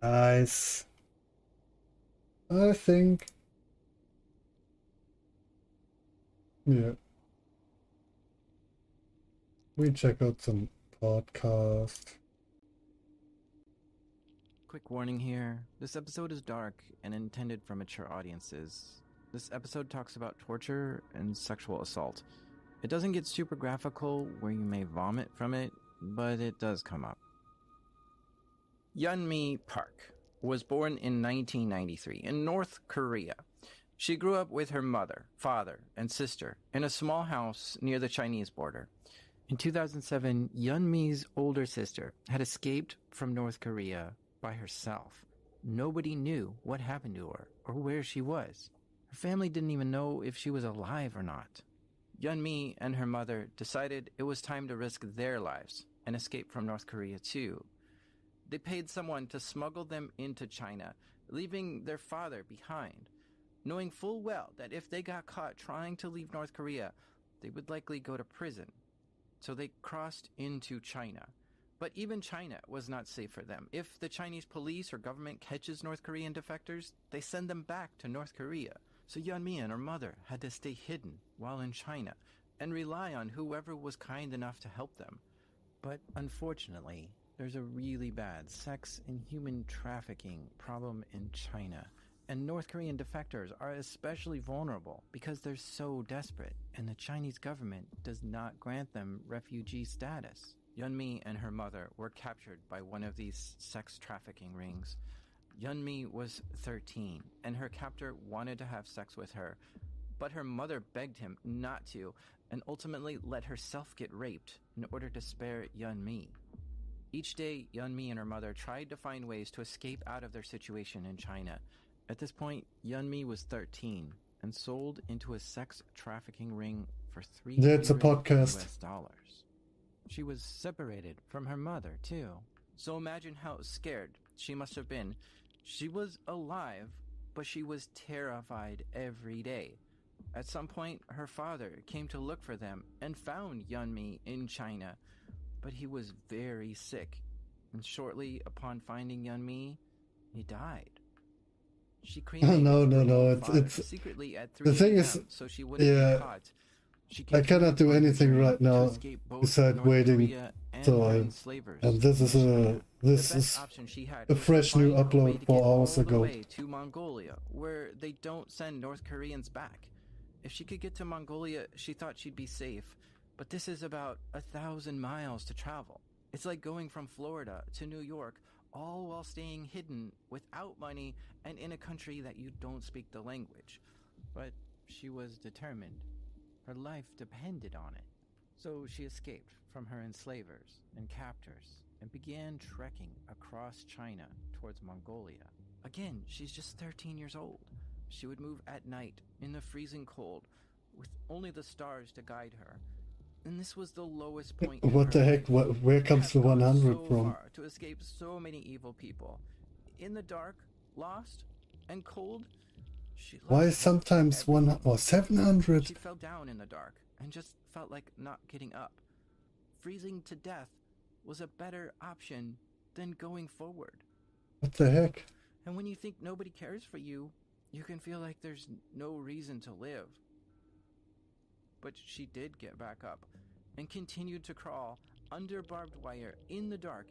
[SPEAKER 1] Nice. I think. Yeah. We check out some podcast.
[SPEAKER 6] Quick warning here. This episode is dark and intended for mature audiences. This episode talks about torture and sexual assault. It doesn't get super graphical where you may vomit from it, but it does come up. Yeonmi Park was born in 1993 in North Korea. She grew up with her mother, father, and sister in a small house near the Chinese border. In 2007, Yeonmi's older sister had escaped from North Korea by herself. Nobody knew what happened to her or where she was. Her family didn't even know if she was alive or not. Yeonmi and her mother decided it was time to risk their lives and escape from North Korea too. They paid someone to smuggle them into China, leaving their father behind, knowing full well that if they got caught trying to leave North Korea, they would likely go to prison. So they crossed into China. But even China was not safe for them. If the Chinese police or government catches North Korean defectors, they send them back to North Korea. So Yeonmi and her mother had to stay hidden while in China and rely on whoever was kind enough to help them. But unfortunately, there's a really bad sex and human trafficking problem in China. And North Korean defectors are especially vulnerable because they're so desperate, and the Chinese government does not grant them refugee status. Yeonmi and her mother were captured by one of these sex trafficking rings. Yeonmi was 13, and her captor wanted to have sex with her, but her mother begged him not to, and ultimately let herself get raped in order to spare Yeonmi. Each day, Yeonmi and her mother tried to find ways to escape out of their situation in China. At this point, Yeonmi was 13 and sold into a sex trafficking ring for $300
[SPEAKER 1] Yeah, it's a podcast.
[SPEAKER 6] US. She was separated from her mother, too. So imagine how scared she must have been. She was alive, but she was terrified every day. At some point, her father came to look for them and found Yeonmi in China, but he was very sick, and shortly upon finding Yeonmi, he died. She cremated
[SPEAKER 1] No,
[SPEAKER 6] her father
[SPEAKER 1] it's
[SPEAKER 6] secretly at 3
[SPEAKER 1] the thing
[SPEAKER 6] a.m.
[SPEAKER 1] is,
[SPEAKER 6] so she wouldn't
[SPEAKER 1] yeah,
[SPEAKER 6] be caught. She
[SPEAKER 1] I cannot do
[SPEAKER 6] continued on the
[SPEAKER 1] anything
[SPEAKER 6] journey
[SPEAKER 1] right
[SPEAKER 6] to
[SPEAKER 1] now
[SPEAKER 6] escape both
[SPEAKER 1] besides
[SPEAKER 6] North
[SPEAKER 1] waiting.
[SPEAKER 6] Korea and
[SPEAKER 1] So
[SPEAKER 6] her
[SPEAKER 1] I,
[SPEAKER 6] enslavers
[SPEAKER 1] and this is
[SPEAKER 6] in
[SPEAKER 1] a
[SPEAKER 6] China.
[SPEAKER 1] this
[SPEAKER 6] The best
[SPEAKER 1] is
[SPEAKER 6] option she had
[SPEAKER 1] a
[SPEAKER 6] was to
[SPEAKER 1] fresh new
[SPEAKER 6] find her way
[SPEAKER 1] upload
[SPEAKER 6] to
[SPEAKER 1] 4
[SPEAKER 6] get
[SPEAKER 1] hours
[SPEAKER 6] all the
[SPEAKER 1] ago.
[SPEAKER 6] way to Mongolia, where they don't send North Koreans back. If she could get to Mongolia, she thought she'd be safe, but this is about 1,000 miles to travel. It's like going from Florida to New York, all while staying hidden without money and in a country that you don't speak the language. But she was determined. Her life depended on it. So she escaped from her enslavers and captors and began trekking across China towards Mongolia. Again, she's just 13 years old. She would move at night in the freezing cold with only the stars to guide her. And this was the lowest point in
[SPEAKER 1] What
[SPEAKER 6] her
[SPEAKER 1] the heck?
[SPEAKER 6] life.
[SPEAKER 1] Where
[SPEAKER 6] To
[SPEAKER 1] comes
[SPEAKER 6] have
[SPEAKER 1] the
[SPEAKER 6] gone
[SPEAKER 1] 100
[SPEAKER 6] so
[SPEAKER 1] from?
[SPEAKER 6] far to escape so many evil people. In the dark, lost and cold. She
[SPEAKER 1] Why
[SPEAKER 6] lost
[SPEAKER 1] sometimes 1 or
[SPEAKER 6] She
[SPEAKER 1] 700?
[SPEAKER 6] fell down in the dark and just felt like not getting up. Freezing to death was a better option than going forward.
[SPEAKER 1] What the heck?
[SPEAKER 6] And when you think nobody cares for you, you can feel like there's no reason to live. But she did get back up and continued to crawl under barbed wire in the dark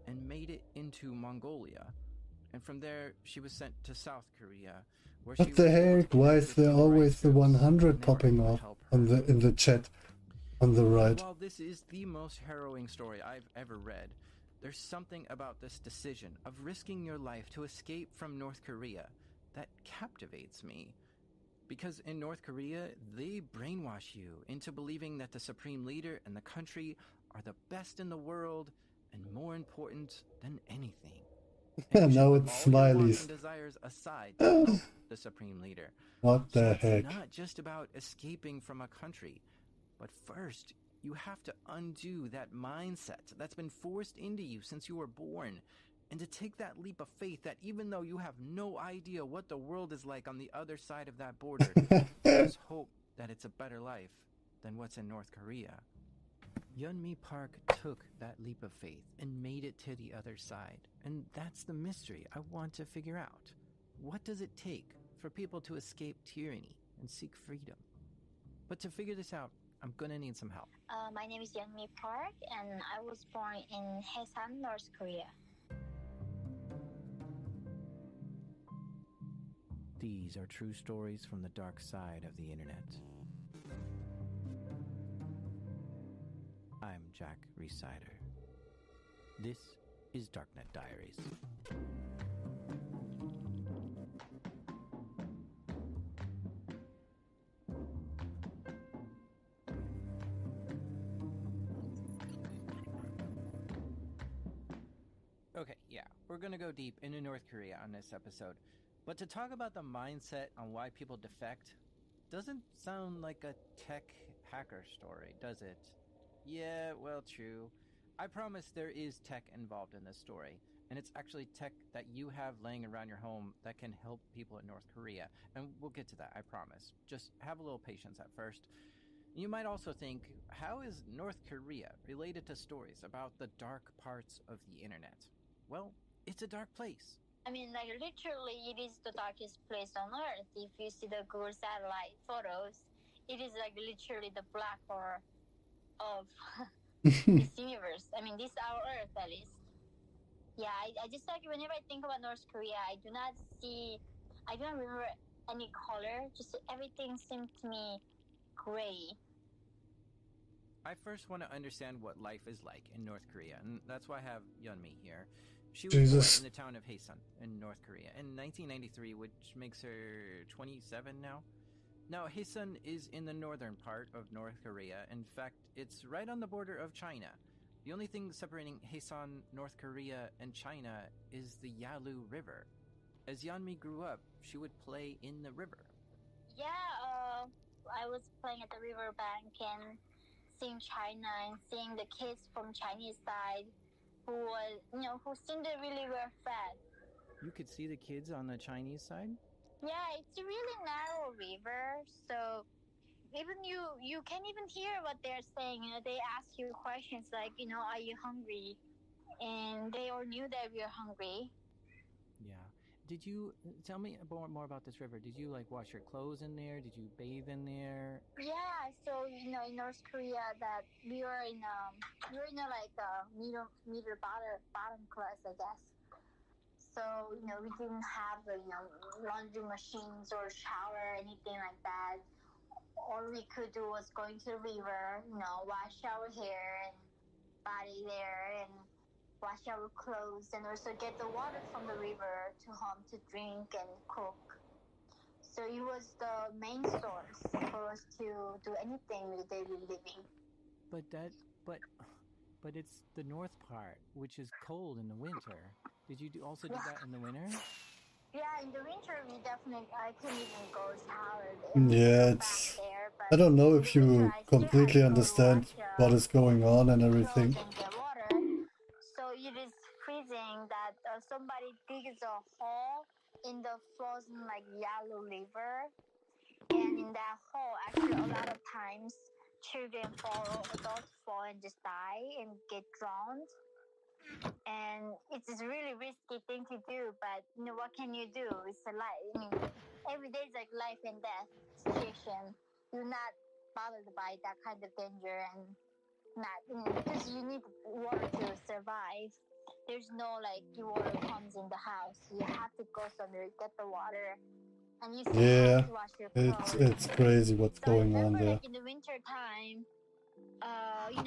[SPEAKER 6] and made it into Mongolia. And from there, she was sent to South Korea, where she
[SPEAKER 1] What the
[SPEAKER 6] was able to
[SPEAKER 1] heck? Why
[SPEAKER 6] connect
[SPEAKER 1] is
[SPEAKER 6] with
[SPEAKER 1] there
[SPEAKER 6] human
[SPEAKER 1] always
[SPEAKER 6] rights
[SPEAKER 1] the
[SPEAKER 6] groups,
[SPEAKER 1] 100
[SPEAKER 6] and they were
[SPEAKER 1] popping
[SPEAKER 6] able to
[SPEAKER 1] up
[SPEAKER 6] help
[SPEAKER 1] on
[SPEAKER 6] her.
[SPEAKER 1] in the chat on the right?
[SPEAKER 6] While this is the most harrowing story I've ever read, there's something about this decision of risking your life to escape from North Korea that captivates me. Because in North Korea, they brainwash you into believing that the supreme leader and the country are the best in the world and more important than anything. And you should
[SPEAKER 1] Now
[SPEAKER 6] put
[SPEAKER 1] it's
[SPEAKER 6] all your wants
[SPEAKER 1] smileys.
[SPEAKER 6] and desires aside to help the supreme leader.
[SPEAKER 1] What
[SPEAKER 6] So
[SPEAKER 1] the
[SPEAKER 6] it's
[SPEAKER 1] heck?
[SPEAKER 6] not just about escaping from a country, but first you have to undo that mindset that's been forced into you since you were born, and to take that leap of faith that even though you have no idea what the world is like on the other side of that border, just hope that it's a better life than what's in North Korea. Yeonmi Park took that leap of faith and made it to the other side, and that's the mystery I want to figure out. What does it take for people to escape tyranny and seek freedom? But to figure this out, I'm gonna need some help.
[SPEAKER 7] My name is Yeonmi Park, and I was born in Haesan, North Korea.
[SPEAKER 6] These are true stories from the dark side of the internet. I'm Jack Resider. This is Darknet Diaries. Okay, yeah, we're gonna go deep into North Korea on this episode. But to talk about the mindset on why people defect doesn't sound like a tech hacker story, does it? Yeah, well, true. I promise there is tech involved in this story, and it's actually tech that you have laying around your home that can help people in North Korea. And we'll get to that, I promise. Just have a little patience at first. You might also think, how is North Korea related to stories about the dark parts of the internet? Well, it's a dark place.
[SPEAKER 7] I mean, like literally, it is the darkest place on Earth. If you see the Google satellite photos, it is like literally the black hole of this universe. I mean, this our Earth at least. Yeah, I just like whenever I think about North Korea, I do not remember any color. Just everything seemed to me gray.
[SPEAKER 6] I first want to understand what life is like in North Korea, and that's why I have Yeonmi here. She was
[SPEAKER 1] Jesus.
[SPEAKER 6] born in the town of Haesan in North Korea in 1993, which makes her 27 now. Now, Haesan is in the northern part of North Korea. In fact, it's right on the border of China. The only thing separating Haesan, North Korea, and China is the Yalu River. As Yeonmi grew up, she would play in the river.
[SPEAKER 7] Yeah, I was playing at the riverbank and seeing China and seeing the kids from Chinese side who seemed to really were fed.
[SPEAKER 6] You could see the kids on the Chinese side?
[SPEAKER 7] Yeah, it's a really narrow river, so even you can't even hear what they're saying. They ask you questions like, are you hungry? And they all knew that we were hungry.
[SPEAKER 6] Yeah. Did you tell me more about this river? Did you wash your clothes in there? Did you bathe in there?
[SPEAKER 7] Yeah, so in North Korea that we were in like a middle bottom class, I guess. So we didn't have laundry machines or shower or anything like that. All we could do was going to the river, wash our hair and body there and wash our clothes and also get the water from the river to home to drink and cook. So it was the main source for us to do anything with daily living.
[SPEAKER 6] But it's the north part, which is cold in the winter. Did you also do that in the winter?
[SPEAKER 7] Yeah, in the winter I couldn't even go shower.
[SPEAKER 1] Yeah, it's... I don't know if you completely understand what is going on and everything.
[SPEAKER 7] And get water. So it is freezing that somebody digs a hole in the frozen like yellow river, and in that hole, actually, a lot of times children fall, adults fall, and just die and get drowned. And it's a really risky thing to do, but what can you do? It's a life. I mean, every day is like life and death situation. You're not bothered by that kind of danger, and not because you need water to survive. There's no like your water comes in the house. You have to go somewhere get the water, and you still
[SPEAKER 1] Yeah,
[SPEAKER 7] have to wash your clothes.
[SPEAKER 1] it's crazy what's
[SPEAKER 7] So I
[SPEAKER 1] going on
[SPEAKER 7] remember
[SPEAKER 1] there.
[SPEAKER 7] like in the winter time,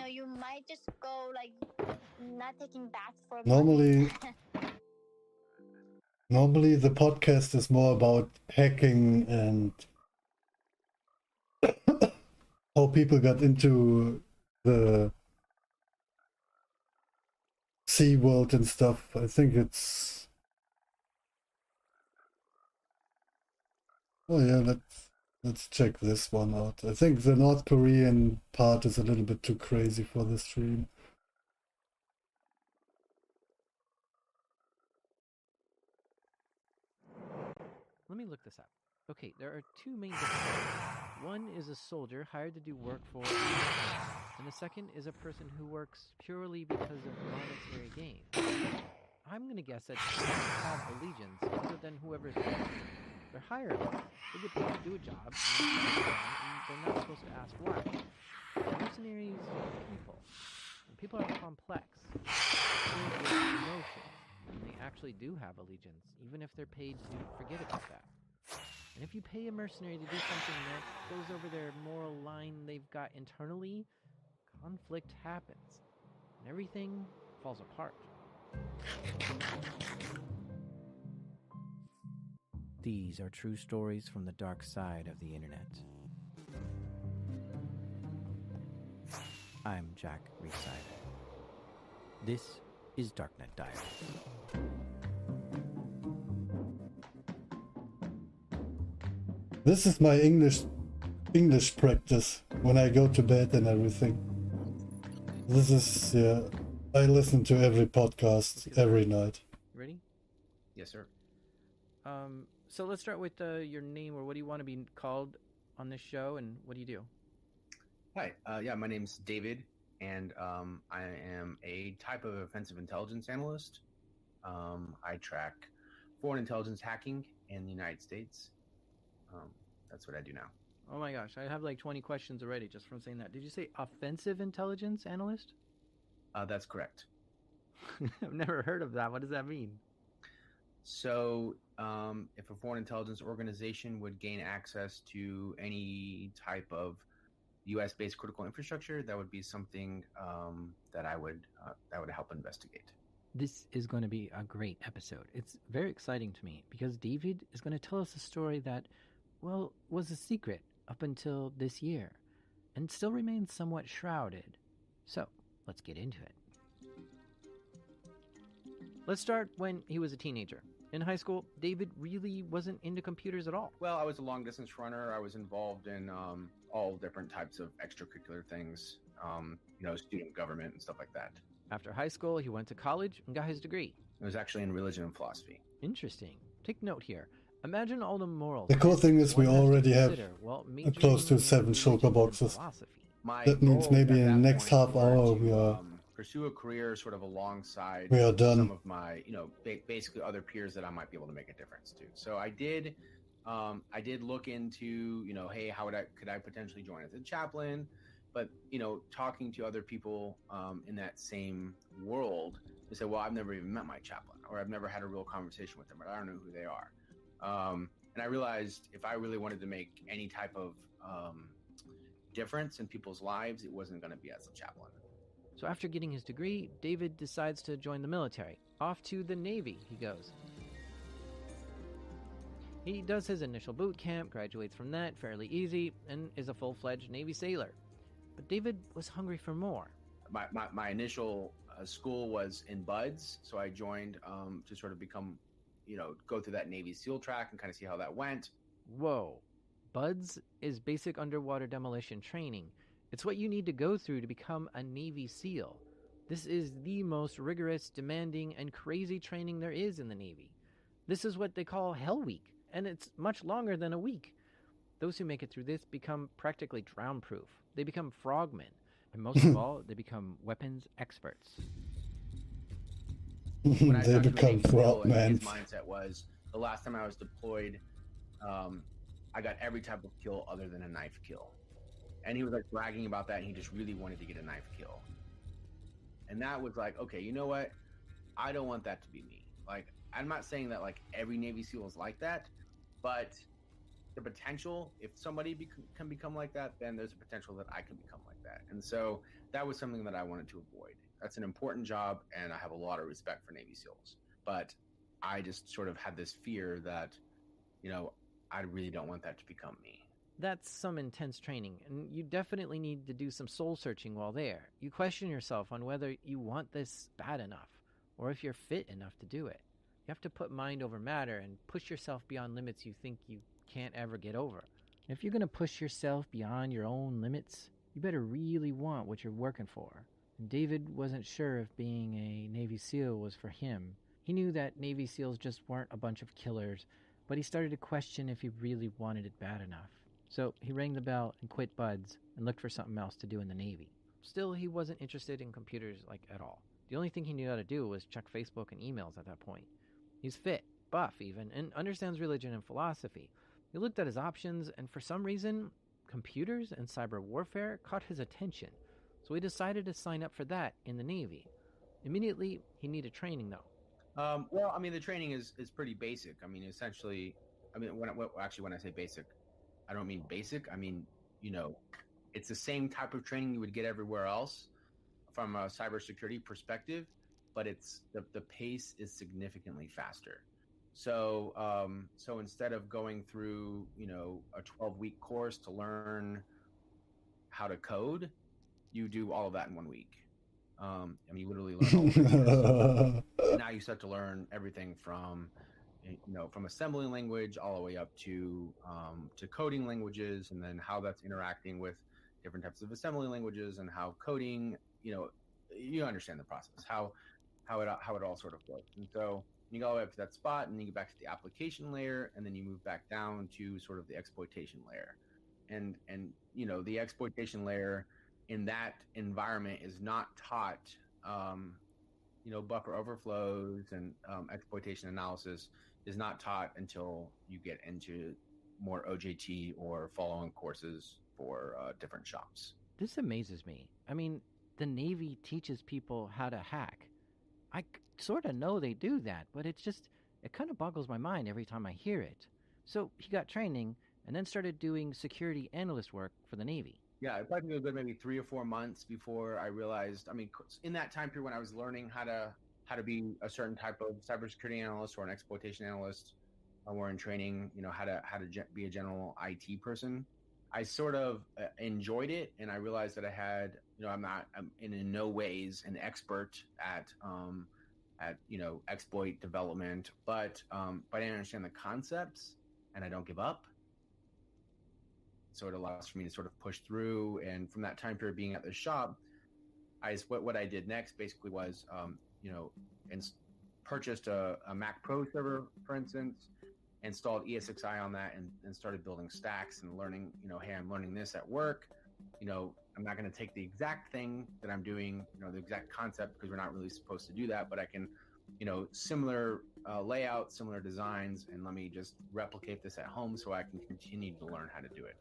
[SPEAKER 7] you might just go like not taking baths for
[SPEAKER 1] Normally,
[SPEAKER 7] months.
[SPEAKER 1] normally the podcast is more about hacking and how people got into the sea world and stuff. I think it's... Oh yeah, let's check this one out. I think the North Korean part is a little bit too crazy for the stream.
[SPEAKER 6] Let me look this up. Okay, there are two main differences. One is a soldier hired to do work for, and the second is a person who works purely because of monetary gain. I'm gonna guess that they don't have allegiance other than whoever's paying them. They're hired. They get paid to do a job, and they're not supposed to ask why. Mercenaries are people. And people are complex, filled with emotions, and they actually do have allegiance, even if they're paid to forget about that. And if you pay a mercenary to do something that goes over their moral line they've got internally, conflict happens, and everything falls apart. These are true stories from the dark side of the internet. I'm Jack Reesider. This is Darknet Diaries.
[SPEAKER 1] This is my English practice when I go to bed and everything. This is, yeah, I listen to every podcast every night.
[SPEAKER 6] Ready?
[SPEAKER 8] Yes, sir.
[SPEAKER 6] So let's start with your name, or what do you want to be called on this show, and what do you do?
[SPEAKER 8] Hi. Yeah, my name's David, and I am a type of offensive intelligence analyst. I track foreign intelligence hacking in the United States. That's what I do now.
[SPEAKER 6] Oh my gosh, I have like 20 questions already just from saying that. Did you say offensive intelligence analyst?
[SPEAKER 8] That's correct.
[SPEAKER 6] I've never heard of that. What does that mean?
[SPEAKER 8] So, if a foreign intelligence organization would gain access to any type of U.S.-based critical infrastructure, that would be something that I would help investigate.
[SPEAKER 6] This is going to be a great episode. It's very exciting to me because David is going to tell us a story that, well, was a secret up until this year and still remains somewhat shrouded. So, let's get into it. Let's start when he was a teenager. In high school, David really wasn't into computers at all.
[SPEAKER 8] Well, I was a long-distance runner. I was involved in all different types of extracurricular things, student government and stuff like that.
[SPEAKER 6] After high school, he went to college and got his degree.
[SPEAKER 8] It was actually in religion and philosophy.
[SPEAKER 6] Interesting. Take note here. Imagine all the morals.
[SPEAKER 1] The cool thing is we
[SPEAKER 6] one has to
[SPEAKER 1] already have
[SPEAKER 6] consider while
[SPEAKER 1] close to
[SPEAKER 6] majoring in
[SPEAKER 1] 7
[SPEAKER 6] religion
[SPEAKER 1] shulker
[SPEAKER 6] and
[SPEAKER 1] boxes.
[SPEAKER 6] philosophy.
[SPEAKER 1] That means maybe in the next half hour we are
[SPEAKER 8] pursue a career sort of alongside
[SPEAKER 1] done.
[SPEAKER 8] some of my, basically other peers that I might be able to make a difference to. So I did look into, hey, could I potentially join as a chaplain? But, talking to other people in that same world, they said, well, I've never even met my chaplain, or I've never had a real conversation with them, or I don't know who they are. And I realized if I really wanted to make any type of difference in people's lives, it wasn't going to be as a chaplain.
[SPEAKER 6] So after getting his degree, David decides to join the military. Off to the Navy he goes. He does his initial boot camp, graduates from that fairly easy, and is a full-fledged Navy sailor. But David was hungry for more.
[SPEAKER 8] My initial school was in BUDS, so I joined to sort of become, go through that Navy SEAL track and kind of see how that went.
[SPEAKER 6] Whoa. BUDS is basic underwater demolition training. It's what you need to go through to become a Navy SEAL. This is the most rigorous, demanding, and crazy training there is in the Navy. This is what they call Hell Week, and it's much longer than a week. Those who make it through this become practically drown-proof. They become frogmen, and most of all, they become weapons experts.
[SPEAKER 8] When I
[SPEAKER 1] They
[SPEAKER 8] talked to a
[SPEAKER 1] become
[SPEAKER 8] Navy SEAL, and his
[SPEAKER 1] frogmen.
[SPEAKER 8] mindset was, the last time I was deployed, I got every type of kill other than a knife kill. And he was like bragging about that, and he just really wanted to get a knife kill. And that was like, okay, you know what? I don't want that to be me. Like, I'm not saying that like every Navy SEAL is like that, but the potential, if somebody can become like that, then there's a potential that I can become like that. And so that was something that I wanted to avoid. That's an important job, and I have a lot of respect for Navy SEALs. But I just sort of had this fear that, you know, I really don't want that to become me.
[SPEAKER 6] That's some intense training, and you definitely need to do some soul searching while there. You question yourself on whether you want this bad enough, or if you're fit enough to do it. You have to put mind over matter and push yourself beyond limits you think you can't ever get over. If you're going to push yourself beyond your own limits, you better really want what you're working for. And David wasn't sure if being a Navy SEAL was for him. He knew that Navy SEALs just weren't a bunch of killers, but he started to question if he really wanted it bad enough. So he rang the bell and quit Buds and looked for something else to do in the Navy. Still, he wasn't interested in computers at all. The only thing he knew how to do was check Facebook and emails at that point. He's fit, buff even, and understands religion and philosophy. He looked at his options, and for some reason, computers and cyber warfare caught his attention. So he decided to sign up for that in the Navy. Immediately, he needed training though.
[SPEAKER 8] Well, I mean, the training is pretty basic. I mean, essentially, when I say basic, I don't mean basic. I mean, you know, it's the same type of training you would get everywhere else from a cybersecurity perspective, but it's the pace is significantly faster. So, so instead of going through, you know, a 12-week course to learn how to code, you do all of that in 1 week. I mean, you literally learn all of it. And now you start to learn everything from, you know, from assembly language all the way up to coding languages, and then how that's interacting with different types of assembly languages, and how coding, you know, you understand the process, how it all sort of works. And so you go all the way up to that spot, and then you get back to the application layer, and then you move back down to sort of the exploitation layer. And you know, the exploitation layer in that environment is not taught. You know, buffer overflows and exploitation analysis is not taught until you get into more OJT or follow-on courses for different shops.
[SPEAKER 6] This amazes me. I mean, the Navy teaches people how to hack. I sort of know they do that, but it kind of boggles my mind every time I hear it. So he got training and then started doing security analyst work for the Navy.
[SPEAKER 8] Yeah, it probably took a good maybe 3 or 4 months before I realized. I mean, in that time period when I was learning how to be a certain type of cybersecurity analyst or an exploitation analyst, or in training, you know, how to be a general IT person, I sort of enjoyed it, and I realized that I had, you know, I'm in no ways an expert at you know, exploit development, but I understand the concepts, and I don't give up. So it allows for me to sort of push through. And from that time period being at the shop, what I did next basically was, you know, purchased a Mac Pro server, for instance, installed ESXi on that, and started building stacks and learning, you know, hey, I'm learning this at work. You know, I'm not going to take the exact thing that I'm doing, you know, the exact concept, because we're not really supposed to do that, but I can, you know, similar layout, similar designs, and let me just replicate this at home so I can continue to learn how to do it.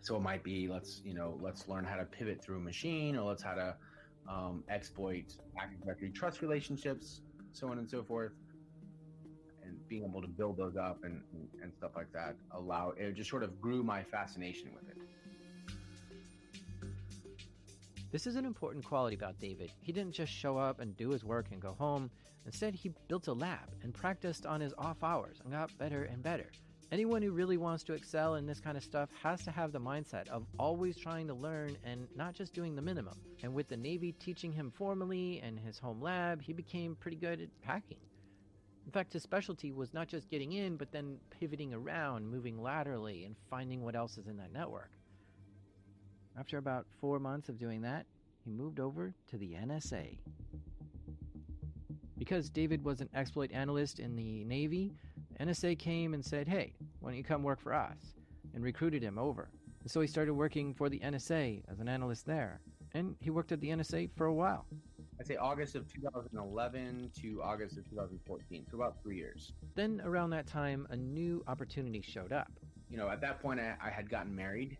[SPEAKER 8] So it might be, let's learn how to pivot through a machine, or let's how to exploit Active Directory trust relationships, so on and so forth. And being able to build those up and stuff like that, it just sort of grew my fascination with it.
[SPEAKER 6] This is an important quality about David. He didn't just show up and do his work and go home. Instead, he built a lab and practiced on his off hours and got better and better. Anyone who really wants to excel in this kind of stuff has to have the mindset of always trying to learn and not just doing the minimum. And with the Navy teaching him formally and his home lab, he became pretty good at hacking. In fact, his specialty was not just getting in, but then pivoting around, moving laterally, and finding what else is in that network. After about 4 months of doing that, he moved over to the NSA. Because David was an exploit analyst in the Navy, the NSA came and said, hey, why don't you come work for us? And recruited him over. And so he started working for the NSA as an analyst there. And he worked at the NSA for a while.
[SPEAKER 8] I'd say August of 2011 to August of 2014, so about 3 years.
[SPEAKER 6] Then around that time, a new opportunity showed up.
[SPEAKER 8] You know, at that point, I had gotten married.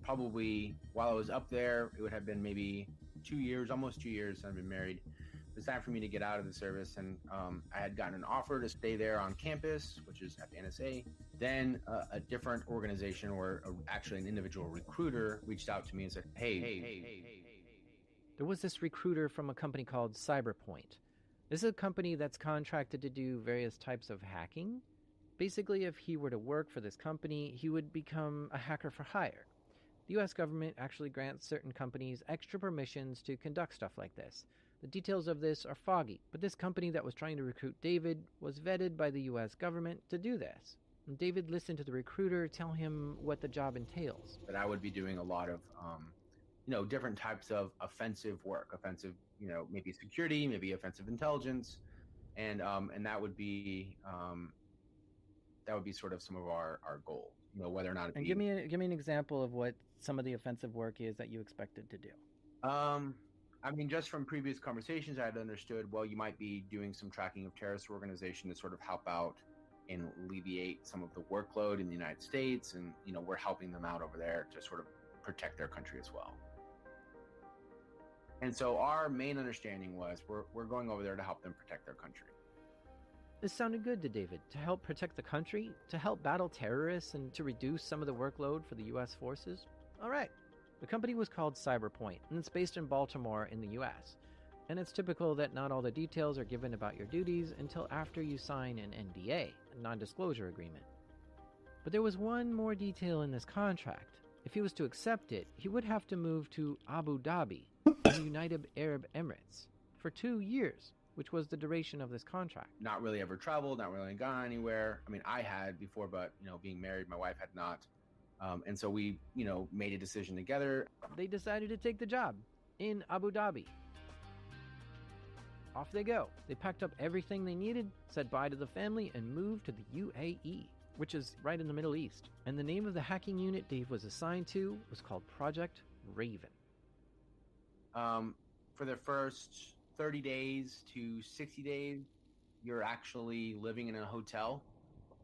[SPEAKER 8] Probably while I was up there, it would have been maybe 2 years, almost 2 years since I've been married. It was time for me to get out of the service, and I had gotten an offer to stay there on campus, which is at the NSA. Then a different organization, or actually an individual recruiter, reached out to me and said, hey.
[SPEAKER 6] There was this recruiter from a company called Cyberpoint. This is a company that's contracted to do various types of hacking. Basically, if he were to work for this company, he would become a hacker for hire. The US government actually grants certain companies extra permissions to conduct stuff like this. The details of this are foggy, but this company that was trying to recruit David was vetted by the US government to do this. And David listened to the recruiter tell him what the job entails.
[SPEAKER 8] That I would be doing a lot of different types of offensive work, maybe security, maybe offensive intelligence, and that would be sort of some of our goal. Whether or not.
[SPEAKER 6] And give me an example of what some of the offensive work is that you expected to do.
[SPEAKER 8] Just from previous conversations, I had understood. Well, you might be doing some tracking of terrorist organizations to sort of help out and alleviate some of the workload in the United States, and we're helping them out over there to sort of protect their country as well. And so our main understanding was we're going over there to help them protect their country.
[SPEAKER 6] This sounded good to David. To help protect the country, to help battle terrorists, and to reduce some of the workload for the U.S. forces. All right. The company was called Cyberpoint, and it's based in Baltimore in the U.S. And it's typical that not all the details are given about your duties until after you sign an NDA, a non-disclosure agreement. But there was one more detail in this contract. If he was to accept it, he would have to move to Abu Dhabi, in the United Arab Emirates, for 2 years, which was the duration of this contract.
[SPEAKER 8] Not really ever traveled, not really gone anywhere. I mean, I had before, but, being married, my wife had not. And so we, made a decision together.
[SPEAKER 6] They decided to take the job in Abu Dhabi. Off they go. They packed up everything they needed, said bye to the family, and moved to the UAE, which is right in the Middle East. And the name of the hacking unit Dave was assigned to was called Project Raven.
[SPEAKER 8] For the first 30 days to 60 days, you're actually living in a hotel.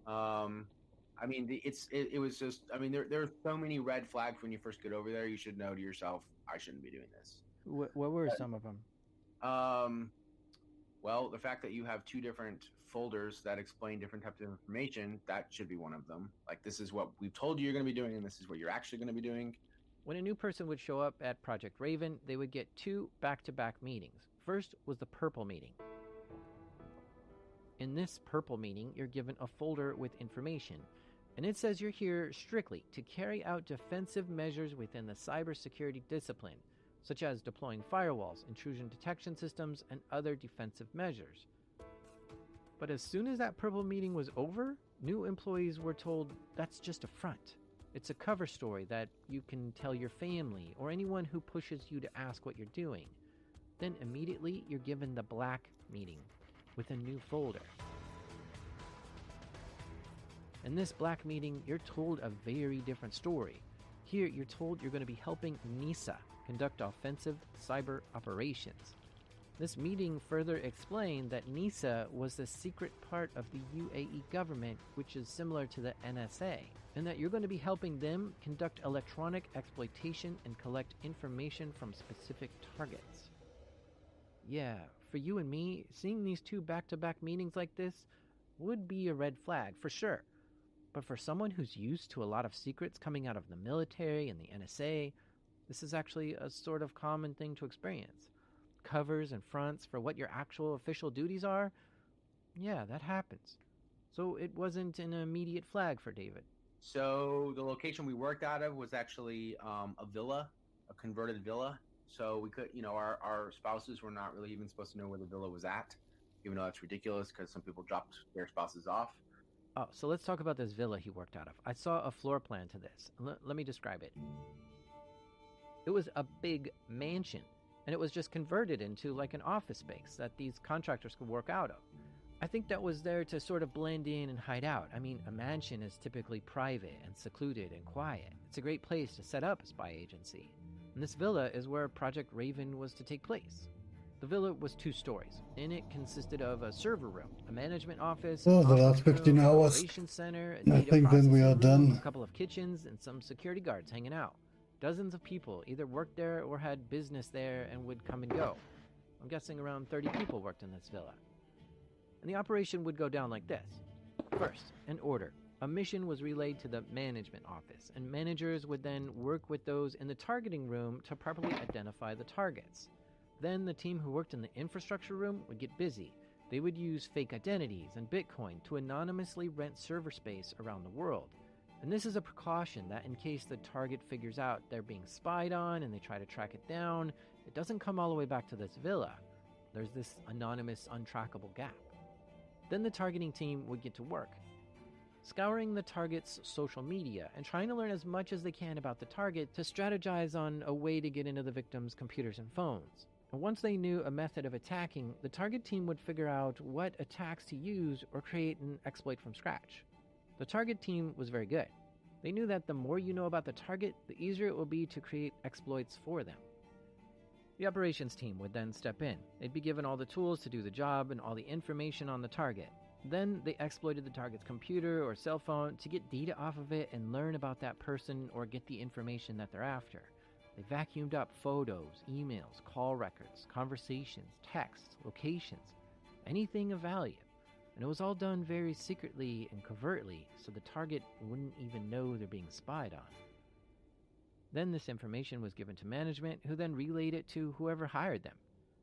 [SPEAKER 8] It was just, there are so many red flags when you first get over there. You should know to yourself, I shouldn't be doing this.
[SPEAKER 6] What were some of them?
[SPEAKER 8] Well, the fact that you have 2 different folders that explain different types of information, that should be one of them. Like, this is what we've told you you're going to be doing, and this is what you're actually going to be doing.
[SPEAKER 6] When a new person would show up at Project Raven, they would get 2 back-to-back meetings. First was the Purple Meeting. In this Purple Meeting, you're given a folder with information, and it says you're here strictly to carry out defensive measures within the cybersecurity discipline, such as deploying firewalls, intrusion detection systems, and other defensive measures. But as soon as that Purple Meeting was over, new employees were told that's just a front. It's a cover story that you can tell your family or anyone who pushes you to ask what you're doing. Then immediately you're given the Black Meeting with a new folder. In this Black Meeting, you're told a very different story. Here, you're told you're going to be helping NISA conduct offensive cyber operations. This meeting further explained that NISA was the secret part of the UAE government, which is similar to the NSA, and that you're going to be helping them conduct electronic exploitation and collect information from specific targets. Yeah, for you and me, seeing these 2 back-to-back meetings like this would be a red flag, for sure. But for someone who's used to a lot of secrets coming out of the military and the NSA, this is actually a sort of common thing to experience. Covers and fronts for what your actual official duties are, yeah, that happens. So it wasn't an immediate flag for David.
[SPEAKER 8] So the location we worked out of was actually a villa, a converted villa. So we could, our spouses were not really even supposed to know where the villa was at, even though that's ridiculous because some people dropped their spouses off.
[SPEAKER 6] Oh, so let's talk about this villa he worked out of. I saw a floor plan to this. Let me describe it. It was a big mansion. and it was just converted into like an office space that these contractors could work out of. I think that was there to sort of blend in and hide out. I mean, a mansion is typically private and secluded and quiet. It's a great place to set up a spy agency. And this villa is where Project Raven was to take place. The villa was 2 stories, and it consisted of a server room, a management office,
[SPEAKER 1] Oh,
[SPEAKER 6] an
[SPEAKER 1] the last
[SPEAKER 6] office room,
[SPEAKER 1] 15
[SPEAKER 6] an
[SPEAKER 1] hours.
[SPEAKER 6] operations center, a
[SPEAKER 1] I
[SPEAKER 6] data
[SPEAKER 1] think then we are
[SPEAKER 6] processing room,
[SPEAKER 1] done.
[SPEAKER 6] a couple of kitchens, and some security guards hanging out. Dozens of people either worked there or had business there and would come and go. I'm guessing around 30 people worked in this villa. And the operation would go down like this. First, an order. A mission was relayed to the management office, and managers would then work with those in the targeting room to properly identify the targets. Then the team who worked in the infrastructure room would get busy. They would use fake identities and Bitcoin to anonymously rent server space around the world. And this is a precaution that in case the target figures out they're being spied on and they try to track it down, it doesn't come all the way back to this villa. There's this anonymous, untrackable gap. Then the targeting team would get to work, scouring the target's social media and trying to learn as much as they can about the target to strategize on a way to get into the victim's computers and phones. And once they knew a method of attacking, the target team would figure out what attacks to use or create an exploit from scratch. The target team was very good. They knew that the more you know about the target, the easier it will be to create exploits for them. The operations team would then step in. They'd be given all the tools to do the job and all the information on the target. Then they exploited the target's computer or cell phone to get data off of it and learn about that person or get the information that they're after. They vacuumed up photos, emails, call records, conversations, texts, locations, anything of value. And it was all done very secretly and covertly, so the target wouldn't even know they're being spied on. Then this information was given to management, who then relayed it to whoever hired them.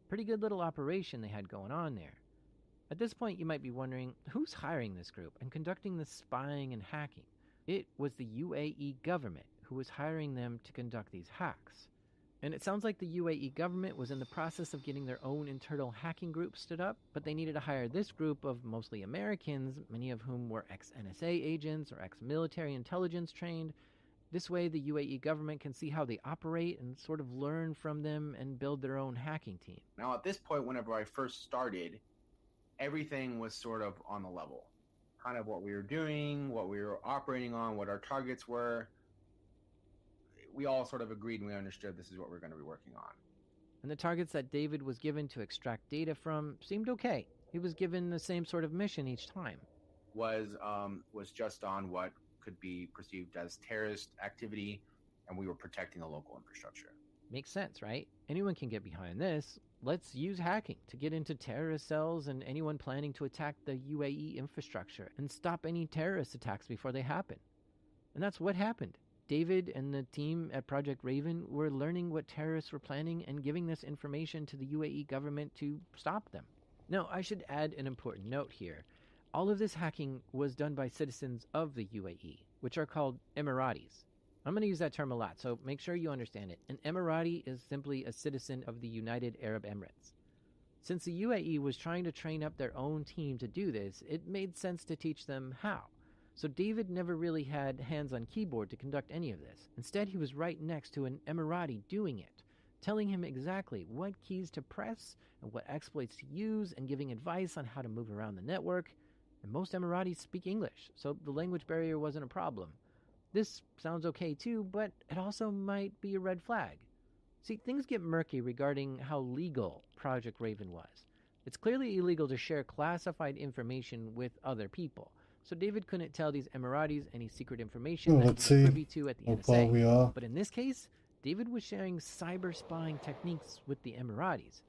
[SPEAKER 6] Pretty good little operation they had going on there. At this point, you might be wondering, who's hiring this group and conducting this spying and hacking? It was the UAE government who was hiring them to conduct these hacks. And it sounds like the UAE government was in the process of getting their own internal hacking group stood up, but they needed to hire this group of mostly Americans, many of whom were ex-NSA agents or ex-military intelligence trained. This way, the UAE government can see how they operate and sort of learn from them and build their own hacking team.
[SPEAKER 8] Now, at this point, whenever I first started, everything was sort of on the level. Kind of what we were doing, what we were operating on, what our targets were. We all sort of agreed and we understood this is what we're going to be working on.
[SPEAKER 6] And the targets that David was given to extract data from seemed okay. He was given the same sort of mission each time.
[SPEAKER 8] Was just on what could be perceived as terrorist activity, and we were protecting the local infrastructure.
[SPEAKER 6] Makes sense, right? Anyone can get behind this. Let's use hacking to get into terrorist cells and anyone planning to attack the UAE infrastructure and stop any terrorist attacks before they happen. And that's what happened. David and the team at Project Raven were learning what terrorists were planning and giving this information to the UAE government to stop them. Now, I should add an important note here. All of this hacking was done by citizens of the UAE, which are called Emiratis. I'm going to use that term a lot, so make sure you understand it. An Emirati is simply a citizen of the United Arab Emirates. Since the UAE was trying to train up their own team to do this, it made sense to teach them how. So David never really had hands on keyboard to conduct any of this. Instead, he was right next to an Emirati doing it, telling him exactly what keys to press and what exploits to use and giving advice on how to move around the network. And most Emiratis speak English, so the language barrier wasn't a problem. This sounds okay too, but it also might be a red flag. See, things get murky regarding how legal Project Raven was. It's clearly illegal to share classified information with other people, so David couldn't tell these Emiratis any secret information that
[SPEAKER 1] let's
[SPEAKER 6] he was
[SPEAKER 1] see
[SPEAKER 6] privy to at the
[SPEAKER 1] how far we are.
[SPEAKER 6] NSA. But in this case, David was sharing cyber spying techniques with the Emiratis.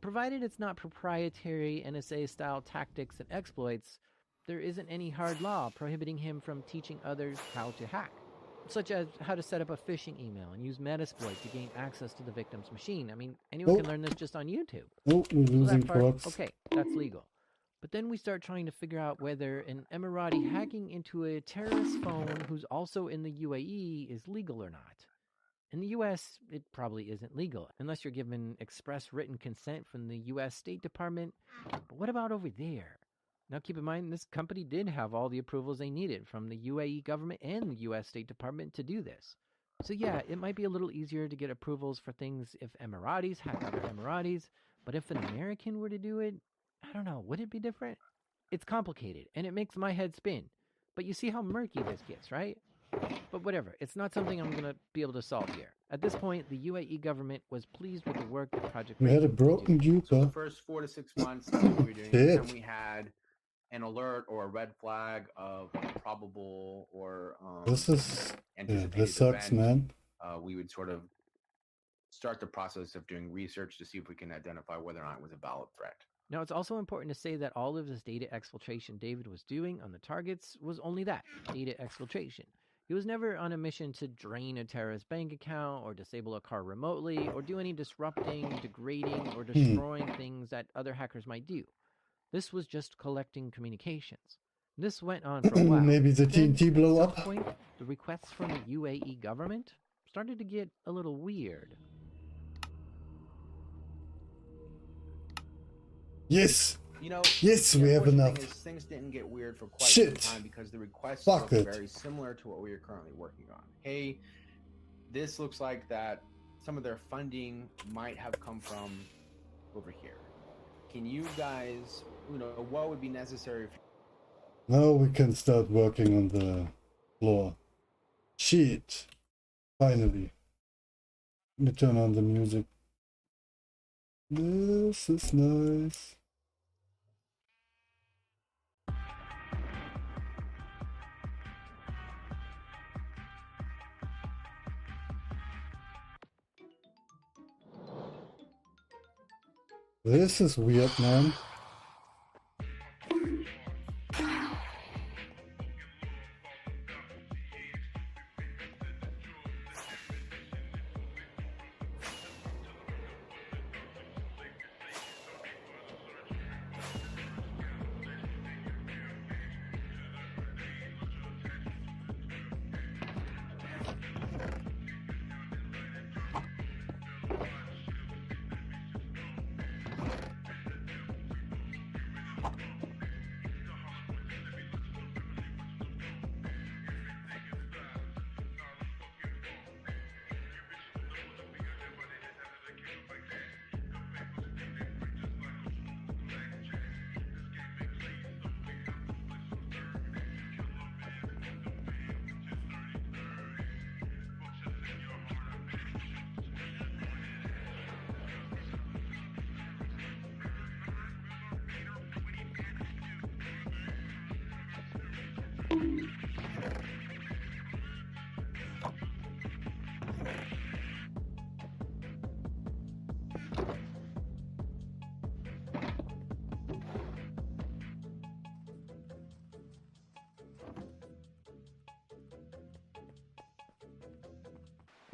[SPEAKER 6] Provided it's not proprietary NSA-style tactics and exploits, there isn't any hard law prohibiting him from teaching others how to hack, such as how to set up a phishing email and use Metasploit to gain access to the victim's machine. I mean, anyone can learn this just on YouTube.
[SPEAKER 1] Oh, we're
[SPEAKER 6] So
[SPEAKER 1] losing
[SPEAKER 6] that part,
[SPEAKER 1] props.
[SPEAKER 6] okay, that's legal. But then we start trying to figure out whether an Emirati hacking into a terrorist phone who's also in the UAE is legal or not. In the US, it probably isn't legal, unless you're given express written consent from the US State Department. But what about over there? Now keep in mind, this company did have all the approvals they needed from the UAE government and the US State Department to do this.
[SPEAKER 9] So yeah, it might be a little easier to get approvals for things if Emiratis hack other Emiratis, but if an American were to do it, I don't know, would it be different? It's complicated and it makes my head spin. But you see how murky this gets, right? But whatever, it's not something I'm going to be able to solve here. At this point, the UAE government was pleased with the work that Project
[SPEAKER 1] We had a
[SPEAKER 9] Raven was doing.
[SPEAKER 1] broken
[SPEAKER 8] So the
[SPEAKER 1] Jupiter.
[SPEAKER 8] first 4 to 6 months, that's what we were doing.
[SPEAKER 1] Shit.
[SPEAKER 8] Anytime we had an alert or a red flag of a probable or
[SPEAKER 1] This is yeah,
[SPEAKER 8] anticipated
[SPEAKER 1] this sucks,
[SPEAKER 8] event,
[SPEAKER 1] man.
[SPEAKER 8] we would sort of start the process of doing research to see if we can identify whether or not it was a valid threat.
[SPEAKER 9] Now, it's also important to say that all of this data exfiltration David was doing on the targets was only that, data exfiltration. He was never on a mission to drain a terrorist bank account or disable a car remotely or do any disrupting, degrading, or destroying things that other hackers might do. This was just collecting communications. This went on for a while.
[SPEAKER 1] Maybe the
[SPEAKER 9] Then,
[SPEAKER 1] TNT blow
[SPEAKER 9] at
[SPEAKER 1] up.
[SPEAKER 9] some point, the requests from the UAE government started to get a little weird.
[SPEAKER 1] Yes.
[SPEAKER 8] You know,
[SPEAKER 1] Yes,
[SPEAKER 8] the
[SPEAKER 1] we have
[SPEAKER 8] unfortunate
[SPEAKER 1] enough.
[SPEAKER 8] thing is things didn't get weird for quite
[SPEAKER 1] Shit.
[SPEAKER 8] some time because the requests
[SPEAKER 1] Fuck
[SPEAKER 8] look
[SPEAKER 1] it.
[SPEAKER 8] very similar to what we are currently working on. Hey, this looks like that some of their funding might have come from over here. Can you guys, what would be necessary?
[SPEAKER 1] Now we can start working on the floor. Shit. Finally. Let me turn on the music. This is nice. This is weird, man.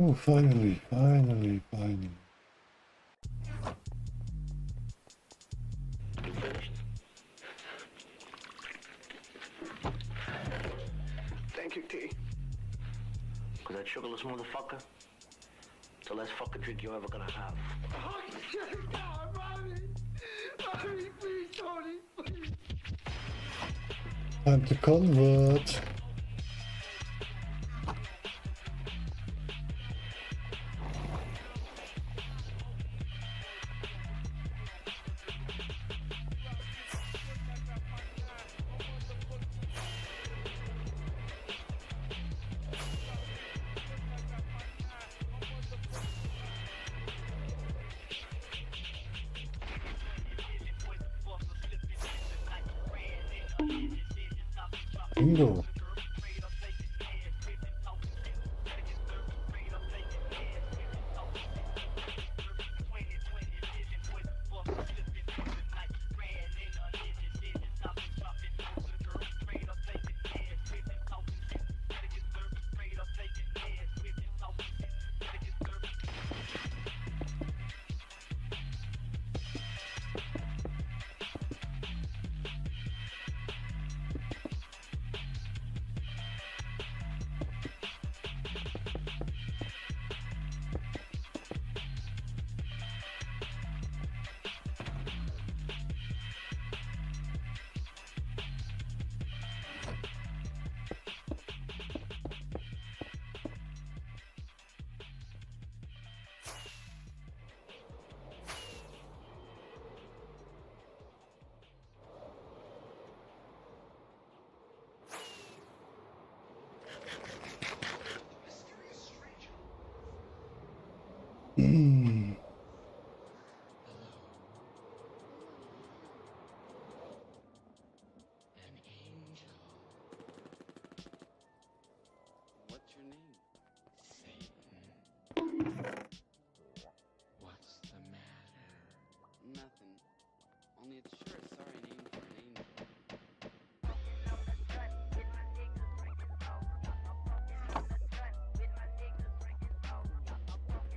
[SPEAKER 1] Oh, finally.
[SPEAKER 10] Thank you, T. Cause that sugarless motherfucker, the last fucking drink you're ever gonna have. Oh, shit, Mommy, please, Tony, please.
[SPEAKER 1] Time to convert. Bingo.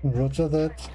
[SPEAKER 1] Roger that.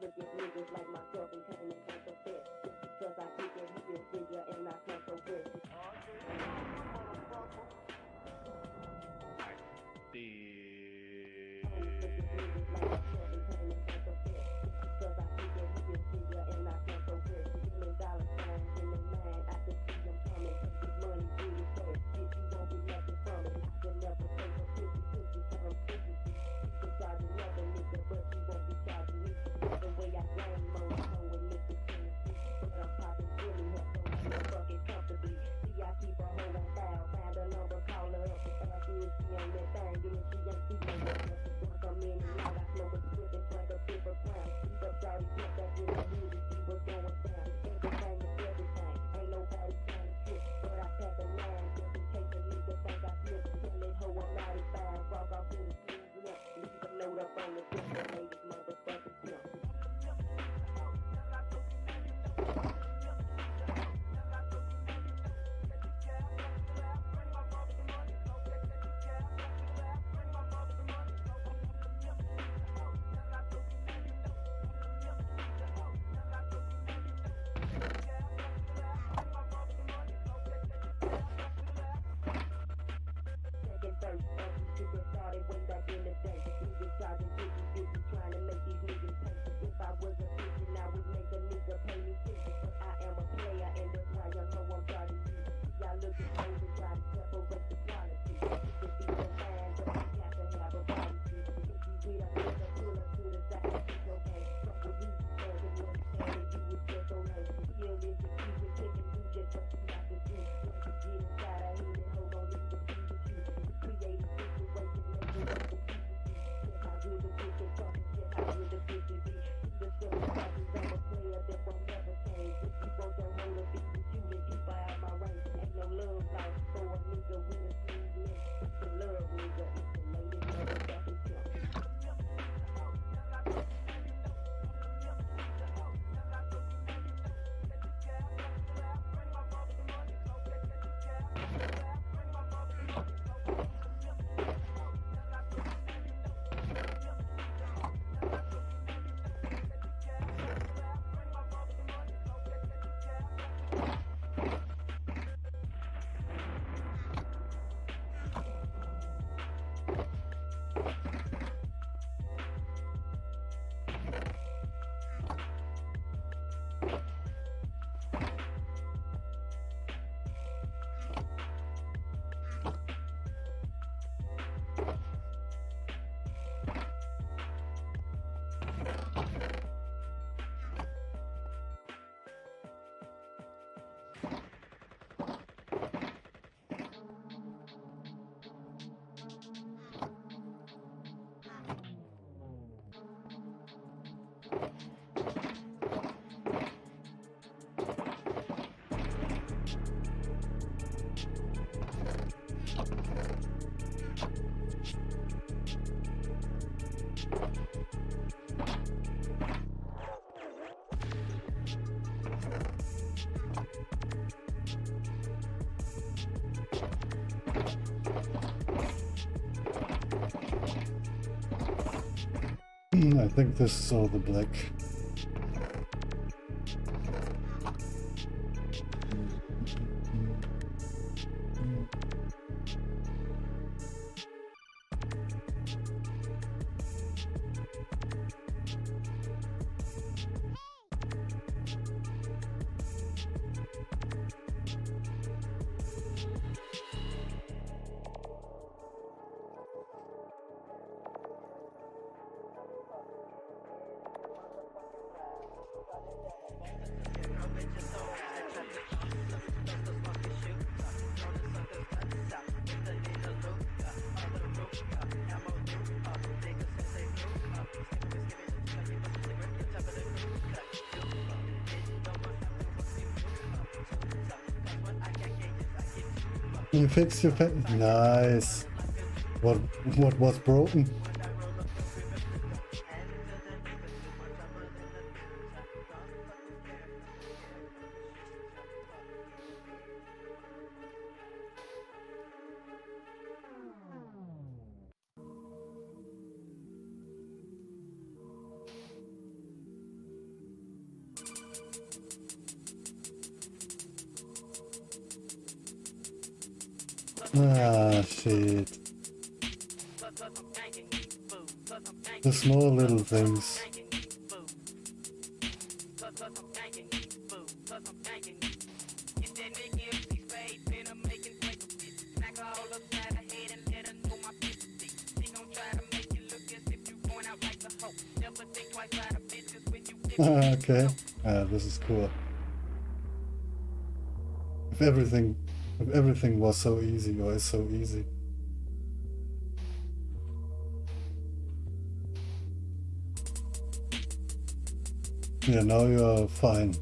[SPEAKER 11] Look at niggas like myself and came and got the best. Just because I think that he is bigger and I come so best.
[SPEAKER 1] I think this is all the black. You fixed your pen? Nice. What was broken? Ah, shit. The small little things. Okay. This is cool. If everything was so easy, or is so easy. Yeah, now you're fine.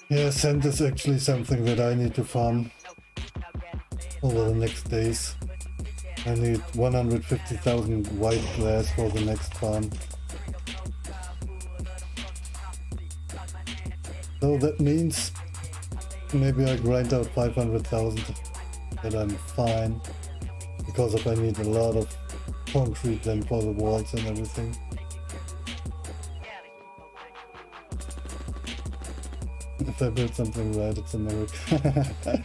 [SPEAKER 1] Yeah, sand is actually something that I need to farm over the next days. I need 150,000 white glass for the next farm. So that means maybe I grind out 500,000, that I'm fine. Because if I need a lot of concrete then for the walls and everything. If I build something right, it's a miracle.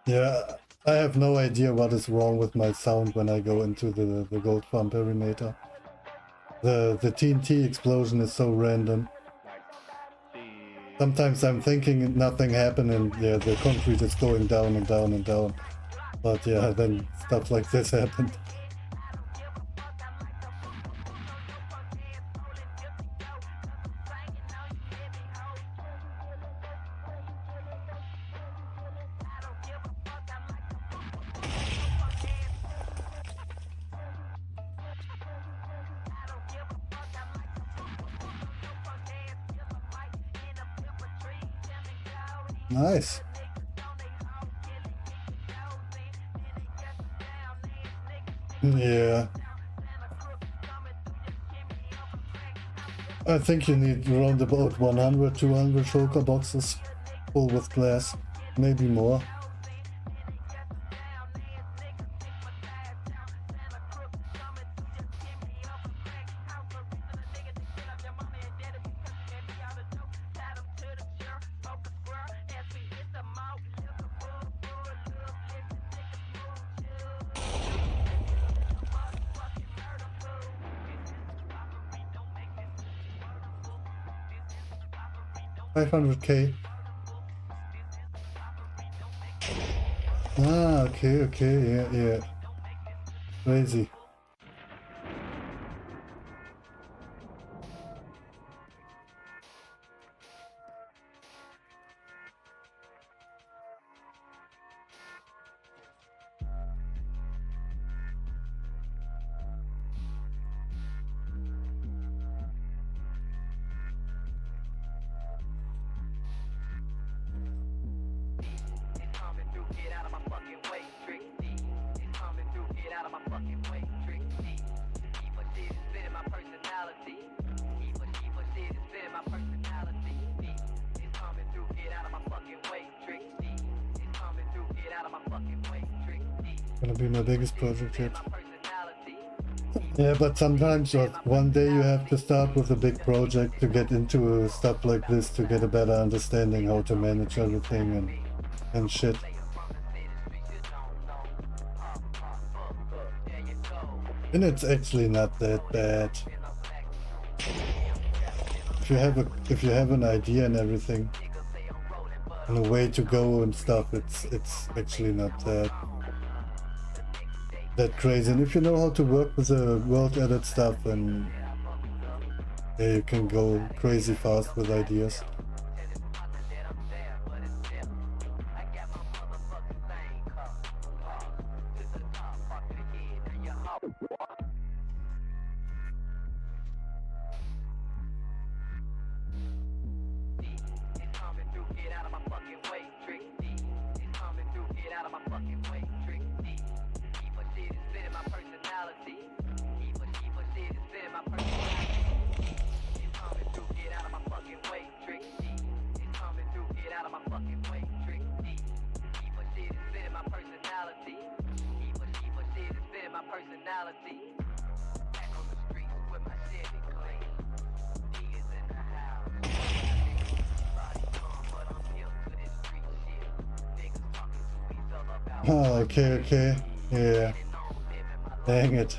[SPEAKER 1] Yeah, I have no idea what is wrong with my sound when I go into the gold farm perimeter. The TNT explosion is so random. Sometimes I'm thinking nothing happened and yeah, the concrete is going down and down and down. But yeah, then stuff like this happened. Nice. Yeah. I think you need around about 100, 200 shulker boxes full with glass, maybe more. $500K. Ah, okay, yeah. Crazy. Gonna be my biggest project yet. Yeah, but sometimes one day you have to start with a big project to get into stuff like this, to get a better understanding how to manage everything and shit. And it's actually not that bad. If you have an idea and everything and a way to go and stuff, it's actually not that crazy. And if you know how to work with the world edit stuff, and yeah, you can go crazy fast with ideas. Oh, okay, yeah. Dang it.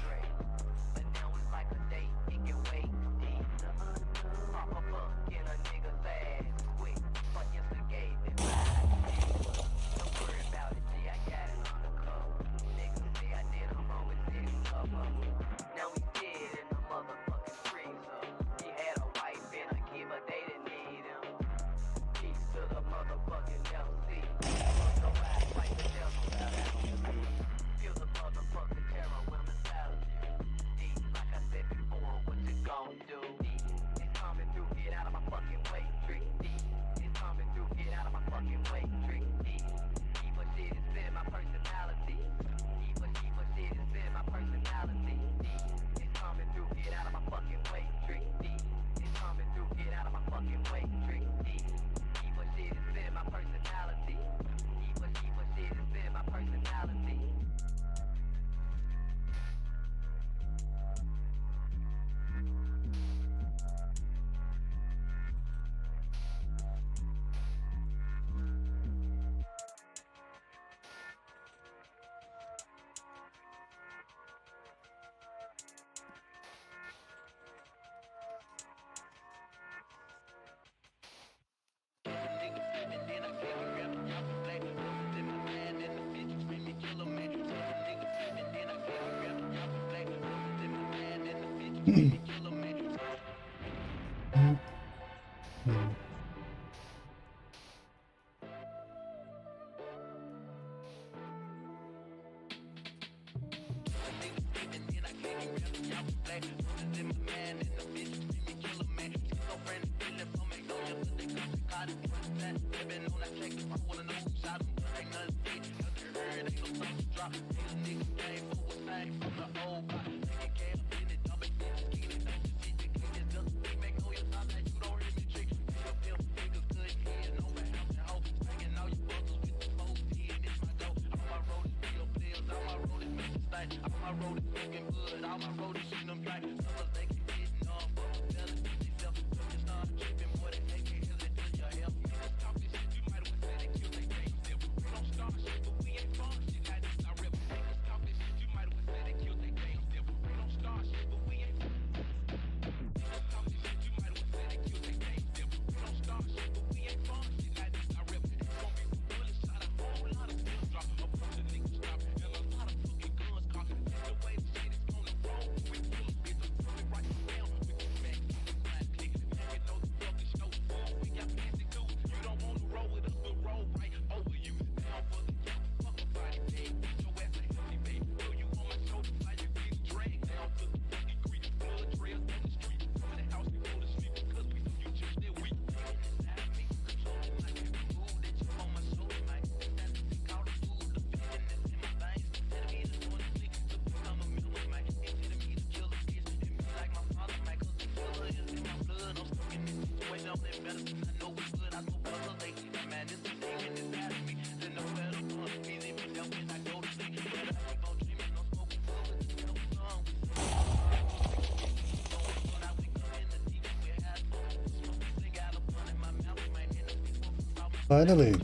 [SPEAKER 1] Finally.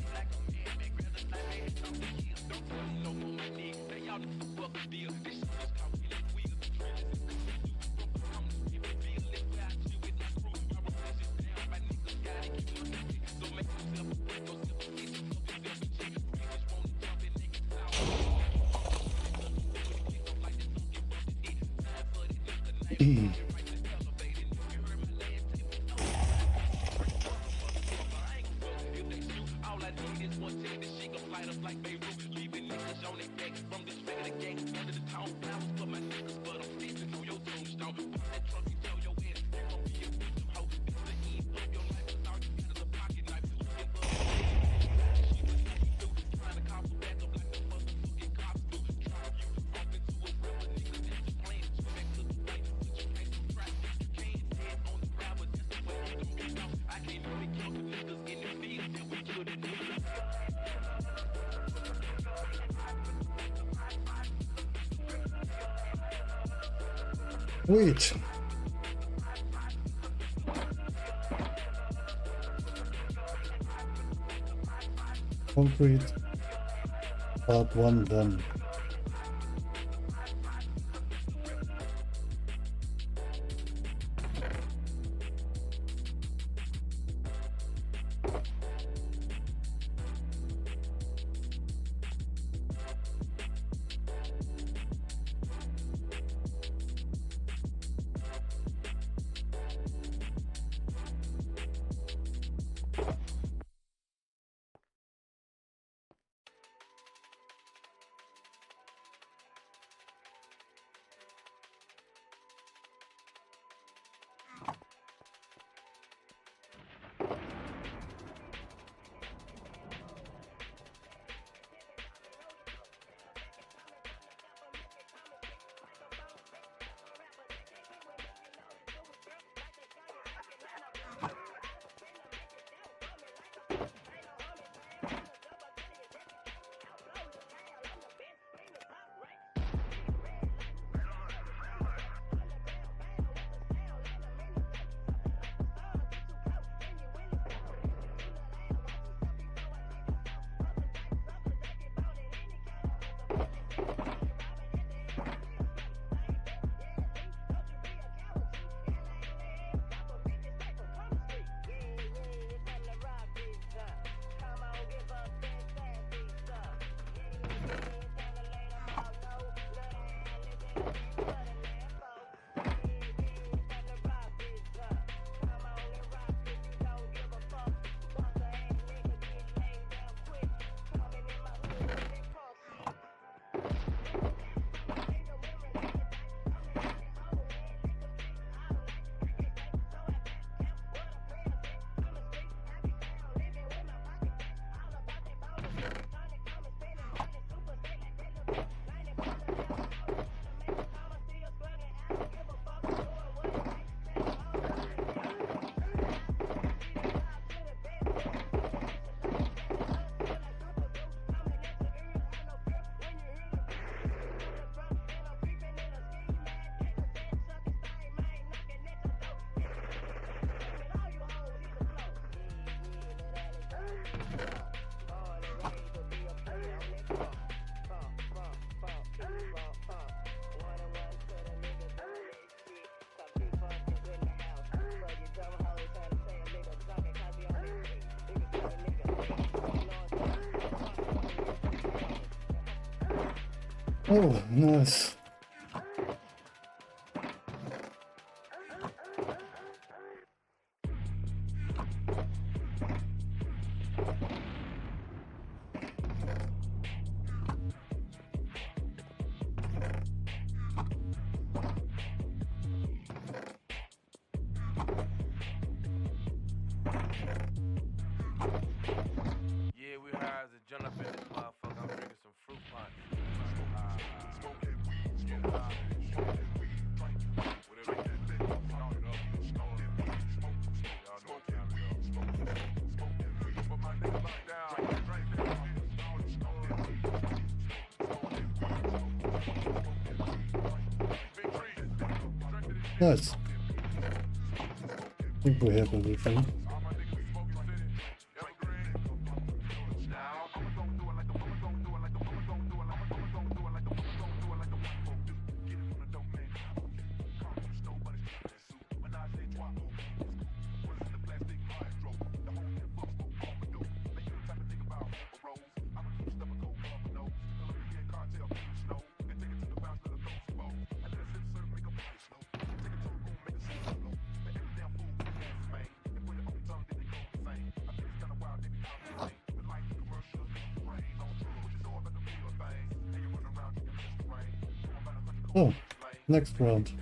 [SPEAKER 1] Sweet. Concrete. Part 1 done. Oh, nice.
[SPEAKER 12] Yeah, we high as a jump up in this motherfucker. I'm drinking some fruit punch.
[SPEAKER 1] Nice. I think we have everything. Oh, next round.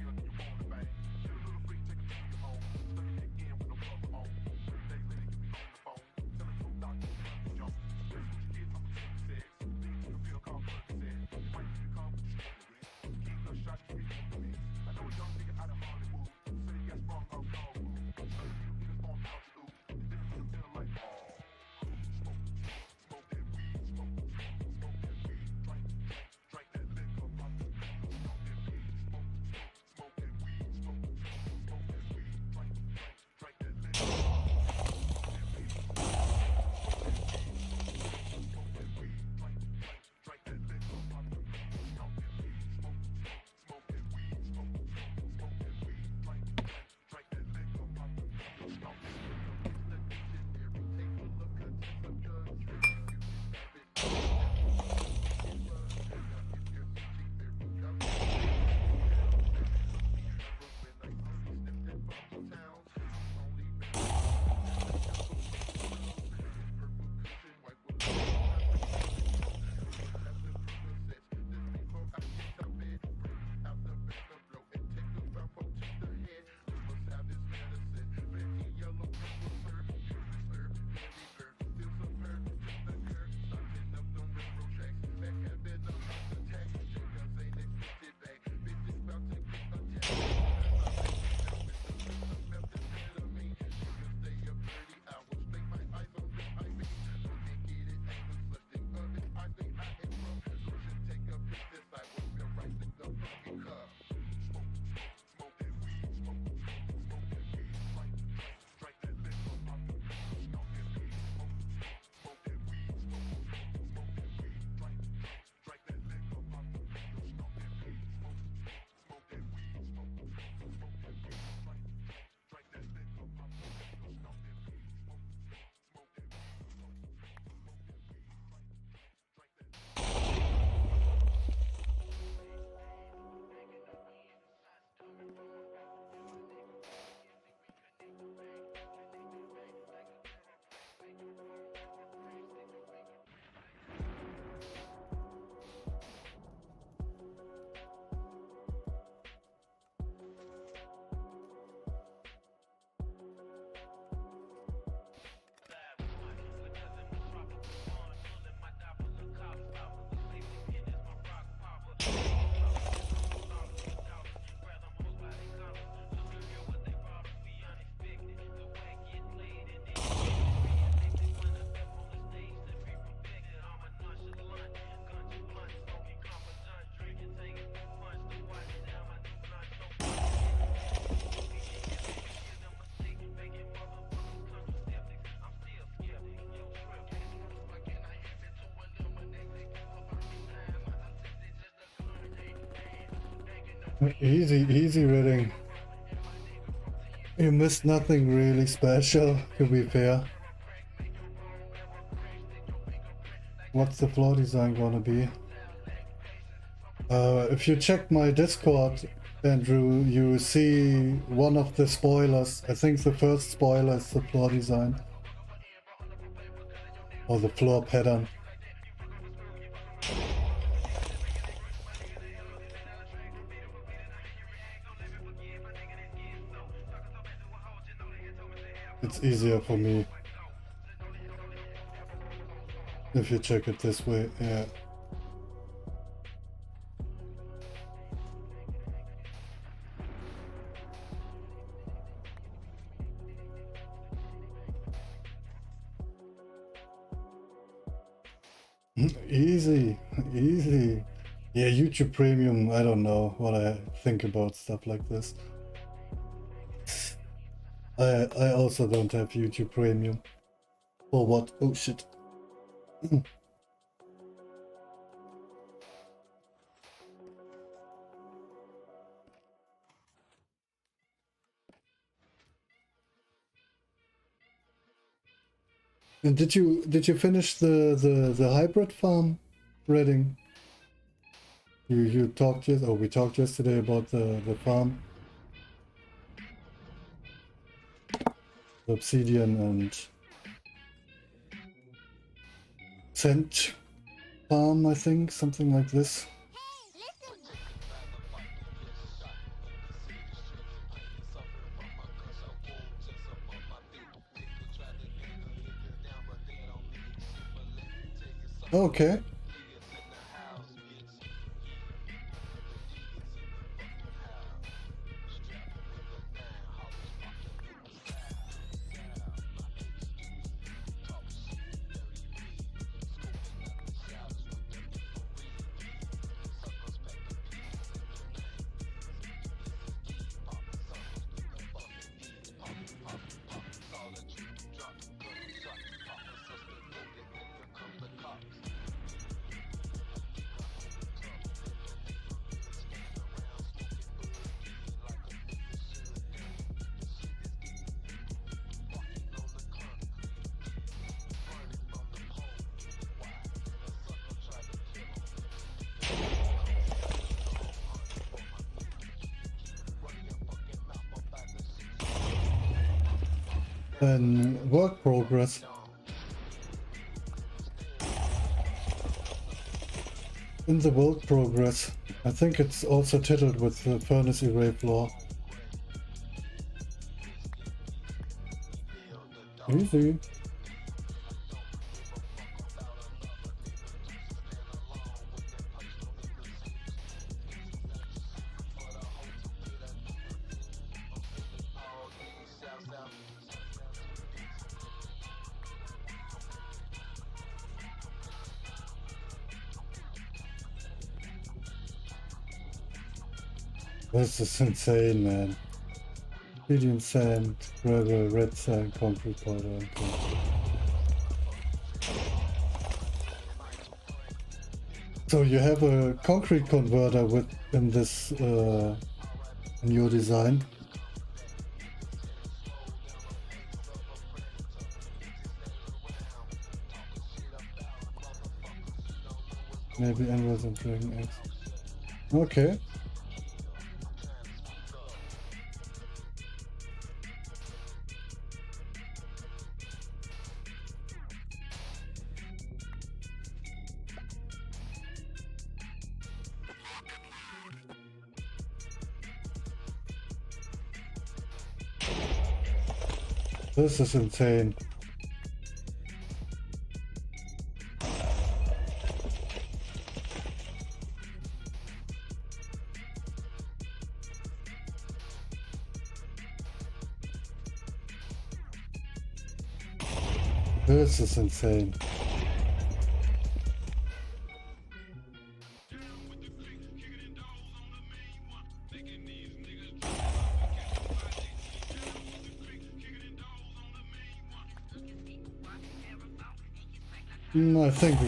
[SPEAKER 1] Easy reading. You missed nothing really special, to be fair. What's the floor design gonna be? If you check my Discord, Andrew, you see one of the spoilers. I think the first spoiler is the floor design. Or the floor pattern. It's easier for me if you check it this way, yeah. Easy, easy. Yeah, YouTube Premium, I don't know what I think about stuff like this. I also don't have YouTube Premium. For what? Oh shit. And did you finish the hybrid farm, Redding? You talked we talked yesterday about the farm. The obsidian and scent farm, I think, something like this. Okay. And work progress. In the work progress, I think it's also titled with the furnace array floor. Easy. This is insane, man. Medium sand, gravel, red sand, concrete powder, and concrete. So you have a concrete converter in this new design. Maybe Endless and Dragon X. Okay. This is insane. This is insane. I think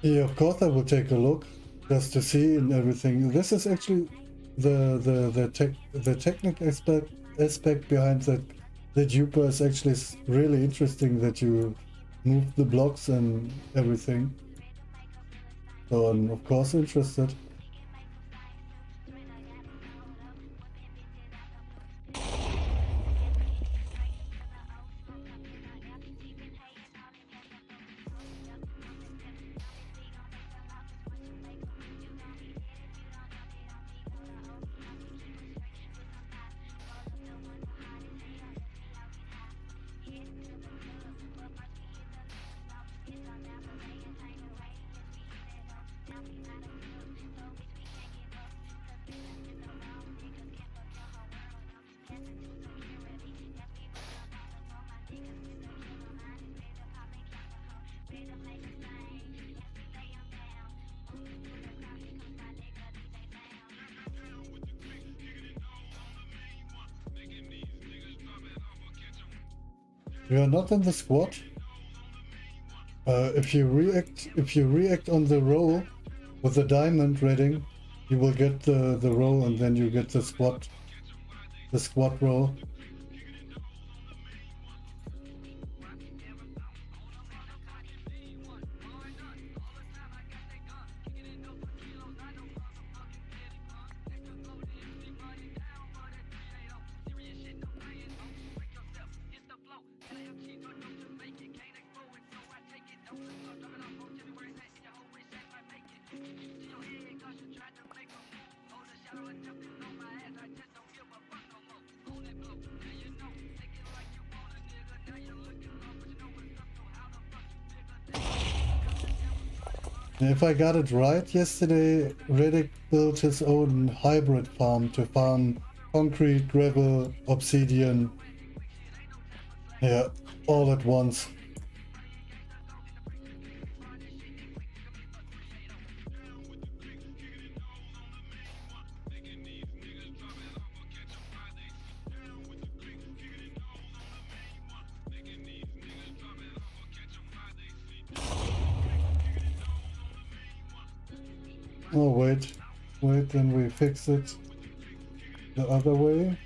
[SPEAKER 1] yeah, of course I will take a look just to see and everything. This is actually the technical aspect behind The Jupiter is actually really interesting that you move the blocks and everything. So I'm of course interested. You are not in the squad. If you react on the roll with the diamond rating, you will get the roll, and then you get the squad roll. If I got it right yesterday, Riddick built his own hybrid farm to farm concrete, gravel, obsidian. Yeah, all at once. Oh, wait, then we fix it the other way.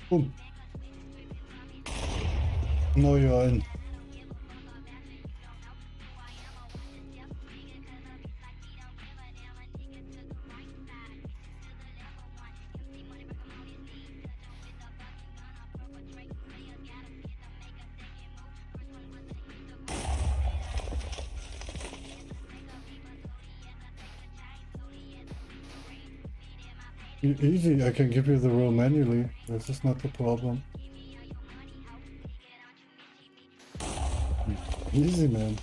[SPEAKER 1] Boom. Now you are in. Easy, I can give you the roll manually. This is not the problem. Easy, man.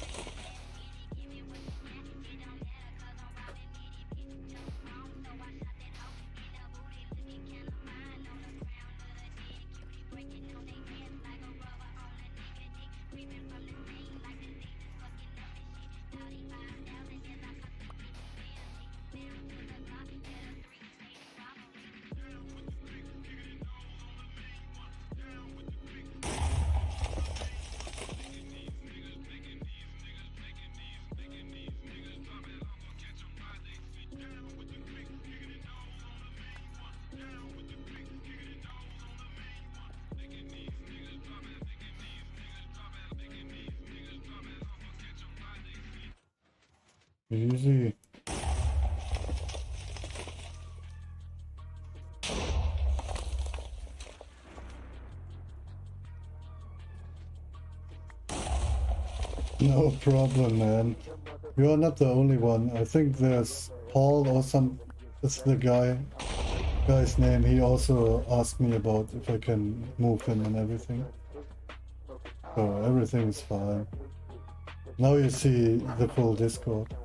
[SPEAKER 1] Easy. No problem, man. You are not the only one. I think there's Paul or some... That's the guy's name. He also asked me about if I can move him and everything. So everything is fine. Now you see the full Discord.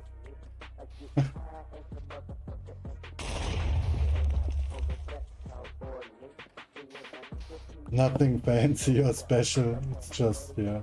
[SPEAKER 1] Nothing fancy or special. It's just, yeah.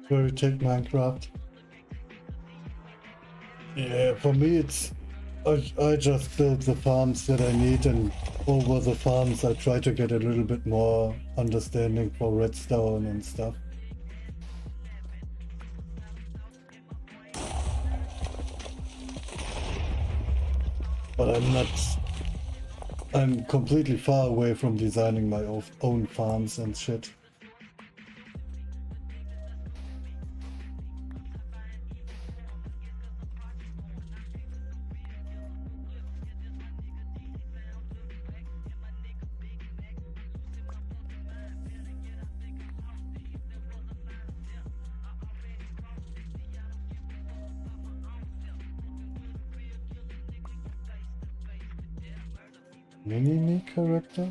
[SPEAKER 1] Where we take Minecraft. Yeah, for me it's I just build the farms that I need, and over the farms I try to get a little bit more understanding for redstone and stuff. But I'm completely far away from designing my own farms and shit. Mini-me character?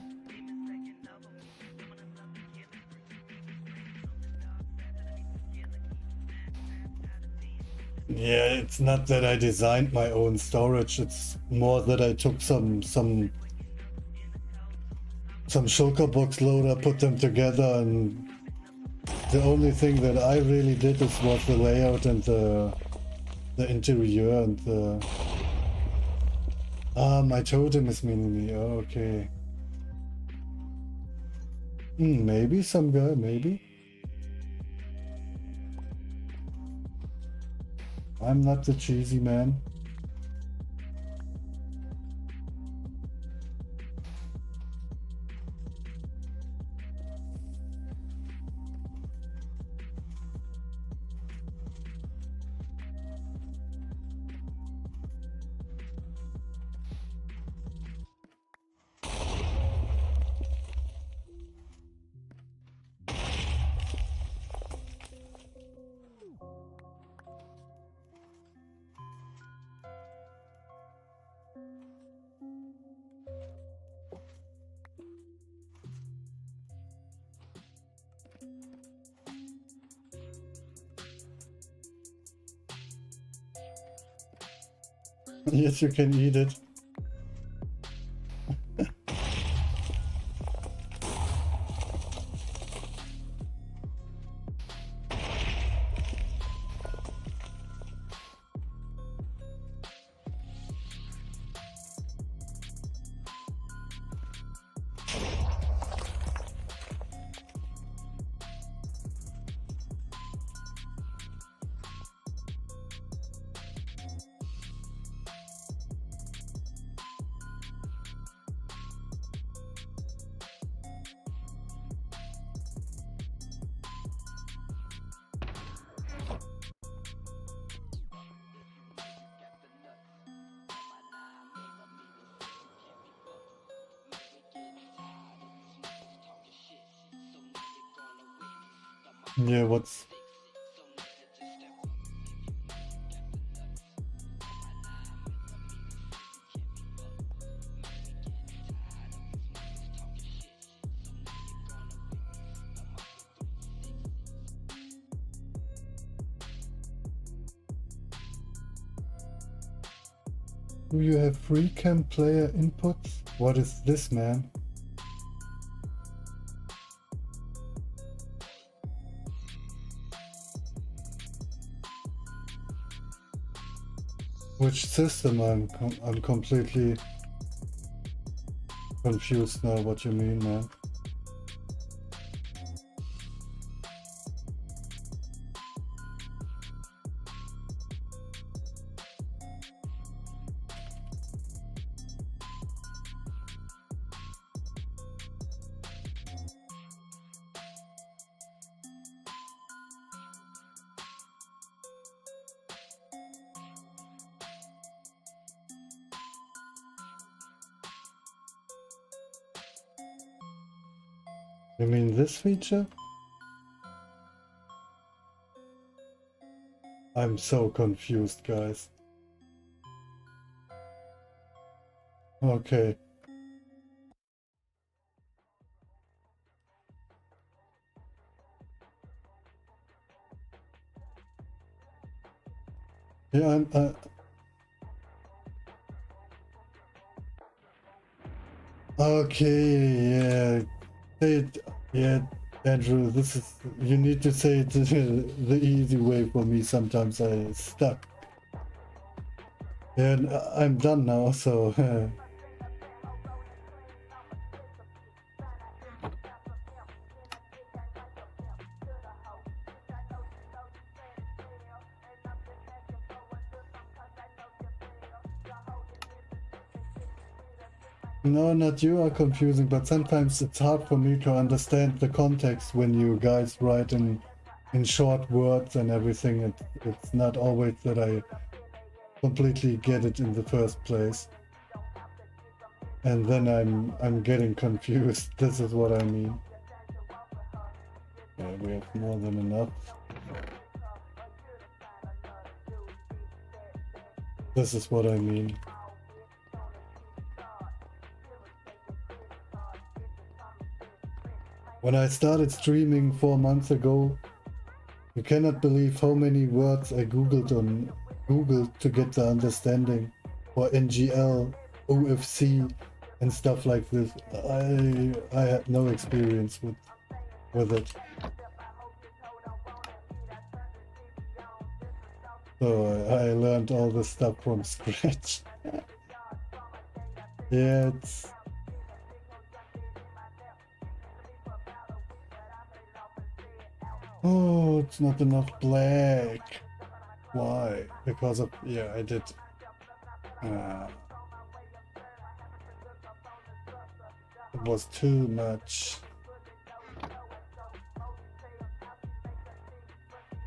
[SPEAKER 1] Yeah, it's not that I designed my own storage, it's more that I took some shulker box loader, put them together, and the only thing that I really did was the layout and the interior and the... Ah, my totem is mini-me, oh, okay. Maybe some guy, maybe. I'm not the cheesy man. Yes, you can eat it. Yeah, what's... Do you have free cam player inputs? What is this, man? Which system? I'm completely confused now what you mean, man. You mean this feature? I'm so confused, guys. Okay. Yeah, okay, yeah. Say it, yeah, Andrew, this is, you need to say it the easy way for me. Sometimes I stuck. And I'm done now, so no, not you are confusing, but sometimes it's hard for me to understand the context when you guys write in short words and everything. It's not always that I completely get it in the first place. And then I'm getting confused. This is what I mean. Yeah, we have more than enough. This is what I mean. When I started streaming 4 months ago, you cannot believe how many words I googled on Google to get the understanding for NGL, OFC and stuff like this. I had no experience with it. So I learned all this stuff from scratch. Yeah, oh, it's not enough black. Why? Because of, yeah, I did. It was too much.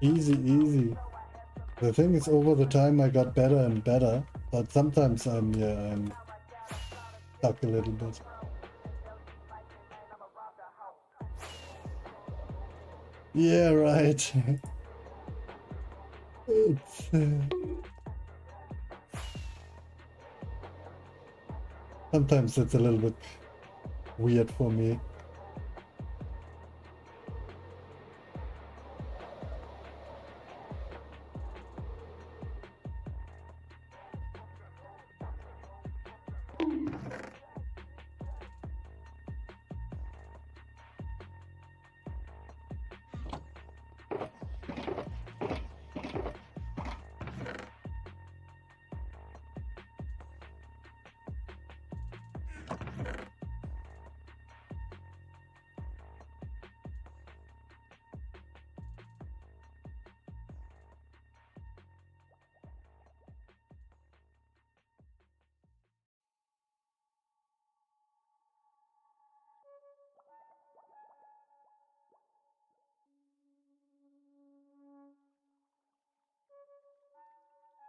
[SPEAKER 1] Easy, easy. The thing is, over the time I got better and better, but sometimes I'm stuck a little bit. Yeah, right. It's, sometimes it's a little bit weird for me.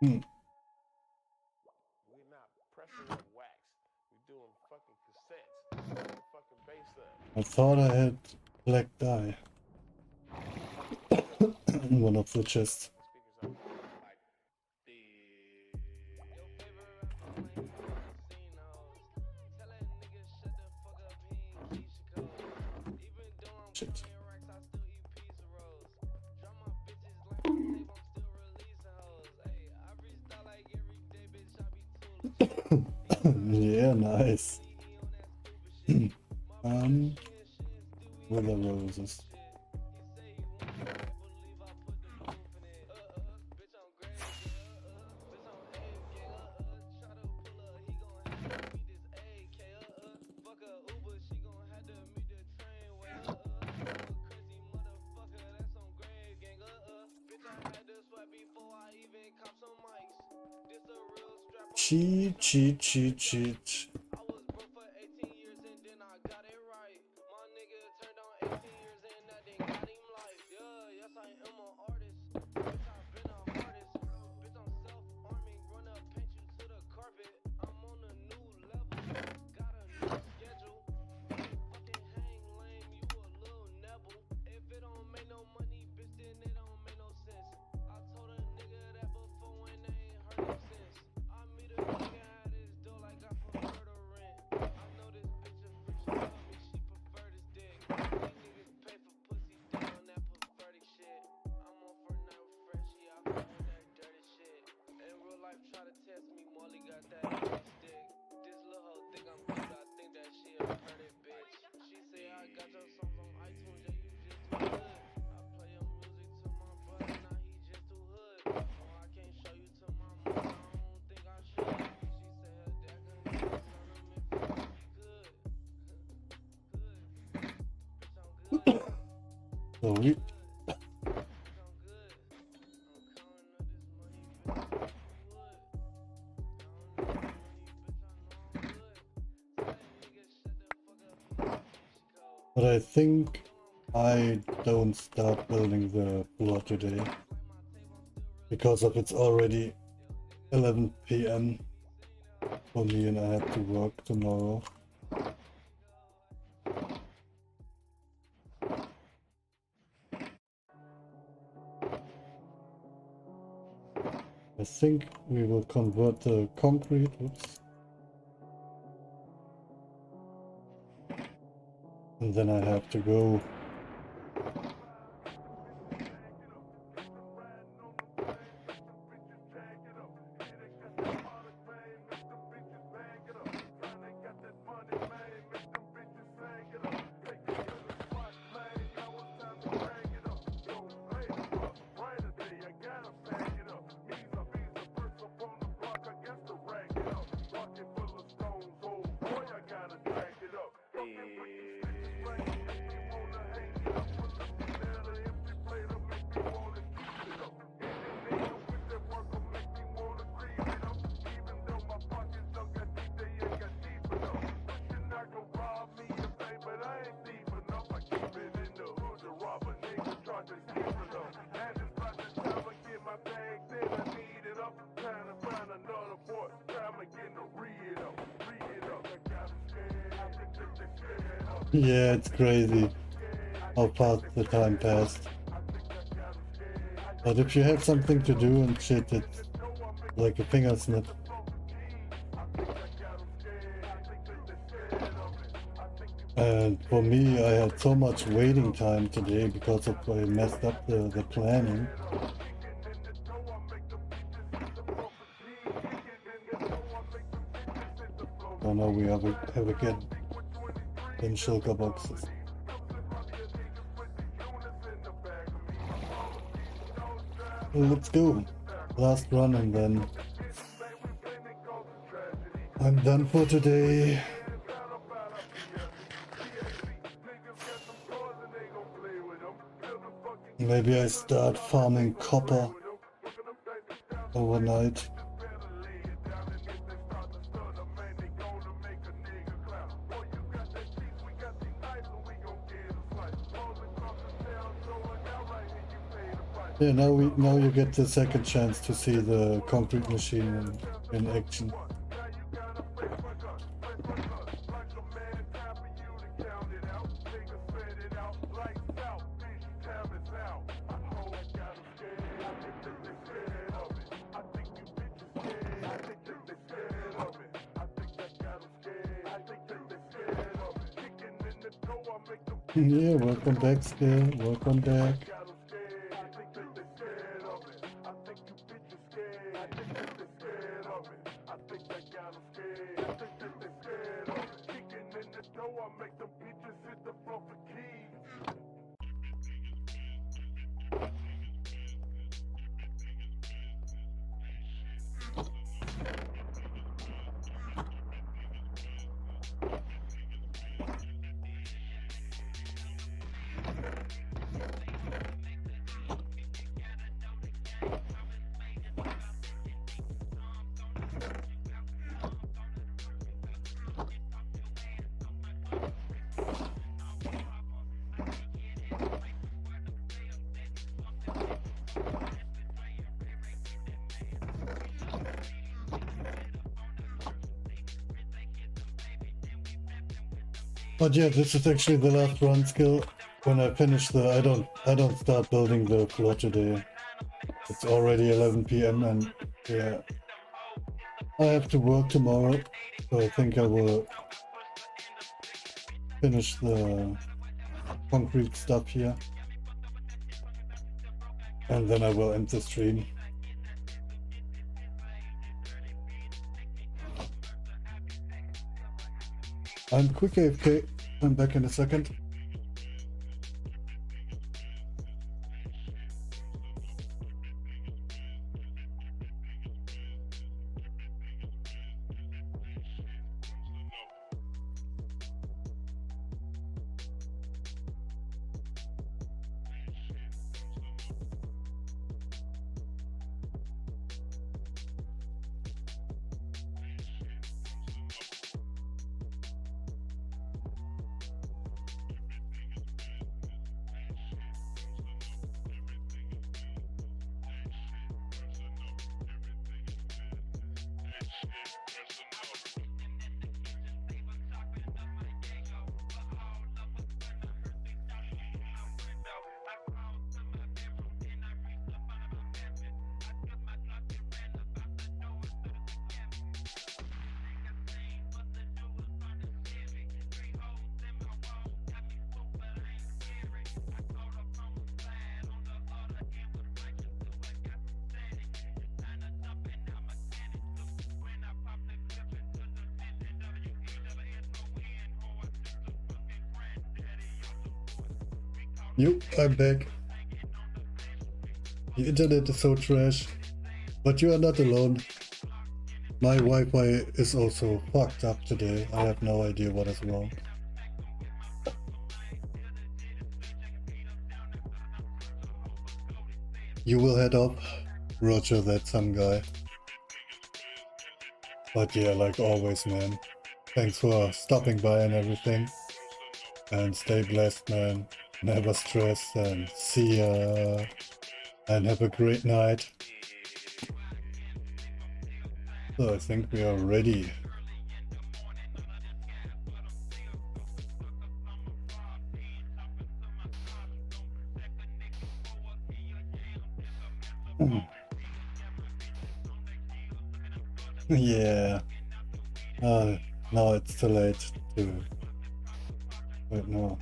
[SPEAKER 13] We're not pressing the wax. We're doing fucking cassettes. Fucking bass up.
[SPEAKER 1] I thought I had black dye in one of the chests. Shit. Yeah, nice. With the roses. Cheat. So we But I think I don't start building the plot today because of it's already 11 p.m. for me and I have to work tomorrow. I think we will convert the concrete, oops. And then I have to go Yeah, it's crazy how fast the time passed. But if you have something to do and shit, it's like a finger snap. And for me, I had so much waiting time today because of I messed up the planning. So now we have again 10 shulker boxes. Let's go. Last run and then I'm done for today. Maybe I start farming copper overnight. Yeah, now you get the second chance to see the concrete machine in action. Yeah, welcome back, Skill. Welcome back. But yeah, this is actually the last run, Skill. When I finish I don't start building the floor today. It's already 11 p.m. and yeah, I have to work tomorrow, so I think I will finish the concrete stuff here. And then I will end the stream. I'm quick AFK. I'm back in a second. I'm back. The internet is so trash, but you are not alone. My Wi-Fi is also fucked up today. I have no idea what is wrong. You will head up? Roger that, some guy. But yeah, like always, man. Thanks for stopping by and everything. And stay blessed, man. Never stress, and see ya. And have a great night. So I think we are ready. Yeah. No, it's too late to... Wait, no.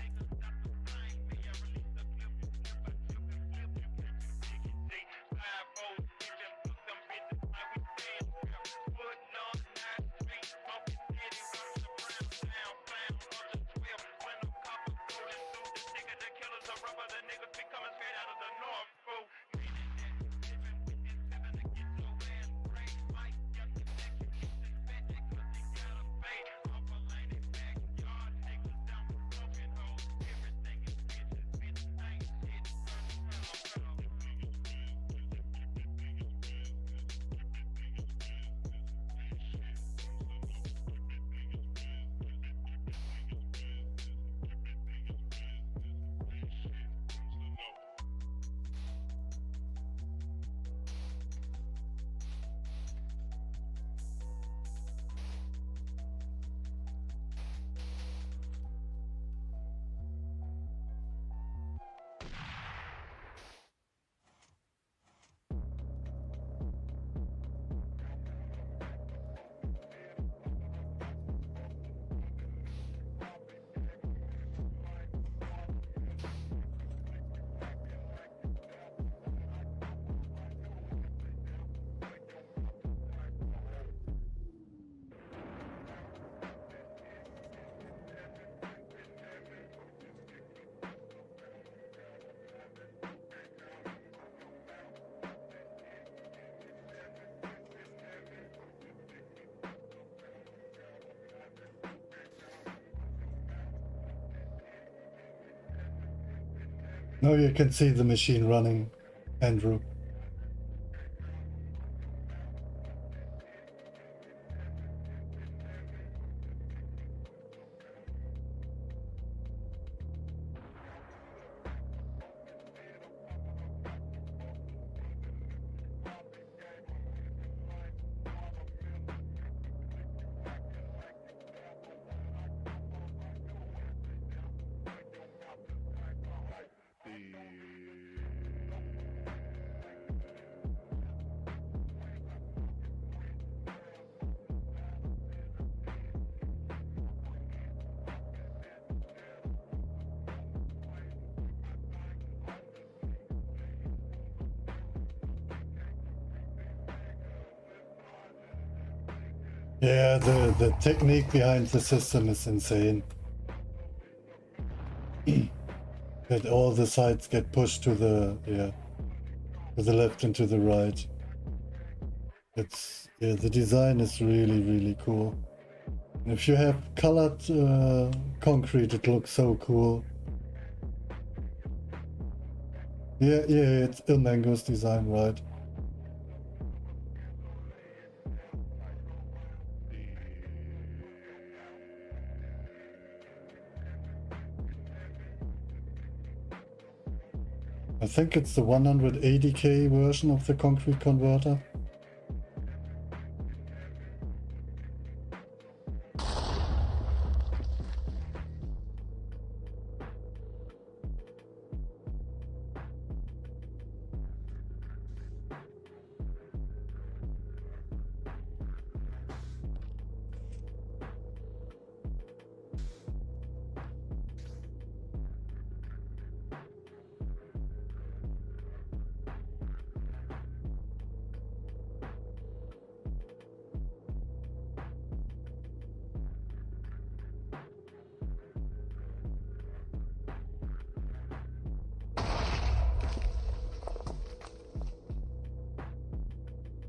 [SPEAKER 1] Now you can see the machine running, Andrew. Yeah, the technique behind the system is insane. That all the sides get pushed to the left and to the right. The design is really cool. And if you have colored concrete, it looks so cool. Yeah, it's Mango's design, right? I think it's the 180K version of the concrete converter.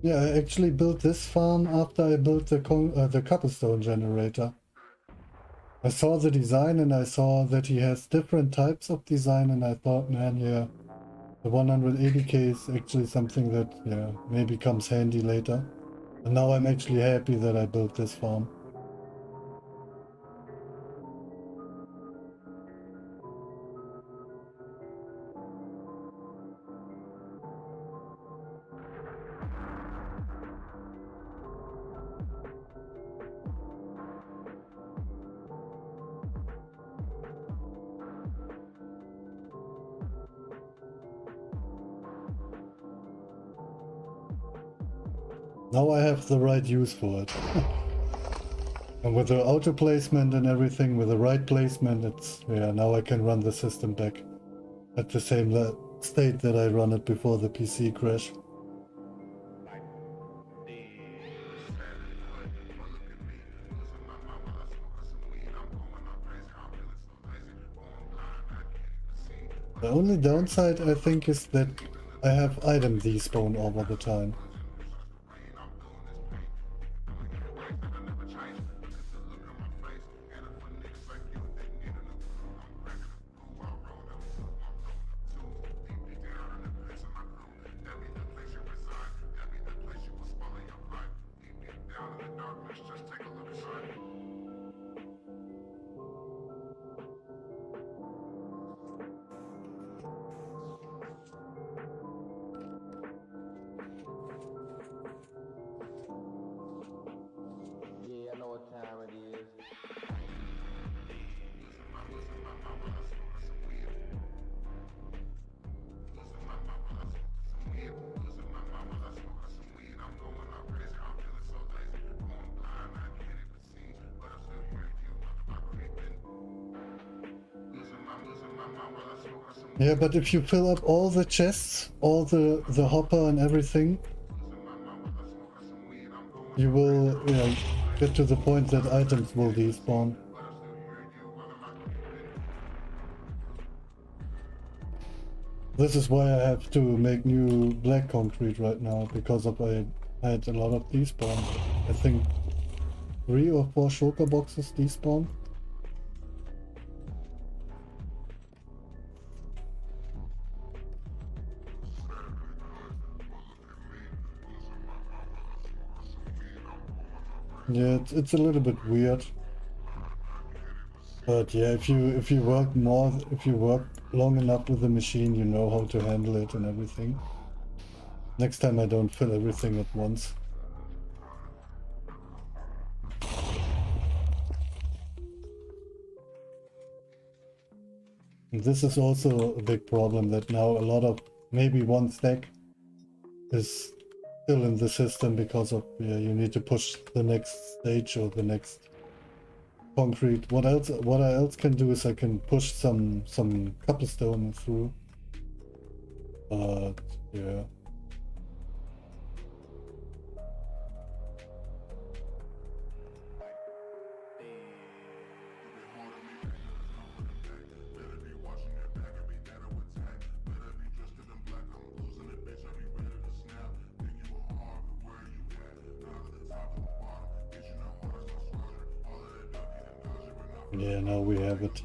[SPEAKER 1] Yeah, I actually built this farm after I built the cobblestone generator. I saw the design and I saw that he has different types of design, and I thought, man, yeah, the 180k is actually something that, yeah, maybe comes handy later. And now I'm actually happy that I built this farm. Now I have the right use for it. And with the auto placement and everything, with the right placement, it's, yeah, now I can run the system back at the same state that I run it before the PC crash. The only downside, I think, is that I have item despawn over the time.
[SPEAKER 14] Yeah, I know what time it is.
[SPEAKER 1] Yeah, but if you fill up all the chests, all the hopper and everything, you will, yeah, get to the point that items will despawn. This is why I have to make new black concrete right now, because of I had a lot of despawn. I think 3 or 4 shulker boxes despawn. Yeah, it's a little bit weird. But yeah, if you work more, if you work long enough with the machine, you know how to handle it and everything. Next time I don't fill everything at once. And this is also a big problem, that now a lot of, maybe one stack is still in the system because of, yeah, you need to push the next stage or the next concrete. What I else can do is I can push some cobblestone through. But yeah. Yeah, now we have it.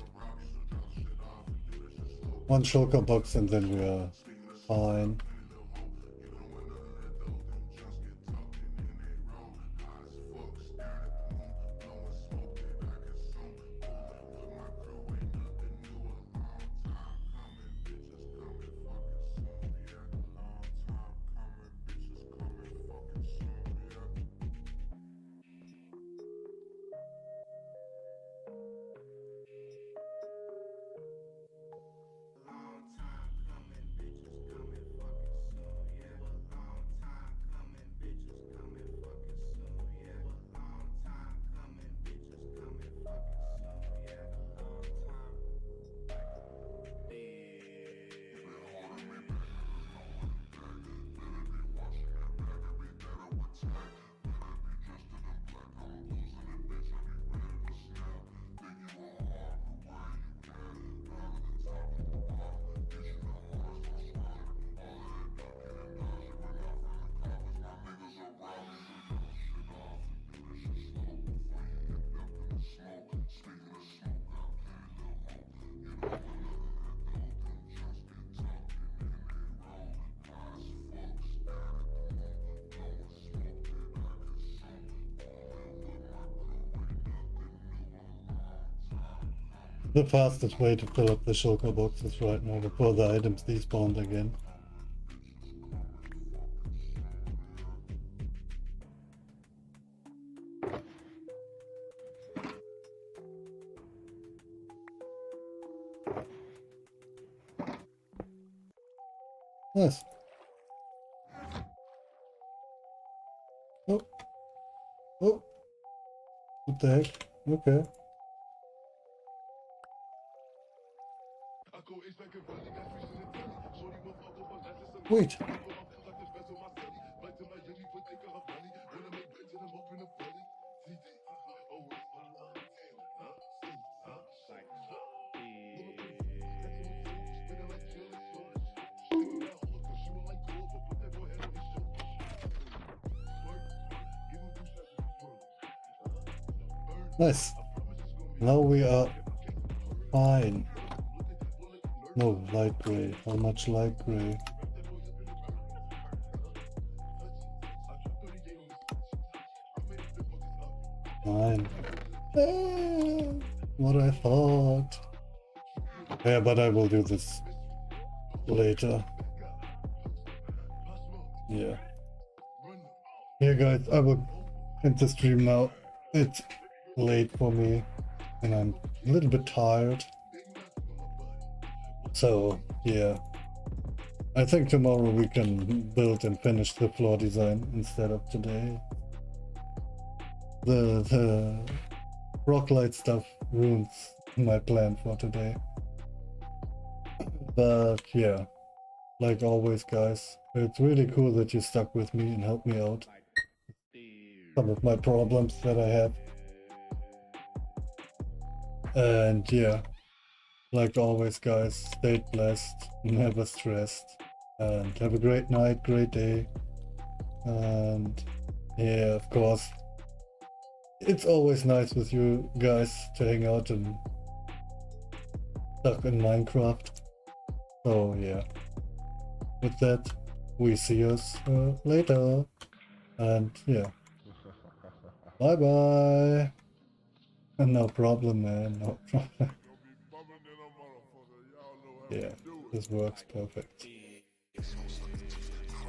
[SPEAKER 1] One shulker box and then we are fine. the fastest way to fill up the shulker boxes right now before the items despawned again. Nice. Oh. Oh. What the heck? Okay. Wait. Nice. Now we are fine. No, light gray. How much light gray? Fine. What I thought. Yeah, but I will do this later. Yeah. Yeah, guys, I will end the stream now. It's late for me, and I'm a little bit tired. So, yeah. I think tomorrow we can build and finish the floor design instead of today. The rock light stuff ruins my plan for today. But yeah, like always, guys, it's really cool that you stuck with me and helped me out. Some of my problems that I have. And yeah, like always, guys, stay blessed, never stressed, and have a great night, great day. And yeah, of course, it's always nice with you guys to hang out and stuck in Minecraft. So yeah, with that, we see us later. And yeah, bye bye. No problem, man, no problem. Yeah, this works perfect.